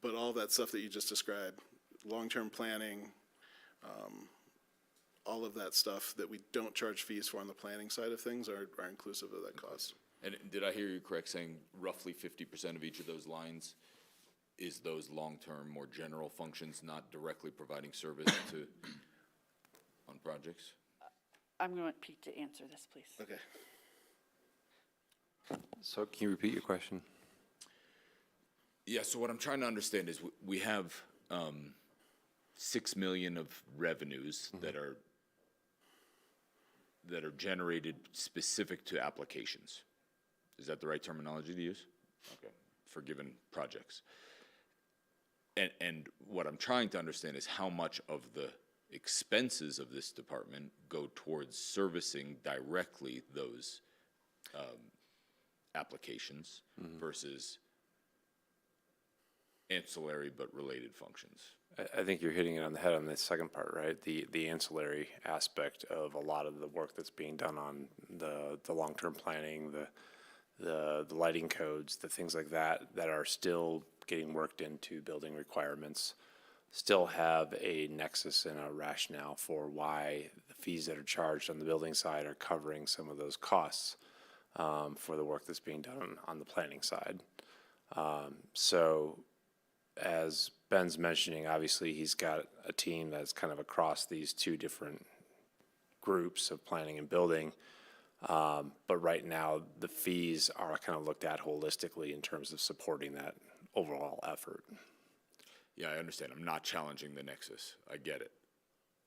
Speaker 5: But all that stuff that you just described, long-term planning, all of that stuff that we don't charge fees for on the planning side of things are inclusive of that cost.
Speaker 8: And did I hear you correct saying roughly 50% of each of those lines is those long-term, more general functions, not directly providing service on projects?
Speaker 2: I'm going to want Pete to answer this, please.
Speaker 5: Okay.
Speaker 11: So can you repeat your question?
Speaker 8: Yeah, so what I'm trying to understand is we have 6 million of revenues that are generated specific to applications. Is that the right terminology to use? Okay, for given projects. And what I'm trying to understand is how much of the expenses of this department go towards servicing directly those applications versus ancillary but related functions.
Speaker 11: I think you're hitting it on the head on the second part, right? The ancillary aspect of a lot of the work that's being done on the long-term planning, the lighting codes, the things like that are still getting worked into building requirements, still have a nexus and a rationale for why the fees that are charged on the building side are covering some of those costs for the work that's being done on the planning side. So as Ben's mentioning, obviously he's got a team that's kind of across these two different groups of planning and building. But right now, the fees are kind of looked at holistically in terms of supporting that overall effort.
Speaker 8: Yeah, I understand. I'm not challenging the nexus. I get it.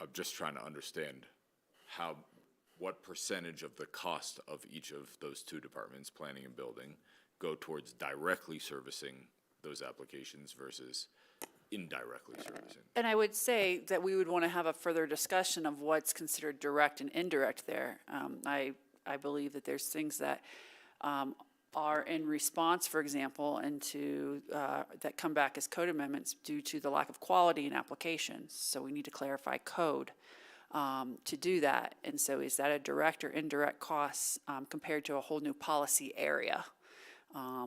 Speaker 8: I'm just trying to understand what percentage of the cost of each of those two departments, planning and building, go towards directly servicing those applications versus indirectly servicing.
Speaker 2: And I would say that we would want to have a further discussion of what's considered direct and indirect there. I believe that there's things that are in response, for example, that come back as code amendments due to the lack of quality in applications. So we need to clarify code. to do that. And so is that a direct or indirect cost compared to a whole new policy area? I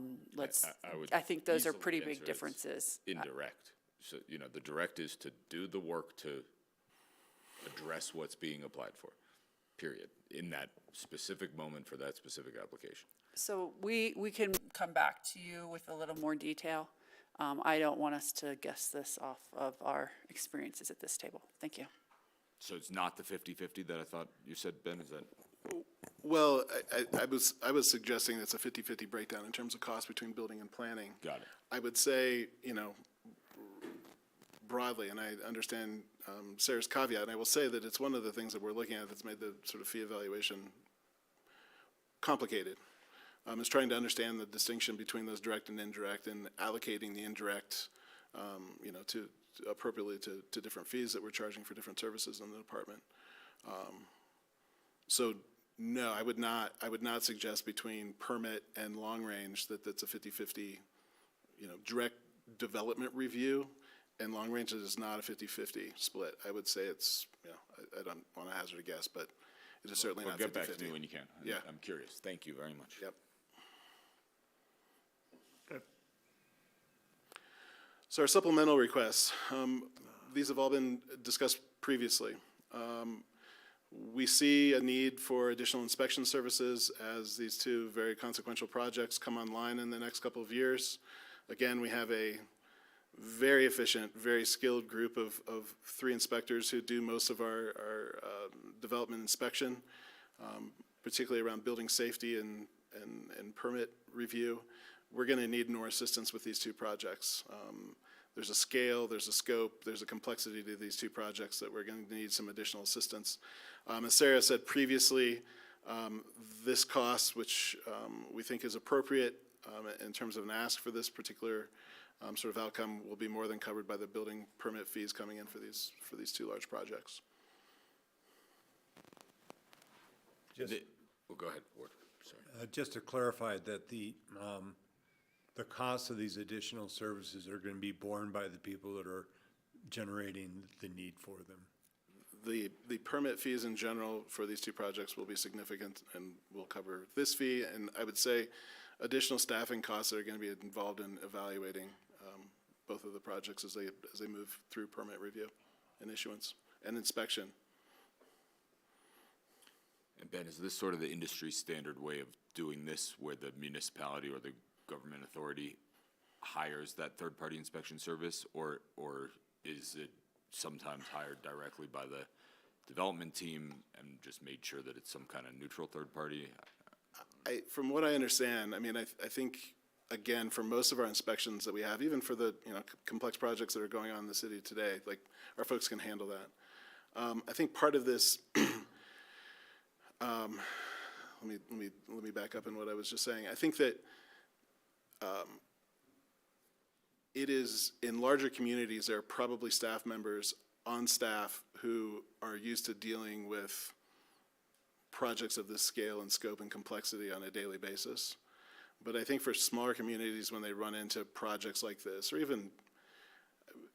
Speaker 2: think those are
Speaker 8: easily
Speaker 2: pretty
Speaker 8: answer
Speaker 2: big
Speaker 8: it's
Speaker 2: differences.
Speaker 8: Indirect. So, the direct is to do the work to address what's being applied for, period, in that specific moment for that specific application.
Speaker 2: So we can come back to you with a little more detail. I don't want us to guess this off of our experiences at this table. Thank you.
Speaker 8: So it's not the 50-50 that I thought you said, Ben, is that?
Speaker 5: Well, I was suggesting it's a 50-50 breakdown in terms of cost between building and planning.
Speaker 8: Got it.
Speaker 5: I would say, broadly, and I understand Sarah's caveat, and I will say that it's one of the things that we're looking at that's made the sort of fee evaluation complicated. Is trying to understand the distinction between those direct and indirect, and allocating the indirect, to appropriately to different fees that we're charging for different services in the department. So no, I would not suggest between permit and long range that that's a 50-50, direct development review, and long range is not a 50-50 split. I would say it's, I don't want to hazard a guess, but it is certainly not 50-50.
Speaker 8: Get back to me when you can.
Speaker 5: Yeah.
Speaker 8: I'm curious. Thank you very much.
Speaker 5: Yep. So our supplemental requests, these have all been discussed previously. We see a need for additional inspection services as these two very consequential projects come online in the next couple of years. Again, we have a very efficient, very skilled group of 3 inspectors who do most of our development inspection, particularly around building safety and permit review. We're going to need more assistance with these 2 projects. There's a scale, there's a scope, there's a complexity to these 2 projects that we're going to need some additional assistance. As Sarah said previously, this cost, which we think is appropriate in terms of an ask for this particular sort of outcome, will be more than covered by the building permit fees coming in for these 2 large projects.
Speaker 8: Well, go ahead, Ward. Sorry.
Speaker 9: Just to clarify that the cost of these additional services are going to be borne by the people that are generating the need for them.
Speaker 5: The permit fees in general for these 2 projects will be significant and will cover this fee, and I would say additional staffing costs are going to be involved in evaluating both of the projects as they move through permit review and issuance and inspection.
Speaker 8: And Ben, is this sort of the industry standard way of doing this, where the municipality or the government authority hires that third-party inspection service, or is it sometimes hired directly by the development team and just made sure that it's some kind of neutral third party?
Speaker 5: From what I understand, I think, again, for most of our inspections that we have, even for the complex projects that are going on in the city today, like, our folks can handle that. I think part of this, let me back up in what I was just saying. I think that it is, in larger communities, there are probably staff members on staff who are used to dealing with projects of this scale and scope and complexity on a daily basis. But I think for smaller communities, when they run into projects like this, or even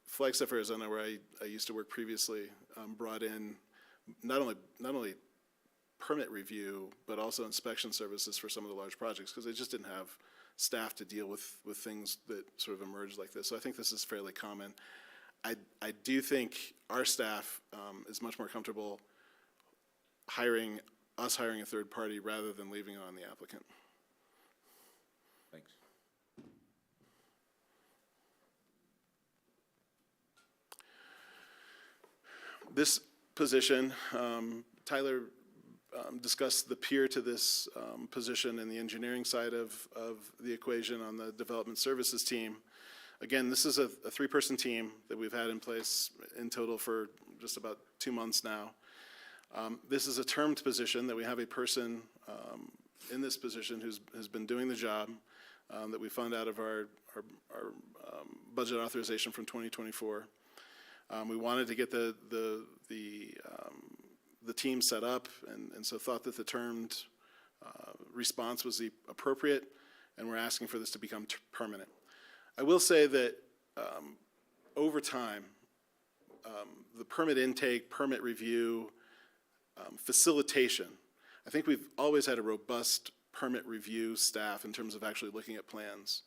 Speaker 5: Flagstaff, Arizona, where I used to work previously, brought in not only permit review, but also inspection services for some of the large projects, because they just didn't have staff to deal with things that sort of emerged like this. So I think this is fairly common. I do think our staff is much more comfortable hiring a third party rather than leaving it on the applicant.
Speaker 8: Thanks.
Speaker 5: This position, Tyler discussed the peer to this position in the engineering side of the equation on the development services team. Again, this is a 3-person team that we've had in place in total for just about 2 months now. This is a termed position that we have a person in this position who's been doing the job that we fund out of our budget authorization from 2024. We wanted to get the team set up, and so thought that the termed response was the appropriate, and we're asking for this to become permanent. I will say that over time, the permit intake, permit review, facilitation. I think we've always had a robust permit review staff in terms of actually looking at plans.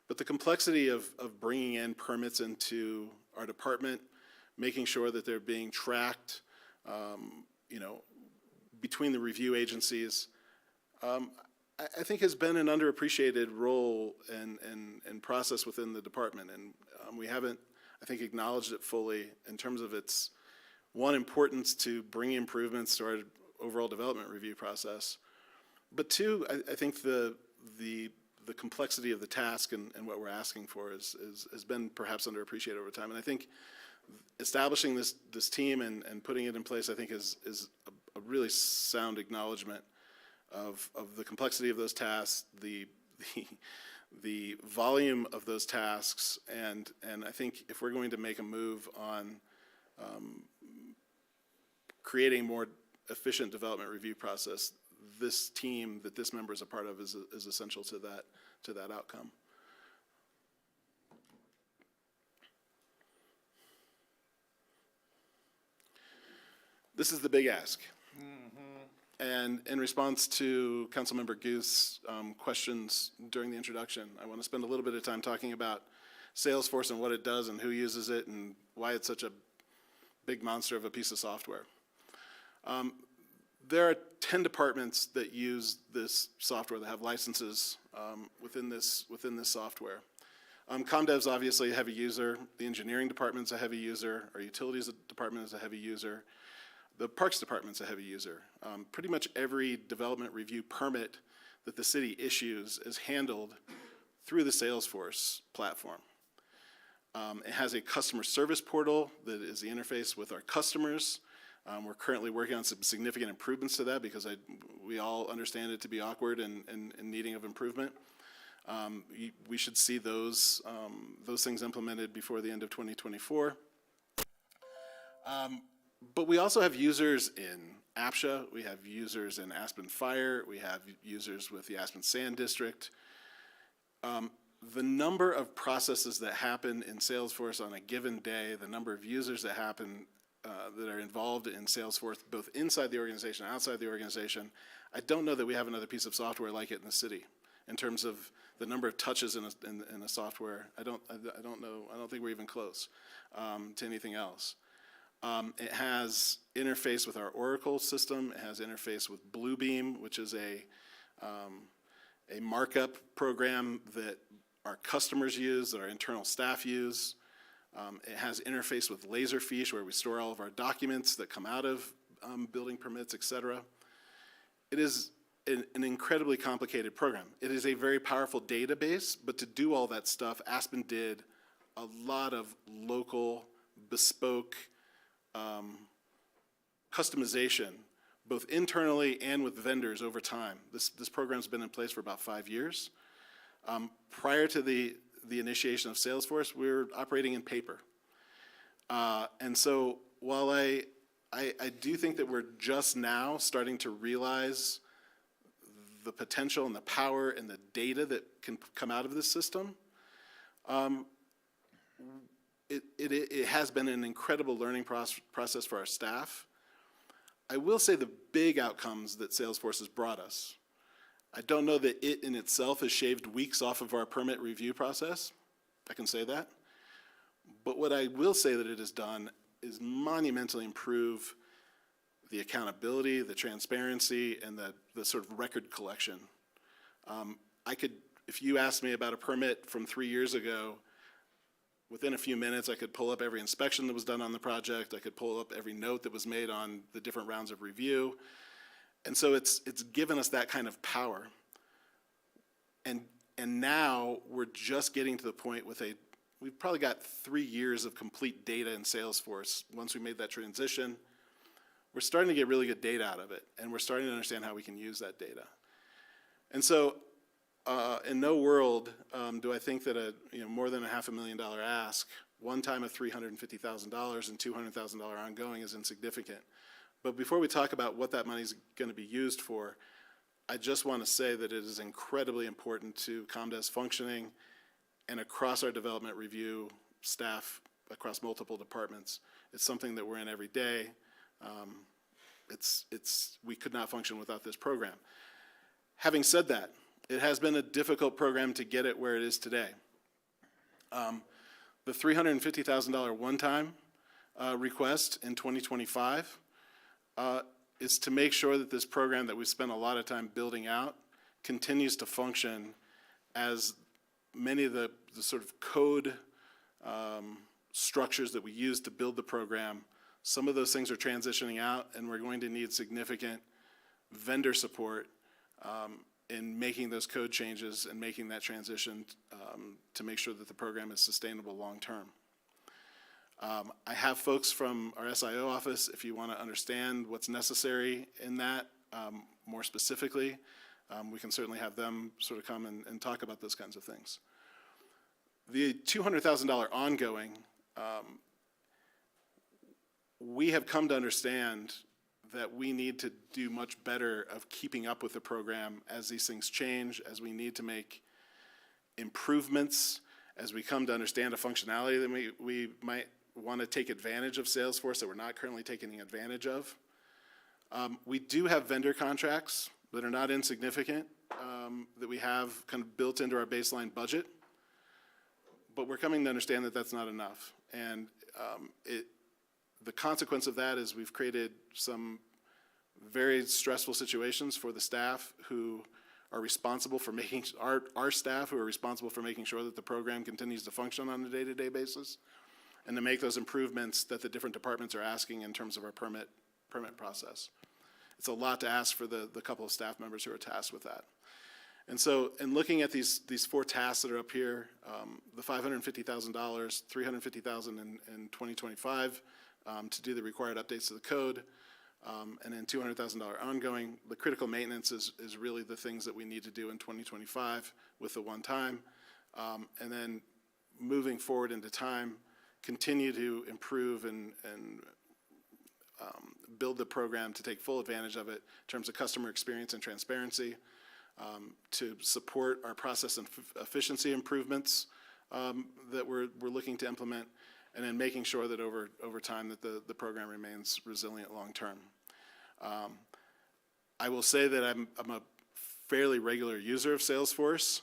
Speaker 5: But the complexity of bringing in permits into our department, making sure that they're being tracked, between the review agencies, I think has been an underappreciated role and process within the department. And we haven't, I think, acknowledged it fully in terms of its, one, importance to bring improvements to our overall development review process. But two, I think the complexity of the task and what we're asking for has been perhaps underappreciated over time. And I think establishing this team and putting it in place, I think, is a really sound acknowledgement of the complexity of those tasks, the volume of those tasks, and I think if we're going to make a move on creating more efficient development review process, this team that this member is a part of is essential to that outcome. This is the big ask. And in response to Councilmember Goose's questions during the introduction, I want to spend a little bit of time talking about Salesforce and what it does and who uses it and why it's such a big monster of a piece of software. There are 10 departments that use this software, that have licenses within this software. ComDev's obviously a heavy user. The engineering department's a heavy user. Our utilities department is a heavy user. The Parks Department's a heavy user. Pretty much every development review permit that the city issues is handled through the Salesforce platform. It has a customer service portal that is the interface with our customers. We're currently working on some significant improvements to that because we all understand it to be awkward and needing of improvement. We should see those things implemented before the end of 2024. But we also have users in APSHA, we have users in Aspen Fire, we have users with the Aspen Sand District. The number of processes that happen in Salesforce on a given day, the number of users that happen that are involved in Salesforce, both inside the organization and outside the organization, I don't know that we have another piece of software like it in the city in terms of the number of touches in a software. I don't know. I don't think we're even close to anything else. It has interface with our Oracle system. It has interface with Bluebeam, which is a markup program that our customers use, that our internal staff use. It has interface with Laserfish, where we store all of our documents that come out of building permits, et cetera. It is an incredibly complicated program. It is a very powerful database, but to do all that stuff, Aspen did a lot of local, bespoke customization, both internally and with vendors over time. This program's been in place for about 5 years. Prior to the initiation of Salesforce, we were operating in paper. And so while I do think that we're just now starting to realize the potential and the power and the data that can come out of this system, it has been an incredible learning process for our staff. I will say the big outcomes that Salesforce has brought us, I don't know that it in itself has shaved weeks off of our permit review process. I can say that. But what I will say that it has done is monumentally improve the accountability, the transparency, and the sort of record collection. If you asked me about a permit from 3 years ago, within a few minutes, I could pull up every inspection that was done on the project. I could pull up every note that was made on the different rounds of review. And so it's given us that kind of power. And now we're just getting to the point we've probably got 3 years of complete data in Salesforce. Once we made that transition, we're starting to get really good data out of it, and we're starting to understand how we can use that data. And so in no world do I think that more than a $500,000 ask, one time of $350,000 and $200,000 ongoing is insignificant. But before we talk about what that money is going to be used for, I just want to say that it is incredibly important to ComDev's functioning and across our development review staff across multiple departments. It's something that we're in every day. we could not function without this program. Having said that, it has been a difficult program to get it where it is today. The $350,000 one-time request in 2025 is to make sure that this program that we spent a lot of time building out continues to function as many of the sort of code structures that we use to build the program. Some of those things are transitioning out, and we're going to need significant vendor support in making those code changes and making that transition to make sure that the program is sustainable long-term. I have folks from our SIO office, if you want to understand what's necessary in that more specifically, we can certainly have them sort of come and talk about those kinds of things. The $200,000 ongoing, we have come to understand that we need to do much better of keeping up with the program as these things change, as we need to make improvements, as we come to understand a functionality that we might want to take advantage of Salesforce that we're not currently taking advantage of. We do have vendor contracts that are not insignificant, that we have kind of built into our baseline budget, but we're coming to understand that that's not enough. And the consequence of that is we've created some very stressful situations for the staff who are responsible for making, our staff who are responsible for making sure that the program continues to function on a day-to-day basis, and to make those improvements that the different departments are asking in terms of our permit process. It's a lot to ask for the couple of staff members who are tasked with that. And so, in looking at these four tasks that are up here, the $550,000, $350,000 in 2025 to do the required updates to the code, and then $200,000 ongoing. The critical maintenance is really the things that we need to do in 2025 with the one time, and then moving forward into time, continue to improve and build the program to take full advantage of it in terms of customer experience and transparency, to support our process and efficiency improvements that we're looking to implement, and then making sure that over time that the program remains resilient long-term. I will say that I'm a fairly regular user of Salesforce,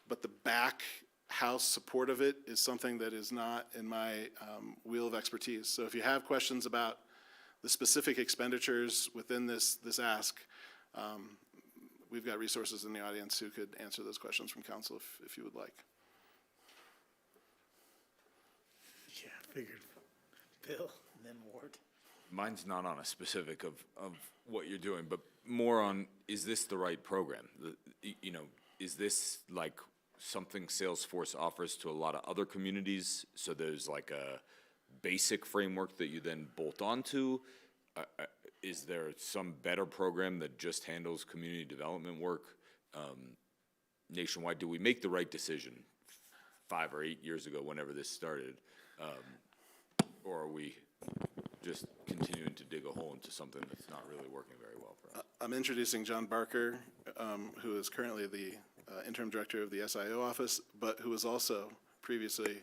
Speaker 5: but the back house support of it is something that is not in my wheel of expertise. So if you have questions about the specific expenditures within this ask, we've got resources in the audience who could answer those questions from council if you would like.
Speaker 1: Yeah, figured. Bill, and then Ward.
Speaker 8: Mine's not on a specific of what you're doing, but more on, is this the right program? Is this like something Salesforce offers to a lot of other communities? So there's like a basic framework that you then bolt onto? Is there some better program that just handles community development work nationwide? Do we make the right decision 5 or 8 years ago, whenever this started? Or are we just continuing to dig a hole into something that's not really working very well for us?
Speaker 5: I'm introducing John Barker, who is currently the interim director of the SIO office, but who was also previously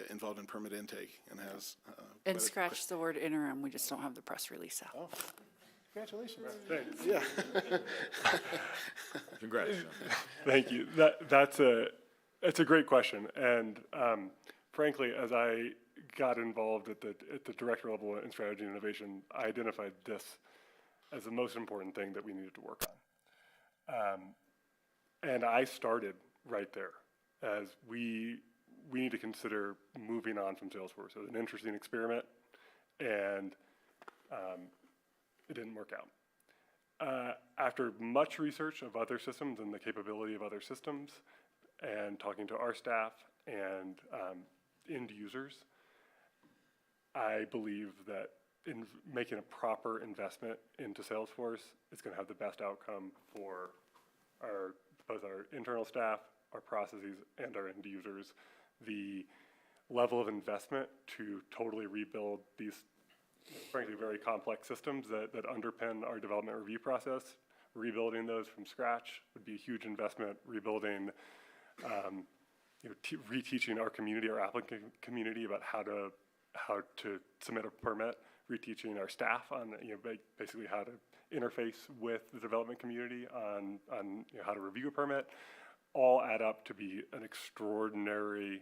Speaker 5: involved in permit intake and has.
Speaker 2: And scratch the word interim, we just don't have the press release out.
Speaker 5: Oh, congratulations.
Speaker 14: Thanks.
Speaker 5: Yeah.
Speaker 8: Congrats.
Speaker 14: Thank you. It's a great question, and frankly, as I got involved at the director level in strategy and innovation, I identified this as the most important thing that we needed to work on. And I started right there, as we need to consider moving on from Salesforce. It was an interesting experiment, and it didn't work out. After much research of other systems and the capability of other systems, and talking to our staff and end users, I believe that in making a proper investment into Salesforce, it's going to have the best outcome for both our internal staff, our processes, and our end users. The level of investment to totally rebuild these, frankly, very complex systems that underpin our development review process, rebuilding those from scratch would be a huge investment. Rebuilding, reteaching our community, our applicant community, about how to submit a permit reteaching our staff on, basically how to interface with the development community on how to review a permit, all add up to be an extraordinary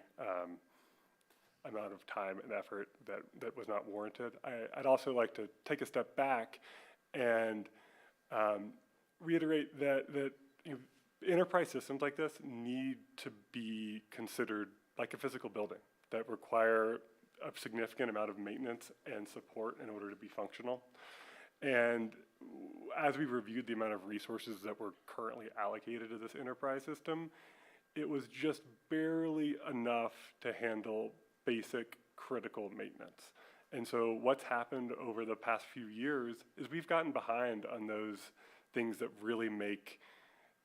Speaker 14: amount of time and effort that was not warranted. I'd also like to take a step back and reiterate that enterprise systems like this need to be considered like a physical building that require a significant amount of maintenance and support in order to be functional. And as we reviewed the amount of resources that were currently allocated to this enterprise system, it was just barely enough to handle basic critical maintenance. And so what's happened over the past few years is we've gotten behind on those things that really make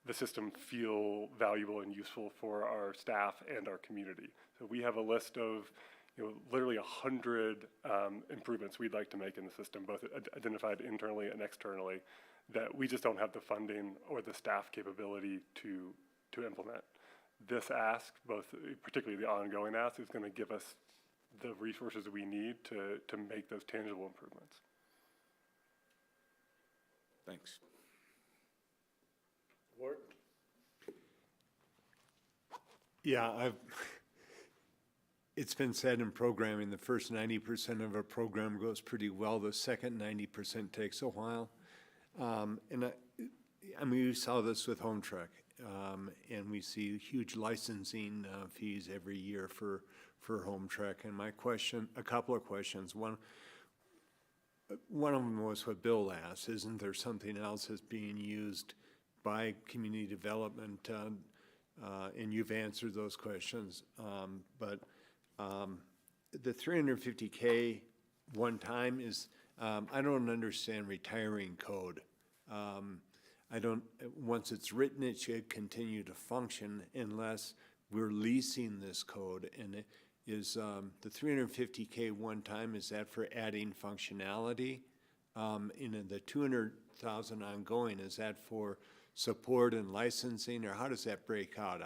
Speaker 14: the system feel valuable and useful for our staff and our community. So we have a list of literally 100 improvements we'd like to make in the system, both identified internally and externally, that we just don't have the funding or the staff capability to implement. This ask, particularly the ongoing ask, is going to give us the resources we need to make those tangible improvements.
Speaker 8: Thanks.
Speaker 1: Ward?
Speaker 9: Yeah, it's been said in programming, the first 90% of a program goes pretty well. The second 90% takes a while. And we saw this with Home Truck, and we see huge licensing fees every year for Home Truck. And a couple of questions. One of them was what Bill asked: isn't there something else that's being used by community development? And you've answered those questions, but the $350K one time is, I don't understand retiring code. Once it's written, it should continue to function unless we're leasing this code. And is the $350K one time, is that for adding functionality? And the $200,000 ongoing, is that for support and licensing, or how does that break out?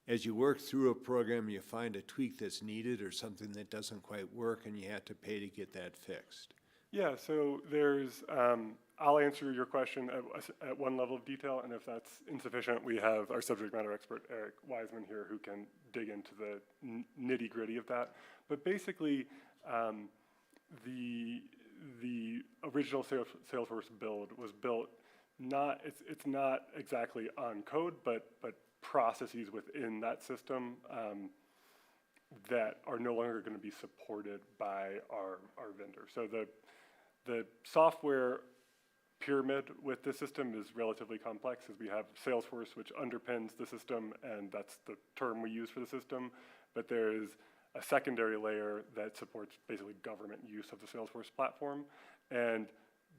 Speaker 9: As you work through a program, you find a tweak that's needed or something that doesn't quite work, and you have to pay to get that fixed.
Speaker 14: Yeah, so there's, I'll answer your question at one level of detail, and if that's insufficient, we have our subject matter expert, Eric Wiseman, here, who can dig into the nitty-gritty of that. But basically, the original Salesforce build was built it's not exactly on code, but processes within that system that are no longer going to be supported by our vendor. So the software pyramid with this system is relatively complex, as we have Salesforce, which underpins the system, and that's the term we use for the system. But there is a secondary layer that supports basically government use of the Salesforce platform. And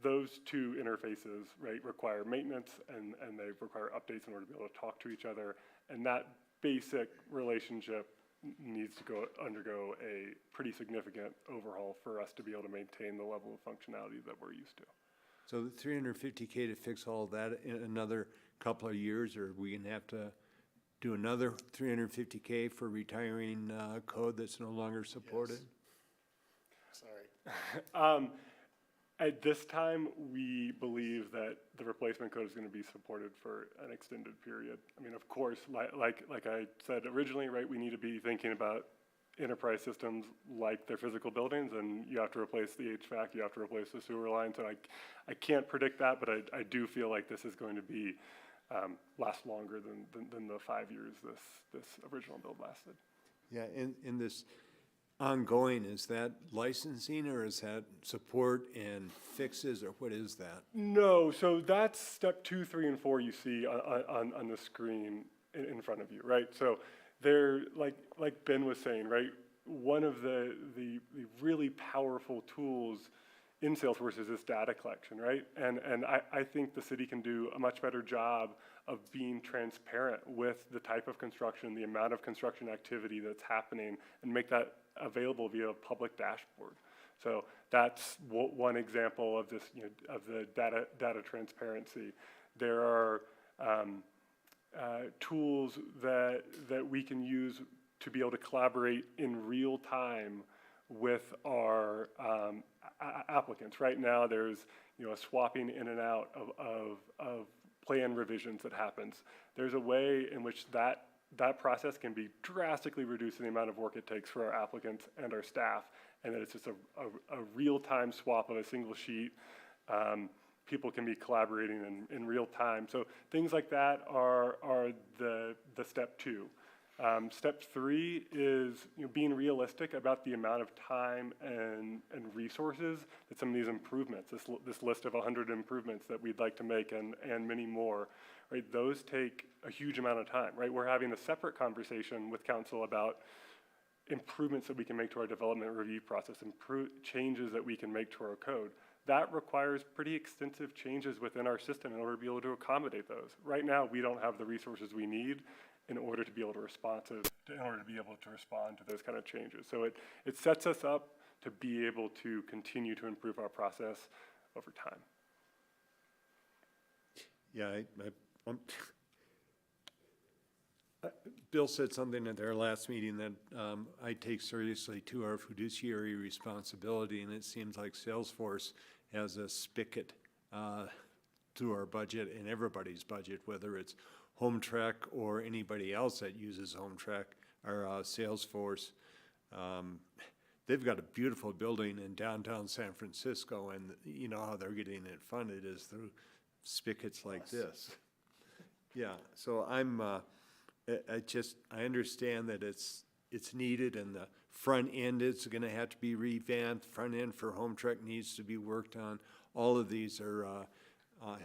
Speaker 14: those two interfaces, right, require maintenance, and they require updates in order to be able to talk to each other. And that basic relationship needs to undergo a pretty significant overhaul for us to be able to maintain the level of functionality that we're used to.
Speaker 9: So the $350K to fix all of that in another couple of years, or are we going to have to do another $350K for retiring code that's no longer supported?
Speaker 1: Yes. Sorry.
Speaker 14: At this time, we believe that the replacement code is going to be supported for an extended period. I mean, of course, like I said originally, right, we need to be thinking about enterprise systems like their physical buildings, and you have to replace the HVAC, you have to replace the sewer line. So I can't predict that, but I do feel like this is going to be last longer than the 5 years this original build lasted.
Speaker 9: Yeah, in this ongoing, is that licensing, or is that support and fixes, or what is that?
Speaker 14: No, so that's step 2, 3, and 4 you see on the screen in front of you, right? So they're, like Ben was saying, right, one of the really powerful tools in Salesforce is this data collection, right? And I think the city can do a much better job of being transparent with the type of construction, the amount of construction activity that's happening, and make that available via a public dashboard. So that's one example of this, of the data transparency. There are tools that we can use to be able to collaborate in real time with our applicants. Right now, there's, a swapping in and out of plan revisions that happens. There's a way in which that process can be drastically reduced in the amount of work it takes for our applicants and our staff, and that it's just a real-time swap of a single sheet. People can be collaborating in real time. So things like that are the step two. Step three is being realistic about the amount of time and resources that some of these improvements, this list of 100 improvements that we'd like to make and many more, right? Those take a huge amount of time, right? We're having a separate conversation with council about improvements that we can make to our development review process, changes that we can make to our code. That requires pretty extensive changes within our system in order to be able to accommodate those. Right now, we don't have the resources we need in order to be able to respond to those kind of changes. So it sets us up to be able to continue to improve our process over time.
Speaker 9: Yeah, Bill said something at our last meeting that I take seriously to our fiduciary responsibility, and it seems like Salesforce has a spigot to our budget and everybody's budget, whether it's HomeTrack or anybody else that uses HomeTrack or Salesforce. They've got a beautiful building in downtown San Francisco, and you know how they're getting it funded is through spigots like this. Yeah, so I understand that it's needed, and the front end is going to have to be revamped. Front end for HomeTrack needs to be worked on. All of these are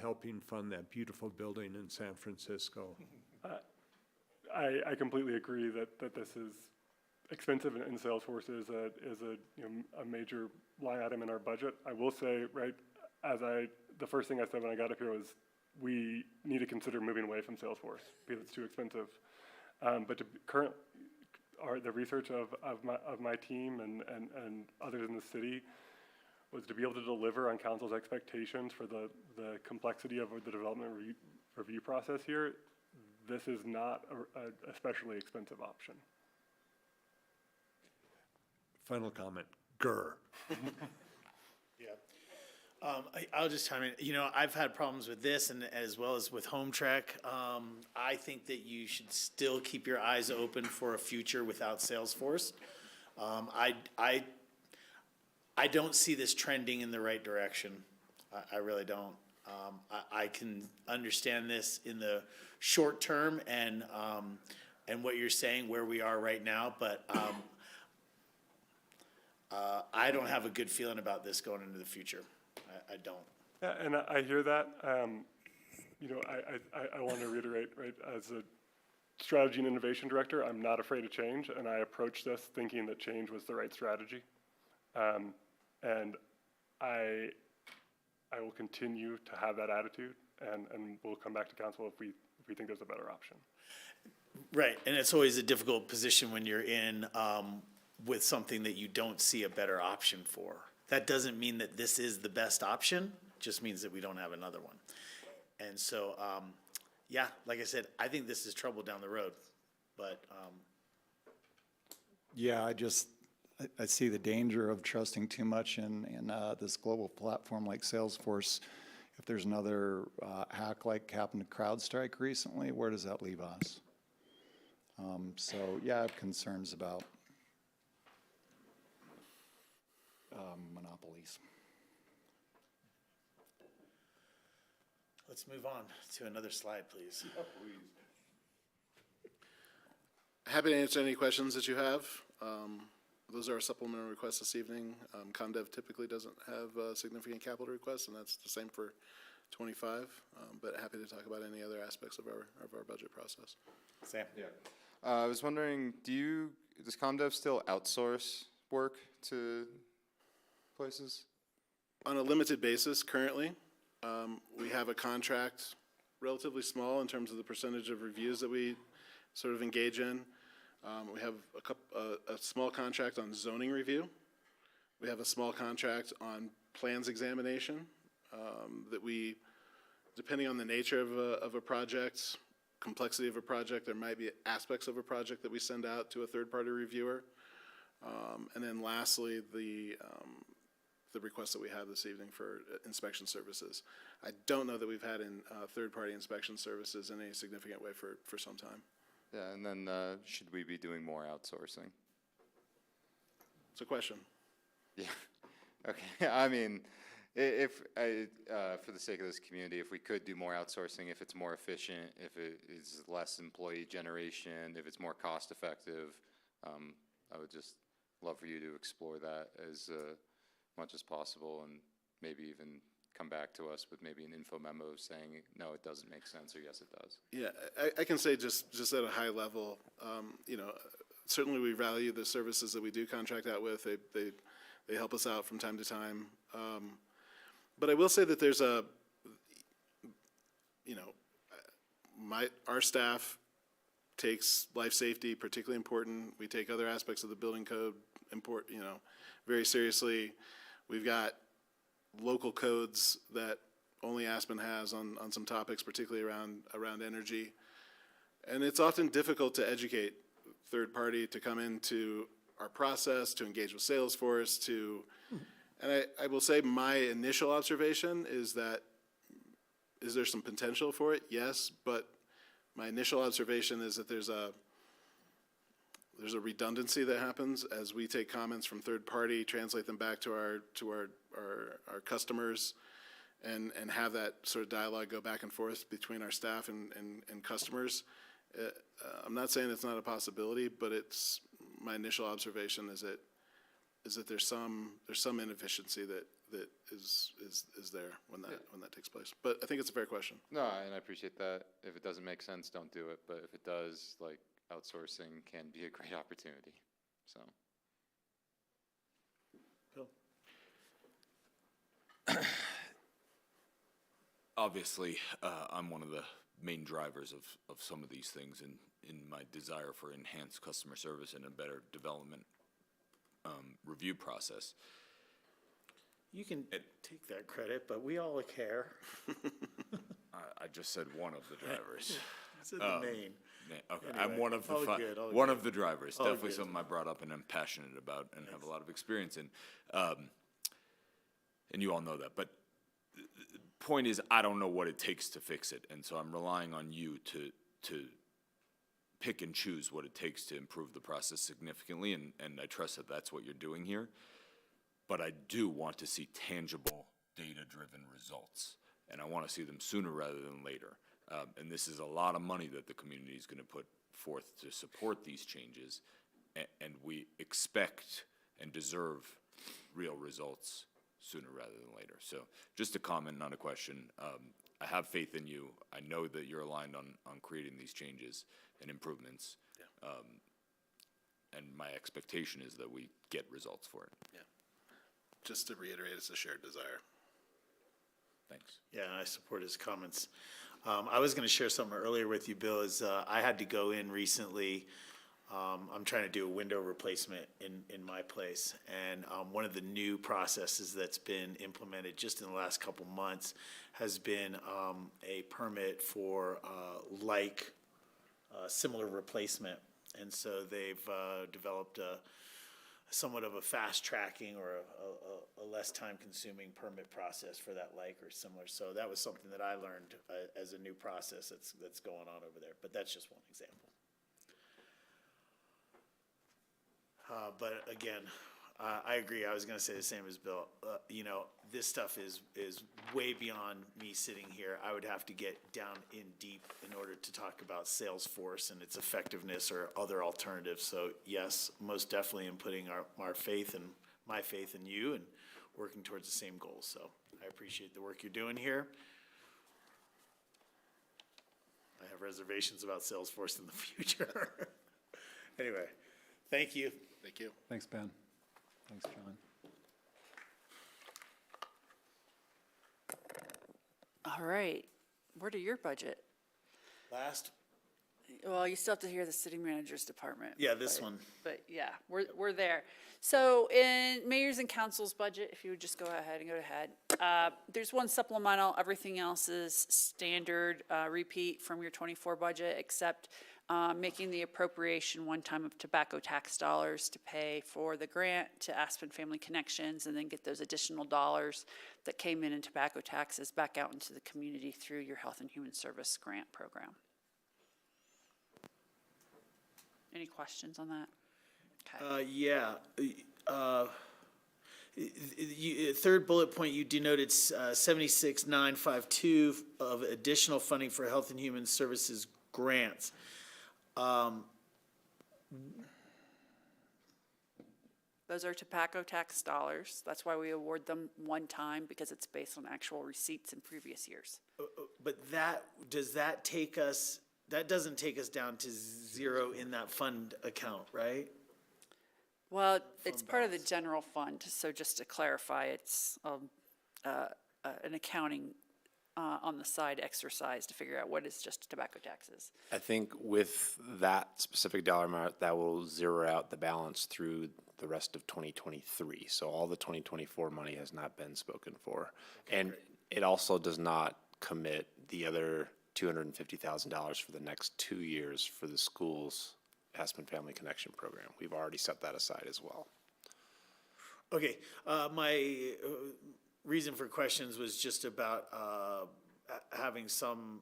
Speaker 9: helping fund that beautiful building in San Francisco.
Speaker 14: I completely agree that this is expensive, and Salesforce is a major line item in our budget. I will say, right, the first thing I said when I got up here was we need to consider moving away from Salesforce because it's too expensive. But the research of my team and others in the city was to be able to deliver on council's expectations for the complexity of the development review process here. This is not an especially expensive option.
Speaker 9: Final comment, grr.
Speaker 1: Yeah. I'll just chime in. I've had problems with this and as well as with HomeTrack. I think that you should still keep your eyes open for a future without Salesforce. I don't see this trending in the right direction. I really don't. I can understand this in the short term and what you're saying where we are right now, but I don't have a good feeling about this going into the future. I don't.
Speaker 14: Yeah, and I hear that. I want to reiterate, right, as a strategy and innovation director, I'm not afraid of change, and I approached this thinking that change was the right strategy. And I will continue to have that attitude, and we'll come back to council if we think there's a better option.
Speaker 1: Right, and it's always a difficult position when you're in with something that you don't see a better option for. That doesn't mean that this is the best option, just means that we don't have another one. And so, yeah, like I said, I think this is trouble down the road, but.
Speaker 7: Yeah, I see the danger of trusting too much in this global platform like Salesforce. If there's another hack like happened to CrowdStrike recently, where does that leave us? So, yeah, I have concerns about monopolies.
Speaker 1: Let's move on to another slide, please.
Speaker 5: Happy to answer any questions that you have. Those are our supplemental requests this evening. ComDev typically doesn't have significant capital requests, and that's the same for 25. But happy to talk about any other aspects of our budget process.
Speaker 1: Sam?
Speaker 6: Yeah. I was wondering, does ComDev still outsource work to places?
Speaker 5: On a limited basis currently. We have a contract, relatively small in terms of the percentage of reviews that we sort of engage in. We have a small contract on zoning review. We have a small contract on plans examination that we, depending on the nature of a project, complexity of a project, there might be aspects of a project that we send out to a third-party reviewer. And then lastly, the request that we have this evening for inspection services. I don't know that we've had third-party inspection services in any significant way for some time.
Speaker 6: Yeah, and then should we be doing more outsourcing?
Speaker 5: It's a question.
Speaker 6: Yeah, okay, I mean, for the sake of this community, if we could do more outsourcing, if it's more efficient, if it is less employee generation, if it's more cost-effective, I would just love for you to explore that as much as possible, and maybe even come back to us with maybe an info memo saying, no, it doesn't make sense, or yes, it does.
Speaker 5: Yeah, I can say just at a high level, you know, certainly we value the services that we do contract out with. They help us out from time to time. But I will say that there's you know, our staff takes life safety particularly important. We take other aspects of the building code you know, very seriously. We've got local codes that only Aspen has on some topics, particularly around energy. And it's often difficult to educate third party to come into our process, to engage with Salesforce, and I will say my initial observation is that, is there some potential for it? Yes, but my initial observation is that there's a redundancy that happens as we take comments from third party, translate them back to our customers, and have that sort of dialogue go back and forth between our staff and customers. I'm not saying it's not a possibility, but it's my initial observation is that there's some inefficiency that is there when that takes place. But I think it's a fair question.
Speaker 6: No, and I appreciate that. If it doesn't make sense, don't do it, but if it does, like, outsourcing can be a great opportunity, so.
Speaker 1: Bill?
Speaker 8: Obviously, I'm one of the main drivers of some of these things in my desire for enhanced customer service and a better development review process.
Speaker 1: You can take that credit, but we all care.
Speaker 8: I just said one of the drivers.
Speaker 1: It's in the main.
Speaker 8: Okay,
Speaker 1: Anyway,
Speaker 8: I'm one of the
Speaker 1: all
Speaker 8: one
Speaker 1: good.
Speaker 8: of the drivers.
Speaker 1: All
Speaker 8: Definitely
Speaker 1: good.
Speaker 8: something I brought up and I'm passionate about and have a lot of experience in. And you all know that. But the point is, I don't know what it takes to fix it, and so I'm relying on you to pick and choose what it takes to improve the process significantly, and I trust that that's what you're doing here. But I do want to see tangible, data-driven results, and I want to see them sooner rather than later. And this is a lot of money that the community is going to put forth to support these changes, and we expect and deserve real results sooner rather than later. So just a comment, not a question. I have faith in you. I know that you're aligned on creating these changes and improvements. Yeah. And my expectation is that we get results for it.
Speaker 5: Yeah. Just to reiterate, it's a shared desire.
Speaker 8: Thanks.
Speaker 1: Yeah, I support his comments. I was going to share something earlier with you, Bill, is I had to go in recently. I'm trying to do a window replacement in my place, and one of the new processes that's been implemented just in the last couple months has been a permit for similar replacement. And so they've developed somewhat of a fast tracking or a less time consuming permit process for that like or similar. So that was something that I learned as a new process that's going on over there, but that's just one example. But again, I agree. I was going to say the same as Bill. You know, this stuff is way beyond me sitting here. I would have to get down in deep in order to talk about Salesforce and its effectiveness or other alternatives. So yes, most definitely in putting our faith and my faith in you and working towards the same goals. So I appreciate the work you're doing here. I have reservations about Salesforce in the future. Anyway, thank you.
Speaker 5: Thank you.
Speaker 7: Thanks, Ben. Thanks, John.
Speaker 2: All right, where to your budget?
Speaker 1: Last?
Speaker 2: Well, you still have to hear the city manager's department.
Speaker 1: Yeah, this one.
Speaker 2: But yeah, we're there. So in mayor's and council's budget, if you would just go ahead and go ahead. There's one supplemental, everything else is standard repeat from your 24 budget, except making the appropriation one time of tobacco tax dollars to pay for the grant to Aspen Family Connections, and then get those additional dollars that came in tobacco taxes back out into the community through your Health and Human Service grant program. Any questions on that? Okay.
Speaker 1: Yeah. Third bullet point, you denoted 76,952 of additional funding for Health and Human Services grants.
Speaker 2: Those are tobacco tax dollars. That's why we award them one time, because it's based on actual receipts in previous years.
Speaker 1: But that doesn't take us down to zero in that fund account, right?
Speaker 2: Well, it's part of the general fund, so just to clarify, it's an accounting on the side exercise to figure out what is just tobacco taxes.
Speaker 11: I think with that specific dollar amount, that will zero out the balance through the rest of 2023. So all the 2024 money has not been spoken for. And it also does not commit the other $250,000 for the next 2 years for the school's Aspen Family Connection program. We've already set that aside as well.
Speaker 1: Okay, my reason for questions was just about having some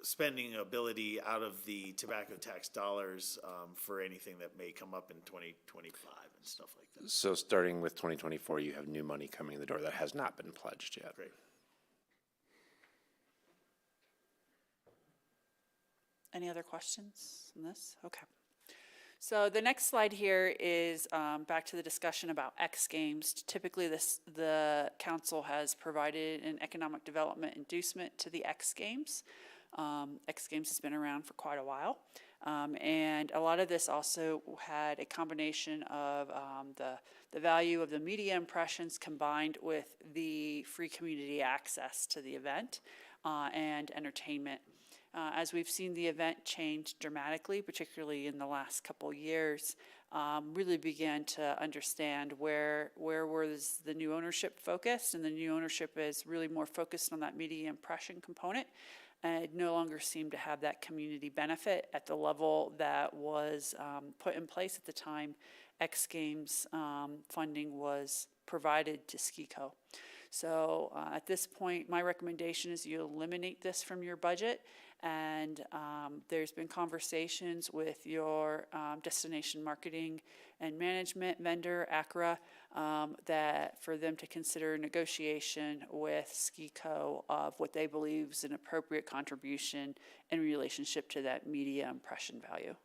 Speaker 1: spending ability out of the tobacco tax dollars for anything that may come up in 2025 and stuff like that.
Speaker 11: So starting with 2024, you have new money coming in the door that has not been pledged yet.
Speaker 1: Great.
Speaker 2: Any other questions on this? Okay. So the next slide here is back to the discussion about X Games. Typically, the council has provided an economic development inducement to the X Games. X Games has been around for quite a while. And a lot of this also had a combination of the value of the media impressions combined with the free community access to the event and entertainment. As we've seen the event change dramatically, particularly in the last couple years, really began to understand where was the new ownership focused, and the new ownership is really more focused on that media impression component. And it no longer seemed to have that community benefit at the level that was put in place at the time X Games funding was provided to SkiCo. So at this point, my recommendation is you eliminate this from your budget. And there's been conversations with your destination marketing and management vendor, ACRA, that for them to consider negotiation with SkiCo of what they believe is an appropriate contribution in relationship to that media impression value.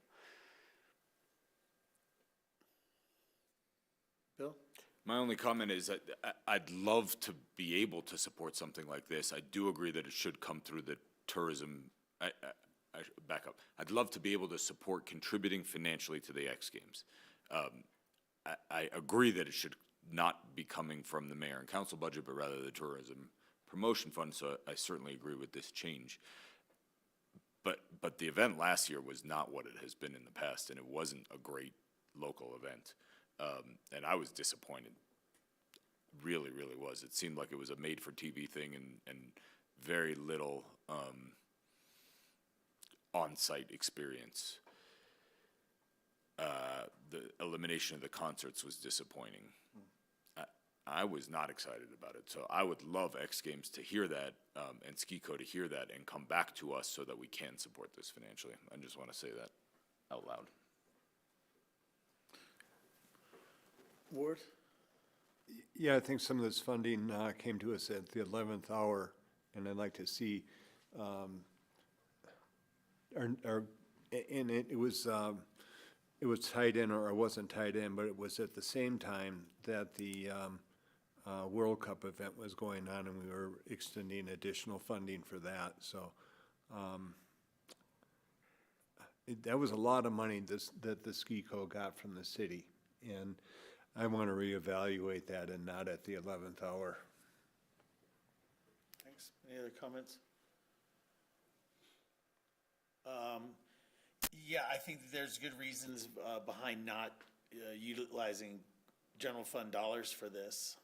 Speaker 1: Bill?
Speaker 8: My only comment is that I'd love to be able to support something like this. I do agree that it should come through the tourism. I back up. I'd love to be able to support contributing financially to the X Games. I agree that it should not be coming from the mayor and council budget, but rather the tourism promotion fund. So I certainly agree with this change. But the event last year was not what it has been in the past, and it wasn't a great local event. And I was disappointed. Really, really was. It seemed like it was a made-for-TV thing, and very little on-site experience. The elimination of the concerts was disappointing. I was not excited about it, so I would love X Games to hear that and SkiCo to hear that and come back to us so that we can support this financially. I just want to say that out loud.
Speaker 1: Ward?
Speaker 9: Yeah, I think some of this funding came to us at the 11th hour, and I'd like to see, and it was tied in, or it wasn't tied in, but it was at the same time that the World Cup event was going on, and we were extending additional funding for that. So that was a lot of money that the SkiCo got from the city, and I want to reevaluate that and not at the 11th hour.
Speaker 1: Thanks. Any other comments? Yeah, I think that there's good reasons behind not utilizing general fund dollars for this.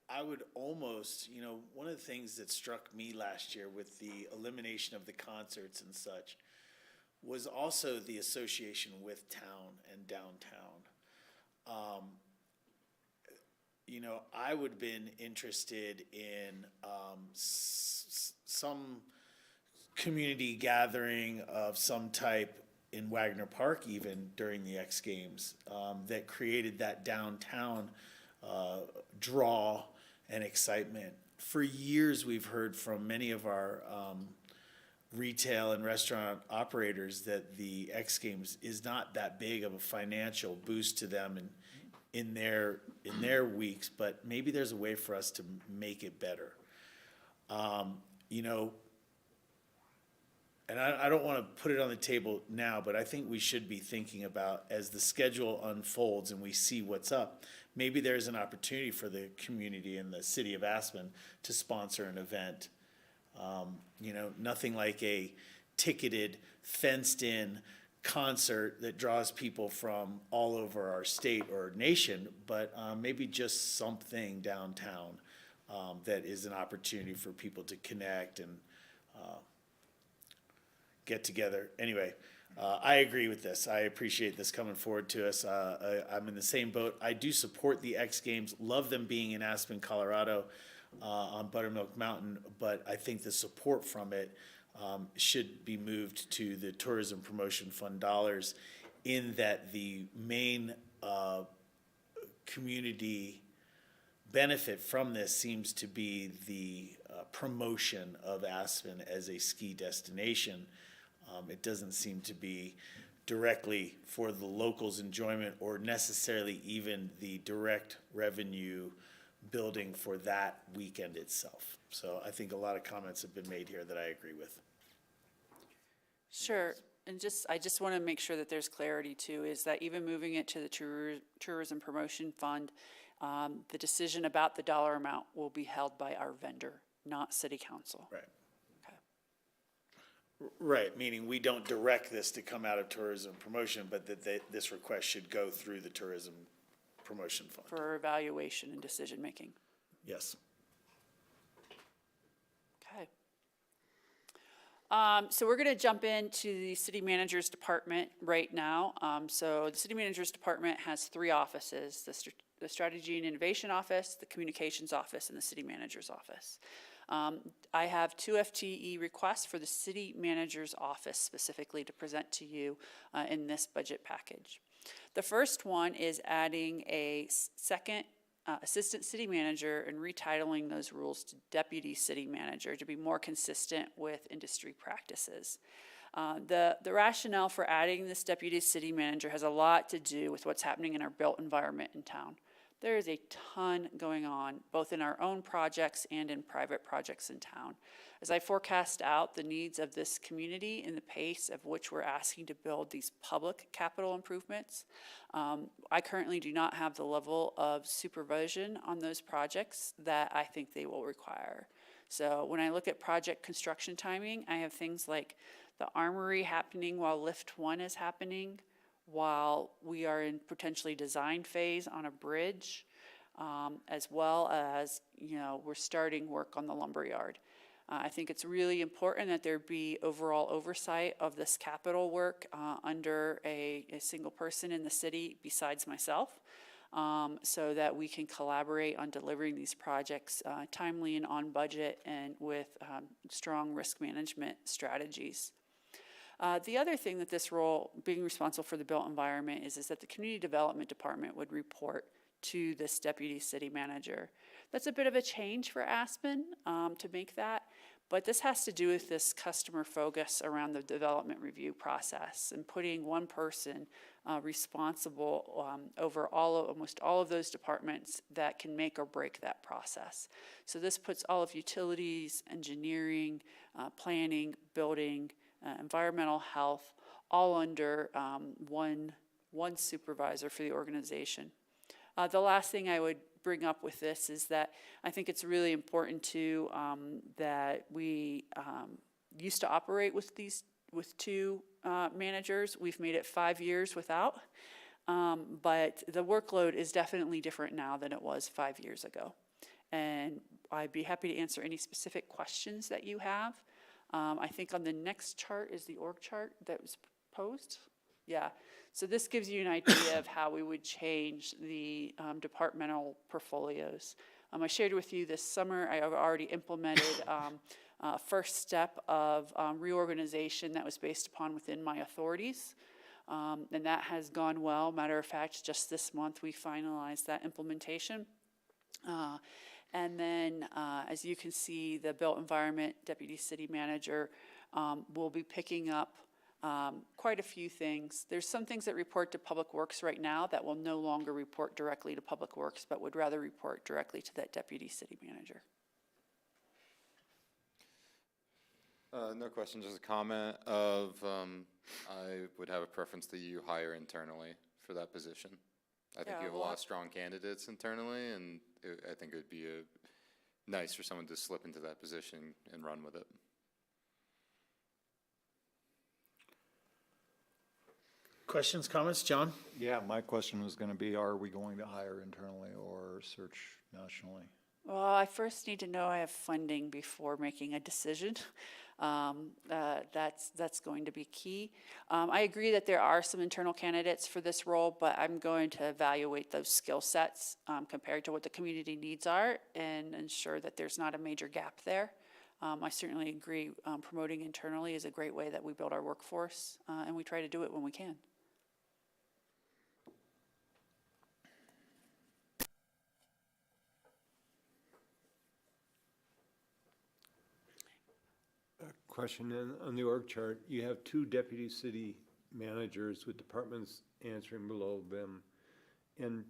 Speaker 1: I would almost, one of the things that struck me last year with the elimination of the concerts and such was also the association with town and downtown. I would have been interested in some community gathering of some type in Wagner Park even during the X Games that created that downtown draw and excitement. For years, we've heard from many of our retail and restaurant operators that the X Games is not that big of a financial boost to them in their weeks, but maybe there's a way for us to make it better. And I don't want to put it on the table now, but I think we should be thinking about, as the schedule unfolds and we see what's up, maybe there's an opportunity for the community in the city of Aspen to sponsor an event. Nothing like a ticketed, fenced-in concert that draws people from all over our state or nation, but maybe just something downtown that is an opportunity for people to connect and get together. Anyway, I agree with this. I appreciate this coming forward to us. I'm in the same boat. I do support the X Games, love them being in Aspen, Colorado, on Buttermilk Mountain, but I think the support from it should be moved to the Tourism Promotion Fund dollars, in that the main community benefit from this seems to be the promotion of Aspen as a ski destination. It doesn't seem to be directly for the locals' enjoyment or necessarily even the direct revenue building for that weekend itself. So I think a lot of comments have been made here that I agree with.
Speaker 2: Sure, and I just want to make sure that there's clarity too, is that even moving it to the Tourism Promotion Fund, the decision about the dollar amount will be held by our vendor, not City Council.
Speaker 1: Right. Right, meaning we don't direct this to come out of tourism promotion, but that this request should go through the Tourism Promotion Fund.
Speaker 2: For evaluation and decision-making.
Speaker 1: Yes.
Speaker 2: Okay. So we're going to jump into the City Manager's Department right now. So the City Manager's Department has 3 offices: the Strategy and Innovation Office, the Communications Office, and the City Manager's Office. I have 2 FTE requests for the City Manager's Office specifically to present to you in this budget package. The first one is adding a second Assistant City Manager and retitling those rules to Deputy City Manager to be more consistent with industry practices. The rationale for adding this Deputy City Manager has a lot to do with what's happening in our built environment in town. There is a ton going on, both in our own projects and in private projects in town. As I forecast out the needs of this community and the pace of which we're asking to build these public capital improvements, I currently do not have the level of supervision on those projects that I think they will require. So when I look at project construction timing, I have things like the Armory happening while Lift 1 is happening, while we are in potentially design phase on a bridge, as well as, we're starting work on the lumberyard. I think it's really important that there be overall oversight of this capital work under a single person in the city besides myself, so that we can collaborate on delivering these projects timely and on budget and with strong risk management strategies. The other thing that this role, being responsible for the built environment, is that the Community Development Department would report to this Deputy City Manager. That's a bit of a change for Aspen to make that, but this has to do with this customer focus around the development review process and putting one person responsible over almost all of those departments that can make or break that process. So this puts all of utilities, engineering, planning, building, environmental health, all under one supervisor for the organization. The last thing I would bring up with this is that I think it's really important too that we used to operate with 2 managers. We've made it 5 years without, but the workload is definitely different now than it was 5 years ago. And I'd be happy to answer any specific questions that you have. I think on the next chart is the org chart that was posed. Yeah, so this gives you an idea of how we would change the departmental portfolios. I shared with you this summer, I have already implemented first step of reorganization that was based upon within my authorities. And that has gone well. Matter of fact, just this month, we finalized that implementation. And then, as you can see, the Built Environment Deputy City Manager will be picking up quite a few things. There's some things that report to Public Works right now that will no longer report directly to Public Works, but would rather report directly to that Deputy City Manager.
Speaker 6: No question, just a comment of, I would have a preference that you hire internally for that position. I think
Speaker 2: Yeah,
Speaker 6: you have a
Speaker 2: well,
Speaker 6: lot of strong candidates internally, and I think it would be nice for someone to slip into that position and run with it.
Speaker 1: Questions, comments, John?
Speaker 7: Yeah, my question was going to be, are we going to hire internally or search nationally?
Speaker 2: Well, I first need to know I have funding before making a decision. That's going to be key. I agree that there are some internal candidates for this role, but I'm going to evaluate those skill sets compared to what the community needs are and ensure that there's not a major gap there. I certainly agree promoting internally is a great way that we build our workforce, and we try to do it when we can.
Speaker 9: Question on the org chart, you have 2 deputy city managers with departments answering below them. And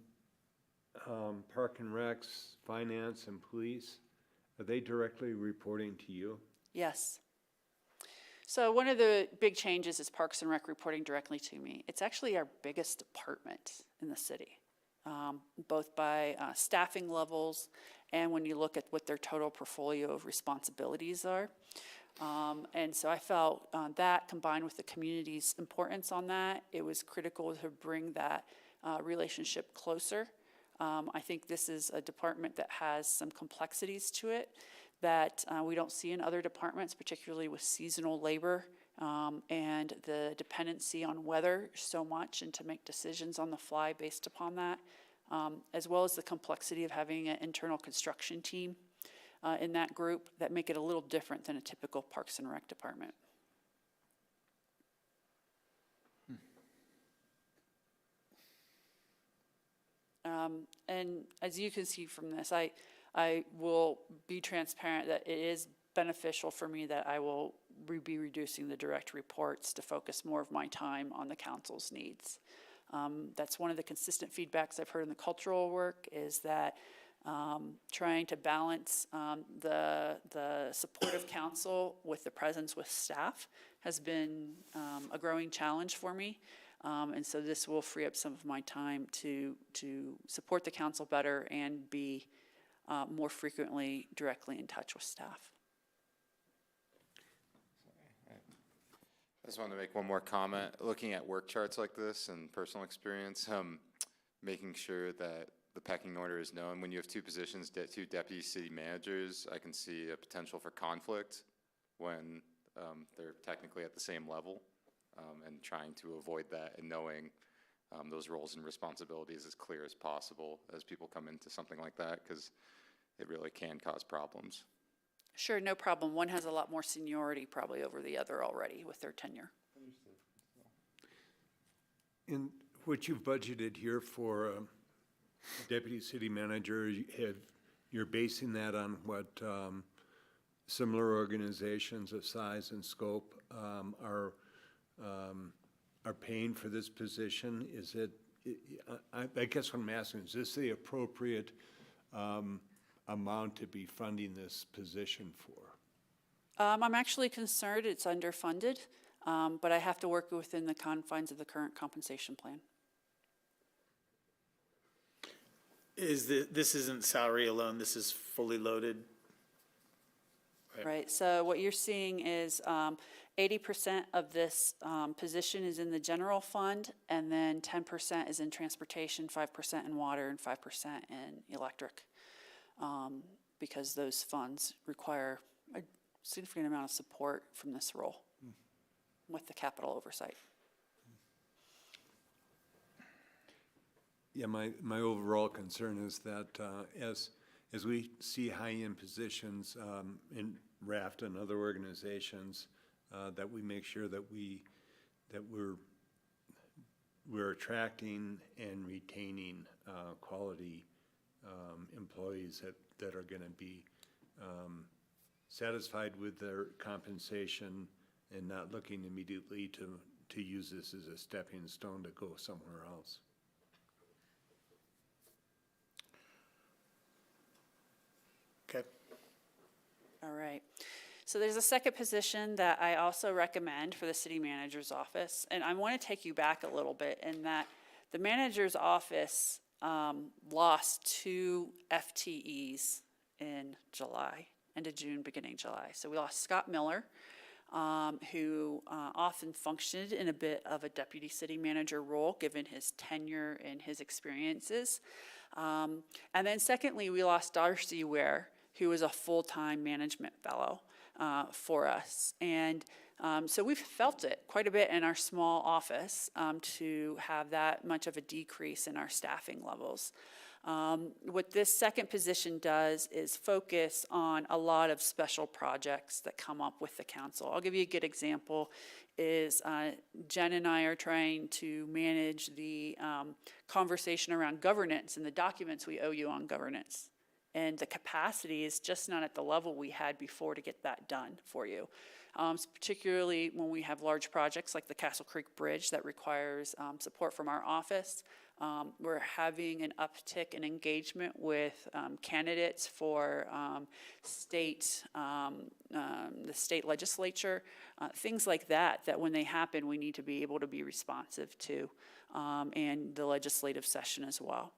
Speaker 9: Park and Recs, Finance, and Police, are they directly reporting to you?
Speaker 2: Yes. So one of the big changes is Parks and Rec reporting directly to me. It's actually our biggest department in the city, both by staffing levels and when you look at what their total portfolio of responsibilities are. And so I felt that combined with the community's importance on that, it was critical to bring that relationship closer. I think this is a department that has some complexities to it that we don't see in other departments, particularly with seasonal labor and the dependency on weather so much, and to make decisions on the fly based upon that, as well as the complexity of having an internal construction team in that group that make it a little different than a typical Parks and Rec department. And as you can see from this, I will be transparent that it is beneficial for me that I will be reducing the direct reports to focus more of my time on the council's needs. That's one of the consistent feedbacks I've heard in the cultural work, is that trying to balance the support of council with the presence with staff has been a growing challenge for me. And so this will free up some of my time to support the council better and be more frequently directly in touch with staff.
Speaker 6: I just wanted to make one more comment. Looking at work charts like this and personal experience, making sure that the pecking order is known. When you have 2 positions, 2 deputy city managers, I can see a potential for conflict when they're technically at the same level, and trying to avoid that and knowing those roles and responsibilities as clear as possible as people come into something like that, because it really can cause problems.
Speaker 2: Sure, no problem. One has a lot more seniority probably over the other already with their tenure.
Speaker 9: In what you've budgeted here for deputy city manager, you're basing that on what similar organizations of size and scope are paying for this position? Is it, I guess what I'm asking, is this the appropriate amount to be funding this position for?
Speaker 2: I'm actually concerned it's underfunded, but I have to work within the confines of the current compensation plan.
Speaker 1: This isn't salary alone, this is fully loaded?
Speaker 2: Right, so what you're seeing is 80% of this position is in the general fund, and then 10% is in transportation, 5% in water, and 5% in electric. because those funds require a significant amount of support from this role with the capital oversight.
Speaker 9: Yeah, my overall concern is that as we see high-end positions in RAFT and other organizations, that we make sure that we're attracting and retaining quality employees that are going to be satisfied with their compensation and not looking immediately to use this as a stepping stone to go somewhere else.
Speaker 1: Okay.
Speaker 2: All right. So there's a second position that I also recommend for the city manager's office. And I want to take you back a little bit in that the manager's office lost 2 FTEs in July, end of June, beginning July. So we lost Scott Miller, who often functioned in a bit of a deputy city manager role, given his tenure and his experiences. And then secondly, we lost Darcy Ware, who was a full-time management fellow for us. And so we've felt it quite a bit in our small office to have that much of a decrease in our staffing levels. What this second position does is focus on a lot of special projects that come up with the council. I'll give you a good example is Jen and I are trying to manage the conversation around governance and the documents we owe you on governance. And the capacity is just not at the level we had before to get that done for you. Particularly when we have large projects like the Castle Creek Bridge that requires support from our office. We're having an uptick in engagement with candidates for the state legislature, things like that when they happen, we need to be able to be responsive to, and the legislative session as well.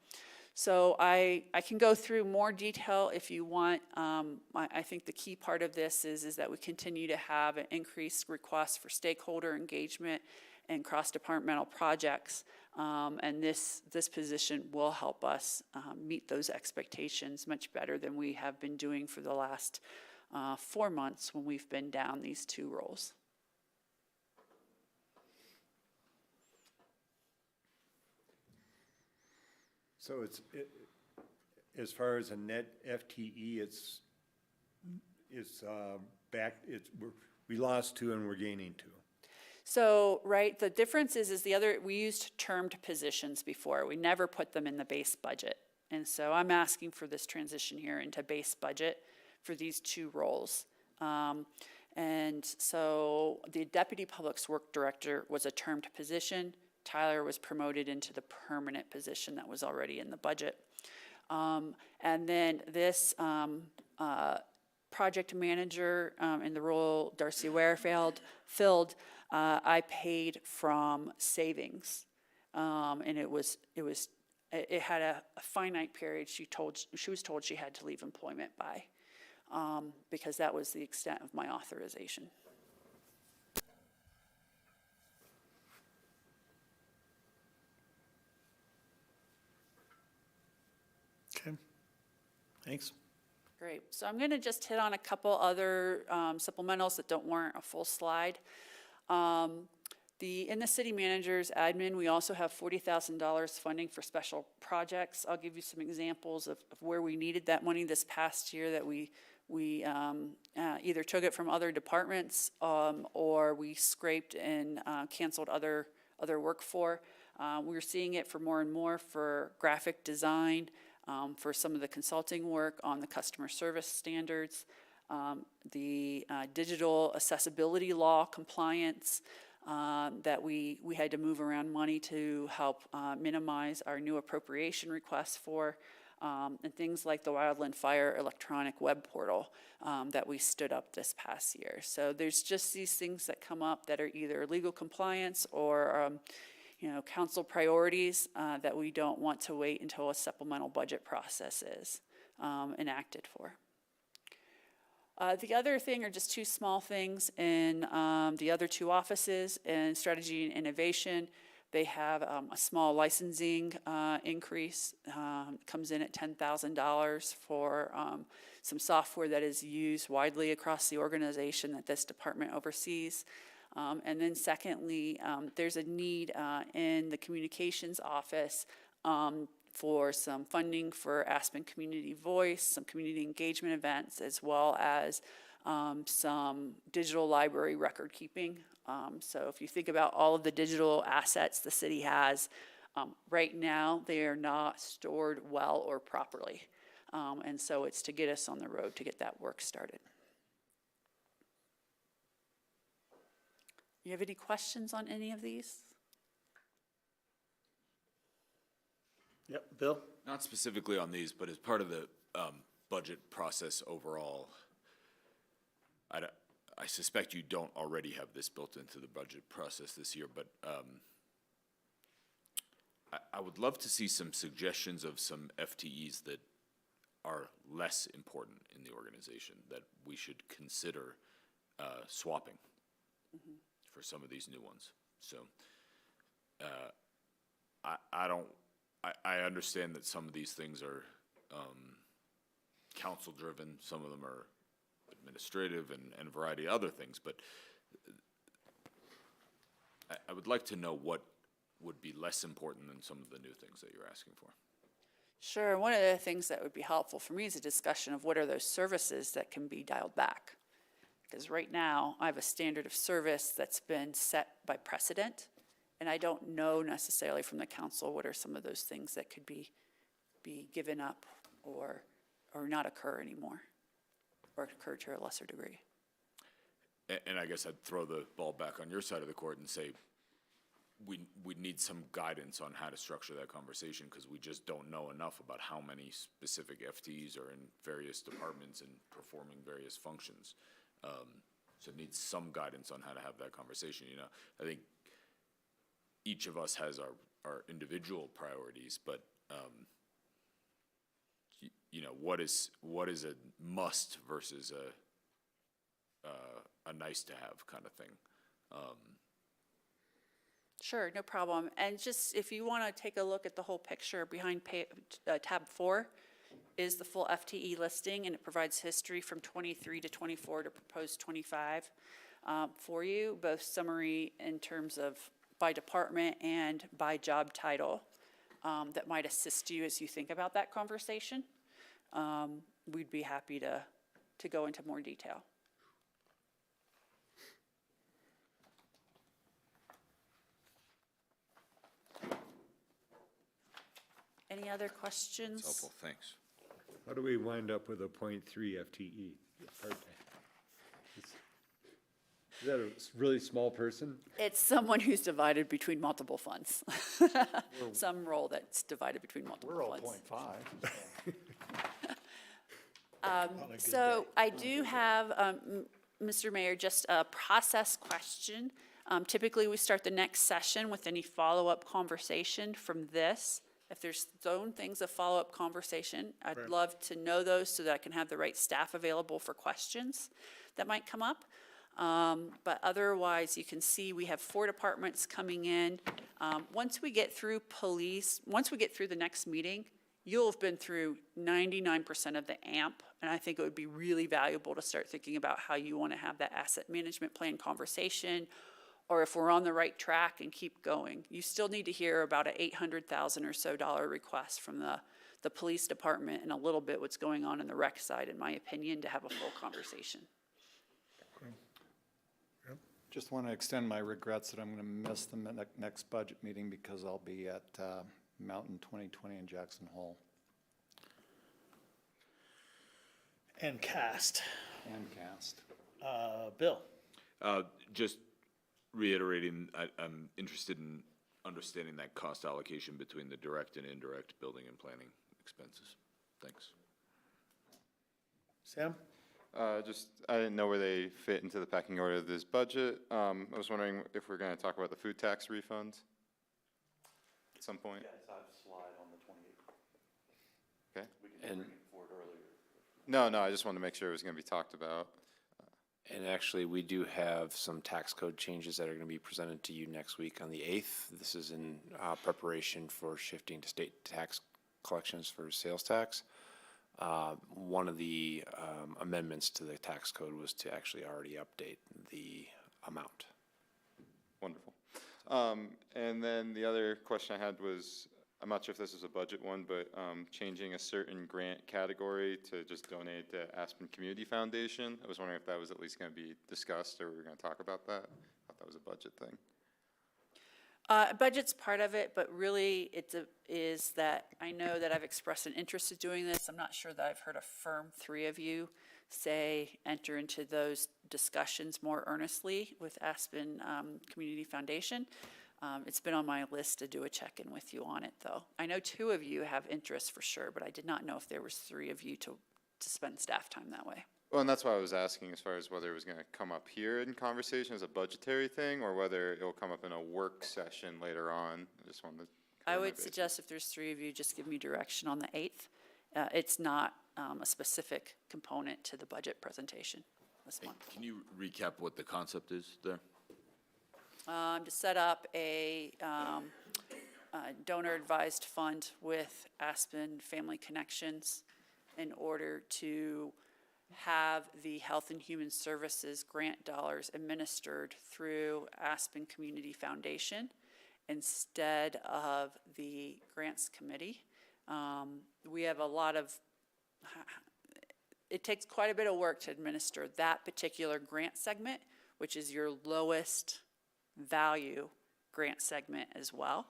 Speaker 2: So I can go through more detail if you want. I think the key part of this is that we continue to have an increased request for stakeholder engagement and cross-departmental projects. And this position will help us meet those expectations much better than we have been doing for the last 4 months when we've been down these 2 roles.
Speaker 9: So as far as a net FTE, we lost 2 and we're gaining 2.
Speaker 2: So, right, the difference is we used termed positions before. We never put them in the base budget. And so I'm asking for this transition here into base budget for these 2 roles. And so the Deputy Public Works Director was a termed position. Tyler was promoted into the permanent position that was already in the budget. And then this project manager in the role Darcy Ware filled, I paid from savings, and it had a finite period. She was told she had to leave employment by, because that was the extent of my authorization.
Speaker 1: Okay. Thanks.
Speaker 2: Great. So I'm going to just hit on a couple other supplementals that don't warrant a full slide. In the city manager's admin, we also have $40,000 funding for special projects. I'll give you some examples of where we needed that money this past year that we either took it from other departments or we scraped and canceled other work for. We're seeing it for more and more for graphic design, for some of the consulting work on the customer service standards, the digital accessibility law compliance, that we had to move around money to help minimize our new appropriation requests for, and things like the Wildland Fire electronic web portal that we stood up this past year. So there's just these things that come up that are either legal compliance or council priorities that we don't want to wait until a supplemental budget process is enacted for. The other thing are just 2 small things in the other 2 offices in strategy and innovation. They have a small licensing increase, comes in at $10,000 for some software that is used widely across the organization that this department oversees. And then secondly, there's a need in the communications office for some funding for Aspen Community Voice, some community engagement events, as well as some digital library record keeping. So if you think about all of the digital assets the city has, right now they are not stored well or properly. And so it's to get us on the road to get that work started. You have any questions on any of these?
Speaker 1: Yep, Bill?
Speaker 8: Not specifically on these, but as part of the budget process overall, I suspect you don't already have this built into the budget process this year, but I would love to see some suggestions of some FTEs that are less important in the organization that we should consider swapping for some of these new ones. So I understand that some of these things are council-driven, some of them are administrative and a variety of other things, but I would like to know what would be less important than some of the new things that you're asking for.
Speaker 2: Sure. One of the things that would be helpful for me is a discussion of what are those services that can be dialed back. Because right now, I have a standard of service that's been set by precedent, and I don't know necessarily from the council what are some of those things that could be given up or not occur anymore, or occur to a lesser degree.
Speaker 8: And I guess I'd throw the ball back on your side of the court and say, we need some guidance on how to structure that conversation, because we just don't know enough about how many specific FTEs are in various departments and performing various functions. So it needs some guidance on how to have that conversation. You know, I think each of us has our individual priorities, but you know, what is a must versus a nice to have kind of thing.
Speaker 2: Sure, no problem. And just if you want to take a look at the whole picture behind tab 4 is the full FTE listing, and it provides history from 23 to 24 to proposed 25 for you, both summary in terms of by department and by job title that might assist you as you think about that conversation. We'd be happy to go into more detail. Any other questions?
Speaker 8: That's helpful, thanks.
Speaker 9: How do we wind up with a 0.3 FTE part-time? Is that a really small person?
Speaker 2: It's someone who's divided between multiple funds. Some role that's divided between multiple funds.
Speaker 7: We're all 0.5.
Speaker 2: So I do have, Mr. Mayor, just a process question. Typically, we start the next session with any follow-up conversation from this. If there's zone things of follow-up conversation, I'd love to know those so that I can have the right staff available for questions that might come up. But otherwise, you can see we have 4 departments coming in. Once we get through police, once we get through the next meeting, you'll have been through 99% of the AMP, and I think it would be really valuable to start thinking about how you want to have that asset management plan conversation, or if we're on the right track and keep going. You still need to hear about an $800,000 or so request from the police department and a little bit what's going on in the rec side, in my opinion, to have a full conversation.
Speaker 7: Just want to extend my regrets that I'm going to miss the next budget meeting because I'll be at Mountain 2020 in Jackson Hole.
Speaker 1: And cast.
Speaker 7: Bill?
Speaker 8: Just reiterating, I'm interested in understanding that cost allocation between the direct and indirect building and planning expenses. Thanks.
Speaker 1: Sam?
Speaker 6: I didn't know where they fit into the pecking order of this budget. I was wondering if we're going to talk about the food tax refunds at some point.
Speaker 11: Yes, I have a slide on the 28th.
Speaker 6: Okay.
Speaker 11: We can bring it forward earlier.
Speaker 6: No, I just wanted to make sure it was going to be talked about.
Speaker 11: And actually, we do have some tax code changes that are going to be presented to you next week on the 8th. This is in preparation for shifting to state tax collections for sales tax. One of the amendments to the tax code was to actually already update the amount.
Speaker 6: Wonderful. And then the other question I had was, I'm not sure if this is a budget one, but changing a certain grant category to just donate to Aspen Community Foundation. I was wondering if that was at least going to be discussed, or we were going to talk about that. I thought that was a budget thing.
Speaker 2: Budget's part of it, but really is that I know that I've expressed an interest in doing this. I'm not sure that I've heard a firm 3 of you say enter into those discussions more earnestly with Aspen Community Foundation. It's been on my list to do a check-in with you on it, though. I know 2 of you have interest for sure, but I did not know if there was 3 of you to spend staff time that way.
Speaker 6: Well, and that's why I was asking as far as whether it was going to come up here in conversation as a budgetary thing, or whether it will come up in a work session later on. I just wanted to
Speaker 2: I would suggest if there's 3 of you, just give me direction on the 8th. It's not a specific component to the budget presentation this month.
Speaker 8: Can you recap what the concept is there?
Speaker 2: To set up a donor-advised fund with Aspen Family Connections in order to have the Health and Human Services grant dollars administered through Aspen Community Foundation instead of the Grants Committee. We have a lot of, it takes quite a bit of work to administer that particular grant segment, which is your lowest value grant segment as well,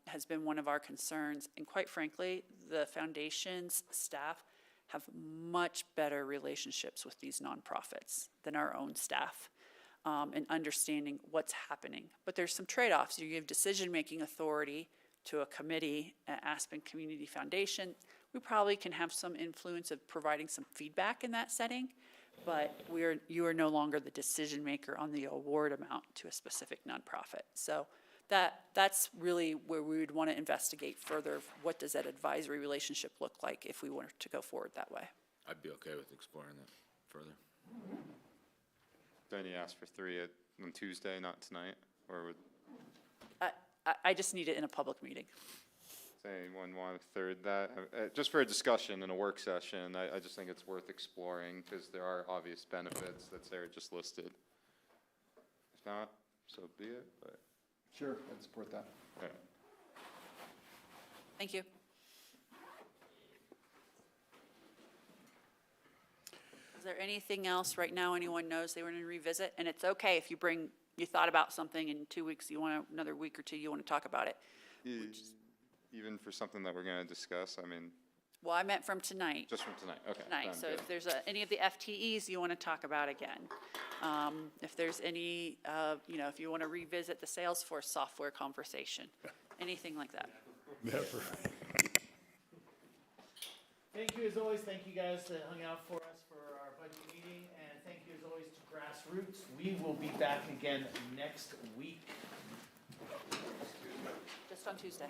Speaker 2: has been one of our concerns. And quite frankly, the foundation's staff have much better relationships with these nonprofits than our own staff in understanding what's happening. But there's some trade-offs. You give decision-making authority to a committee at Aspen Community Foundation. We probably can have some influence of providing some feedback in that setting, but you are no longer the decision maker on the award amount to a specific nonprofit. So that's really where we would want to investigate further. What does that advisory relationship look like if we were to go forward that way?
Speaker 8: I'd be okay with exploring that further.
Speaker 6: Then you asked for 3 on Tuesday, not tonight, or would
Speaker 2: I just need it in a public meeting.
Speaker 6: does anyone want to third that? Just for a discussion in a work session, I just think it's worth exploring because there are obvious benefits that Sarah just listed. If not, so be it, but.
Speaker 7: Sure, I'd support that.
Speaker 6: Yeah.
Speaker 2: Thank you. Is there anything else right now anyone knows they want to revisit? And it's okay if you thought about something in 2 weeks, another week or 2, you want to talk about it.
Speaker 6: Even for something that we're going to discuss, I mean.
Speaker 2: Well, I meant from tonight.
Speaker 6: Just from tonight, okay.
Speaker 2: Tonight, so if there's any of the FTEs you want to talk about again, if there's any, if you want to revisit the Salesforce software conversation, anything like that.
Speaker 9: Never.
Speaker 1: Thank you as always. Thank you guys that hung out for us for our budget meeting, and thank you as always to Grassroots. We will be back again next week.
Speaker 2: Just on Tuesday.